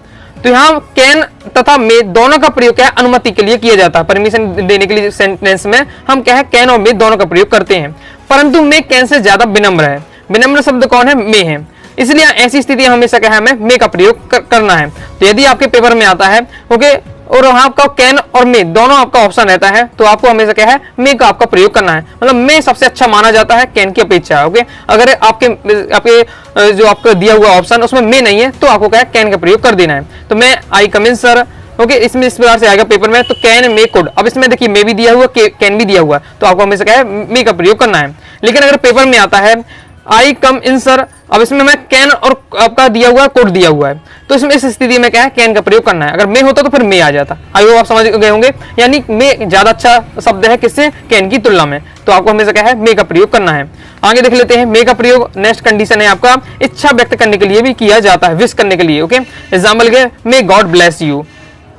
तो यहाँ कैन तथा मे दोनों का प्रयोग क्या है, अनुमति के लिए किया जाता है। परमिशन देने के लिए सेंटेंस में हम क्या है, कैन और मे दोनों का प्रयोग करते हैं, परंतु मे कैन से ज्यादा विनम्र है। विनम्र शब्द कौन है, मे है, इसलिए ऐसी स्थिति हमेशा क्या है, हमें मे का प्रयोग करना है। तो यदि आपके पेपर में आता है ओके, और वहां आपका कैन और मे दोनों आपका ऑप्शन रहता है, तो आपको हमेशा क्या है, मे का आपका प्रयोग करना है। मतलब मे सबसे अच्छा माना जाता है कैन की अपेक्षा। ओके, अगर आपके जो आपका दिया हुआ ऑप्शन उसमें मे नहीं है, तो आपको क्या है, कैन का प्रयोग कर देना है। तो मैं आई कम इन सर, ओके, इसमें इस प्रकार से आएगा पेपर में। तो कैन मे कुड, अब इसमें देखिए मे भी दिया हुआ, कैन भी दिया हुआ, तो आपको हमेशा क्या है, मे का प्रयोग करना है। लेकिन अगर पेपर में आता है आई कम इन सर, अब इसमें मैं कैन और आपका दिया हुआ कुड दिया हुआ है, तो इसमें इस स्थिति में क्या है, कैन का प्रयोग करना है। अगर मे होता तो फिर मे आ जाता। आई होप आप समझ गए होंगे, यानी मे ज्यादा अच्छा शब्द है किससे, कैन की तुलना में। तो आपको हमेशा क्या है, मे का प्रयोग करना है। आगे देख लेते हैं मे का प्रयोग। नेक्स्ट कंडीशन है आपका इच्छा व्यक्त करने के लिए भी किया जाता है, विश करने के लिए। ओके, एग्जाम्पल के may God bless you,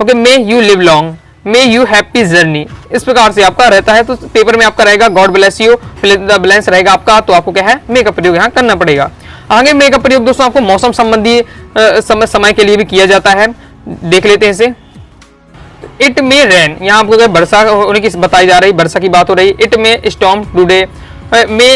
okay, may you live long, may you happy journey, इस प्रकार से आपका रहता है। तो पेपर में आपका रहेगा God bless you, fill the blanks रहेगा आपका, तो आपको क्या है, मे का प्रयोग यहाँ करना पड़ेगा। आगे मे का प्रयोग दोस्तों आपको मौसम संबंधी समय के लिए भी किया जाता है। देख लेते हैं इसे। इट मे रेन, यहाँ आपको वर्षा होने की बताई जा रही, वर्षा की बात हो रही। It may storm today, may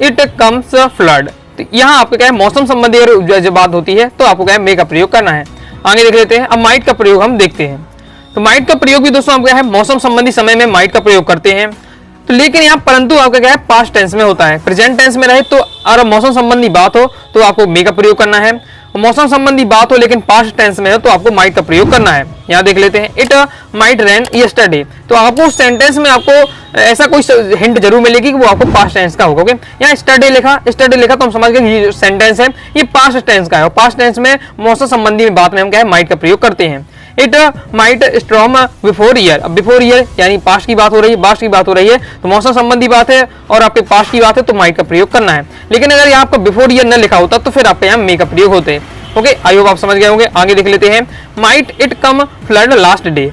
it comes flood, तो यहाँ आपको क्या है, मौसम संबंधी अगर जब बात होती है तो आपको क्या है, मे का प्रयोग करना है। आगे देख लेते हैं। अब माइट का प्रयोग हम देखते हैं। तो माइट का प्रयोग भी दोस्तों आपका है, मौसम संबंधी समय में माइट का प्रयोग करते हैं। तो लेकिन यहाँ परंतु आपका क्या है, पास्ट टेंस में होता है। प्रेजेंट टेंस में रहे तो अगर मौसम संबंधी बात हो तो आपको मे का प्रयोग करना है। मौसम संबंधी बात हो लेकिन पास्ट टेंस में हो तो आपको माइट का प्रयोग करना है। यहाँ देख लेते हैं। इट माइट रेन यस्टरडे, तो आपको सेंटेंस में आपको ऐसा कोई हिंट जरूर मिलेगी कि वो आपको पास्ट टेंस का होगा। यहाँ स्टरडे लिखा तो हम समझ गए ये जो सेंटेंस है ये पास्ट टेंस का है, और पास्ट टेंस में मौसम संबंधी बात में हम क्या है, माइट का प्रयोग करते हैं। It might storm before year, अब बिफोर ईयर यानी पास्ट की बात हो रही है, पास्ट की बात हो रही है तो मौसम संबंधी बात है और आपके पास्ट की बात है तो माइट का प्रयोग करना है। लेकिन अगर यहाँ आपका बिफोर ईयर न लिखा होता तो फिर आपके यहाँ मे का प्रयोग होते हैं। ओके, आई होप आप समझ गए होंगे। आगे देख लेते हैं। Might it come flood last day,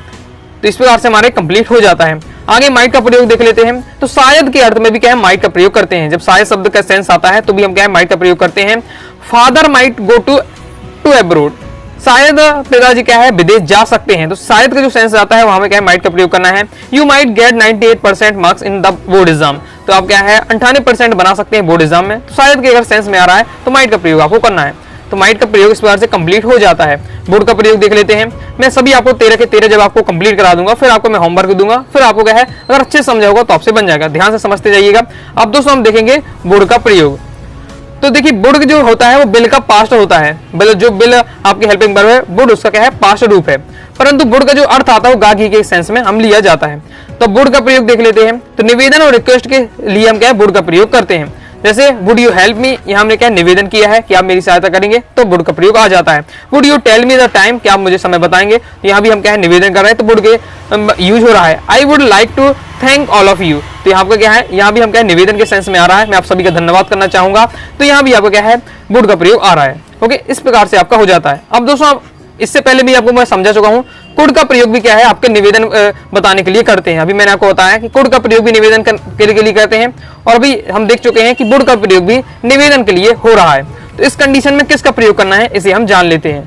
तो इस प्रकार से हमारे कंप्लीट हो जाता है। आगे माइट का प्रयोग देख लेते हैं। तो शायद के अर्थ में भी क्या है, माइट का प्रयोग करते हैं। जब शायद शब्द का सेंस आता है तो भी हम क्या है, माइट का प्रयोग करते हैं। Father might go to abroad, शायद पिताजी क्या है, विदेश जा सकते हैं। तो शायद का जो सेंस आता है वहां में क्या है, माइट का प्रयोग करना है। You might get 98% marks in the board exam, तो आप क्या है 98% बना सकते हैं बोर्ड एग्जाम में। तो शायद के अगर सेंस में आ रहा है तो माइट का प्रयोग आपको करना है। तो माइट का प्रयोग इस प्रकार से कंप्लीट हो जाता है। बोर्ड का प्रयोग देख लेते हैं। मैं सभी आपको 13 के 13 जब आपको कंप्लीट करा दूंगा, फिर आपको मैं होमवर्क दूंगा, फिर आपको क्या है अगर अच्छे समझा होगा तो आपसे बन जाएगा। ध्यान से समझते जाइएगा। अब दोस्तों हम देखेंगे बोर्ड का प्रयोग। तो देखिए बोर्ड जो होता है वो बिल का पास्ट होता है। जो बिल आपकी हेल्पिंग वर्ब है बोर्ड, उसका क्या है, पास्ट रूप है। परंतु बोर्ड का जो अर्थ आता है वो गागी के सेंस में हम लिया जाता है। तो बोर्ड का प्रयोग देख लेते हैं। तो निवेदन और रिक्वेस्ट के लिए हम क्या है, बोर्ड का प्रयोग करते हैं। जैसे वुड यू हेल्प मी, यहाँ हमने क्या निवेदन किया है कि आप मेरी सहायता करेंगे, तो वुड का प्रयोग आ जाता है। Would you tell me the time, क्या आप मुझे समय बताएंगे, तो यहाँ भी हम क्या है निवेदन कर रहे हैं तो वुड के यूज हो रहा है। I would like to thank all of you, तो यहाँ आपका क्या है, यहाँ भी हम क्या है निवेदन के सेंस में आ रहा है। मैं आप सभी का धन्यवाद करना चाहूंगा, तो यहाँ भी आपका क्या है वुड का प्रयोग आ रहा है। ओके, इस प्रकार से आपका हो जाता है। अब दोस्तों इससे पहले भी आपको मैं समझा चुका हूँ, कुड का प्रयोग भी क्या है आपके निवेदन बताने के लिए करते हैं। अभी मैंने आपको बताया कि कुड का प्रयोग भी निवेदन के लिए करते हैं, और अभी हम देख चुके हैं कि बुड का प्रयोग भी निवेदन के लिए हो रहा है। तो इस कंडीशन में किसका प्रयोग करना है इसे हम जान लेते हैं।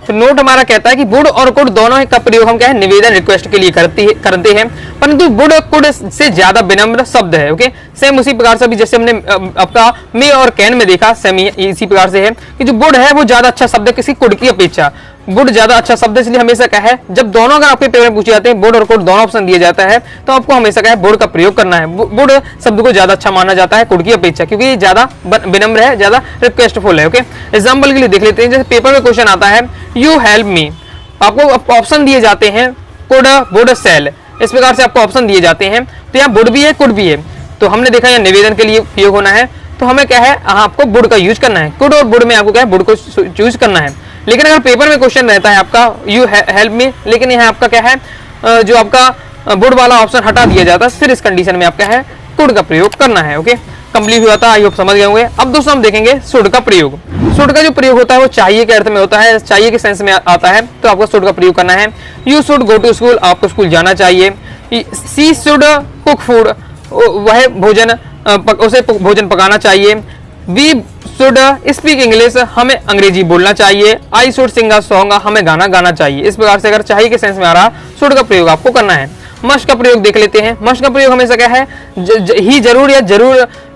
तो नोट हमारा कहता है कि बुड और कुड दोनों का प्रयोग हम क्या है निवेदन रिक्वेस्ट के लिए करते हैं, परंतु बुड कुड से ज्यादा विनम्र शब्द है। ओके, सेम उसी प्रकार से भी जैसे हमने आपका मे और कैन में देखा, सेम इसी प्रकार से है कि जो बुड है वो ज्यादा अच्छा शब्द है किसी कुड की अपेक्षा। बुड ज्यादा अच्छा शब्द है, इसलिए हमेशा क्या है जब दोनों अगर आपके पेपर में पूछे जाते हैं बुड और कुड दोनों ऑप्शन दिए जाता है तो आपको हमेशा क्या है बुड का प्रयोग करना है। बुड शब्द को ज्यादा अच्छा माना जाता है कुड की अपेक्षा, क्योंकि ये ज्यादा विनम्र है, ज्यादा रिक्वेस्टफुल है। ओके, एग्जाम्पल के लिए देख लेते हैं। जैसे पेपर में क्वेश्चन आता है यू हेल्प मी, आपको ऑप्शन दिए जाते हैं कुड वुड सेल, इस प्रकार से आपको ऑप्शन दिए जाते हैं। तो यहाँ बुड भी है कुड भी है, तो हमने देखा यहाँ निवेदन के लिए प्रयोग होना है, तो हमें क्या है आपको बुड का यूज करना है। कुड और बुड में आपको क्या है बुड को चूज करना है। लेकिन अगर पेपर में क्वेश्चन रहता है आपका यू हेल्प मी, लेकिन यहाँ आपका क्या है जो आपका बुड वाला ऑप्शन हटा दिया जाता है, फिर इस कंडीशन में आपका है कुड का प्रयोग करना है। ओके, कंप्लीट हुआ था। आई होप समझ गए होंगे। अब दोस्तों हम देखेंगे शुड का प्रयोग। शुड का जो प्रयोग होता है वो चाहिए के अर्थ में होता है, चाहिए के सेंस में आता है, तो आपको शुड का प्रयोग करना है। You should go to school, आपको स्कूल जाना चाहिए। सी शुड कुक फूड, वह भोजन उसे भोजन पकाना चाहिए। वी शुड स्पीक इंग्लिश, हमें अंग्रेजी बोलना चाहिए। I should Singh a song, हमें गाना गाना चाहिए। इस प्रकार से अगर चाहिए के सेंस में आ रहा शुड का प्रयोग आपको करना है। मस्ट का प्रयोग देख लेते हैं। मस्ट का प्रयोग हमेशा क्या है, ही जरूर या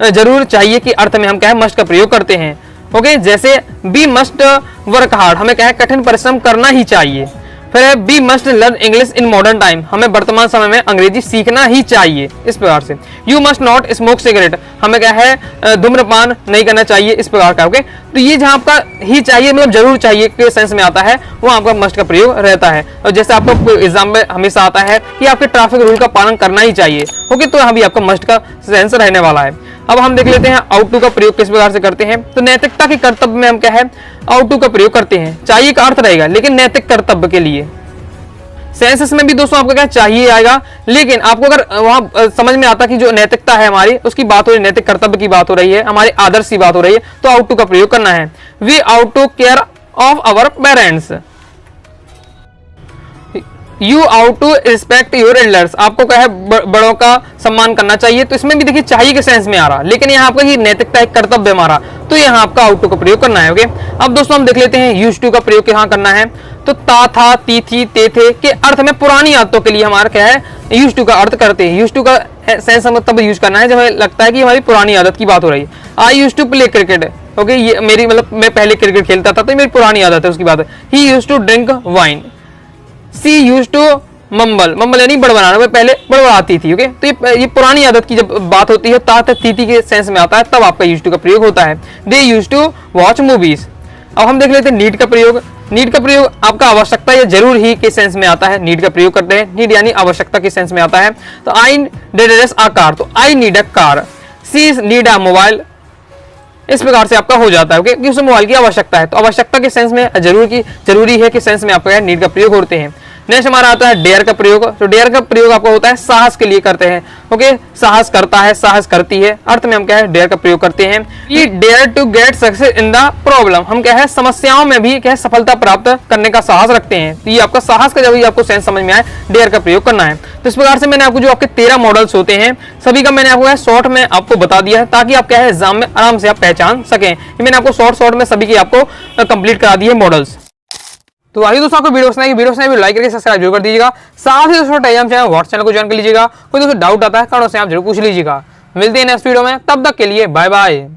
जरूर चाहिए कि अर्थ में हम क्या है मस्ट का प्रयोग करते हैं। ओके, जैसे बी मस्ट वर्क हार्ड, हमें क्या है कठिन परिश्रम करना ही चाहिए। फिर है we must learn English in modern time, हमें वर्तमान समय में अंग्रेजी सीखना ही चाहिए। इस प्रकार से you must not smoke cigarette, हमें क्या है धूम्रपान नहीं करना चाहिए। इस प्रकार का ओके, तो ये जहां आपका ही चाहिए मतलब जरूर चाहिए के सेंस में आता है, वो आपका मस्ट का प्रयोग रहता है। और जैसे आपको एग्जाम में हमेशा आता है कि आपके ट्रैफिक रूल का पालन करना ही चाहिए। ओके, तो यहाँ भी आपका मस्ट का सेंस रहने वाला है। अब हम देख लेते हैं आउट टू का प्रयोग किस प्रकार से करते हैं। तो नैतिकता के कर्तव्य में हम क्या है आउट टू का प्रयोग करते हैं। चाहिए का अर्थ रहेगा लेकिन नैतिक कर्तव्य के लिए। सेंसेस में भी दोस्तों आपका क्या चाहिए आएगा, लेकिन आपको अगर वहां समझ में आता कि जो नैतिकता है हमारी उसकी बात हो रही है, नैतिक कर्तव्य की बात हो रही है, हमारे आदर्श की बात हो रही है, तो आउट टू का प्रयोग करना है। We ought to care of our parents. You ought to respect your elders, आपको क्या है बड़ों का सम्मान करना चाहिए। तो इसमें भी देखिए चाहिए के सेंस में आ रहा, लेकिन यहाँ आपका ये नैतिकता एक कर्तव्य हमारा, तो यहाँ आपका आउट टू का प्रयोग करना है। ओके, अब दोस्तों हम देख लेते हैं यूज टू का प्रयोग यहाँ करना है। तो ता था ती थी ते थे के अर्थ में पुरानी आदतों के लिए हमारा क्या है यूज टू का अर्थ करते हैं। यूज टू का सेंस हम तब यूज करना है जब हमें लगता है कि हमारी पुरानी आदत की बात हो रही है। I used to play cricket, okay, ये मेरी मतलब मैं पहले क्रिकेट खेलता था तो ये मेरी पुरानी आदत है उसकी बात है। He used to drink wine. She used to mumble यानी बड़बड़ाना, मैं पहले बड़बड़ाती थी। ओके, तो ये पुरानी आदत की जब बात होती है ता तीती के सेंस में आता है, तब आपका यूज टू का प्रयोग होता है। दे यूज टू वॉच मूवीज। अब हम देख लेते हैं नीड का प्रयोग। नीड का प्रयोग आपका आवश्यकता या जरूर ही के सेंस में आता है, नीड का प्रयोग करते हैं। नीड यानी आवश्यकता के सेंस में आता है। तो आई नीड अ कार, तो I need a car. She need a mobile, इस प्रकार से आपका हो जाता है क्योंकि उसे मोबाइल की आवश्यकता है। तो आवश्यकता के सेंस में जरूरी है कि सेंस में आपका नीड का प्रयोग होते हैं। नेक्स्ट हमारा आता है डेयर का प्रयोग। तो डेयर का प्रयोग आपका होता है साहस के लिए करते हैं। ओके, साहस करता है, साहस करती है, अर्थ में हम क्या है डेयर का प्रयोग करते हैं। ये dare to get success in the problem, हम क्या है समस्याओं में भी क्या है सफलता प्राप्त करने का साहस रखते हैं। तो ये आपका साहस का जब आपको सेंस समझ में आए डेयर का प्रयोग करना है। तो इस प्रकार से मैंने आपको जो आपके 13 मॉडल्स होते हैं सभी का मैंने आपको शॉर्ट में आपको बता दिया है, ताकि आप क्या है एग्जाम में आराम से आप पहचान सकें। ये मैंने आपको शॉर्ट में सभी की आपको कंप्लीट करा दी है मॉडल्स। तो आइए दोस्तों आपको वीडियो पसंद आई लाइक करके सब्सक्राइब जरूर कर दीजिएगा। साथ ही दोस्तों टेलीग्राम चैनल व्हाट्सएप चैनल को ज्वाइन कर लीजिएगा। कोई दोस्तों डाउट आता है कमेंट से आप जरूर पूछ लीजिएगा। मिलते हैं नेक्स्ट वीडियो में, तब तक के लिए बाय बाय।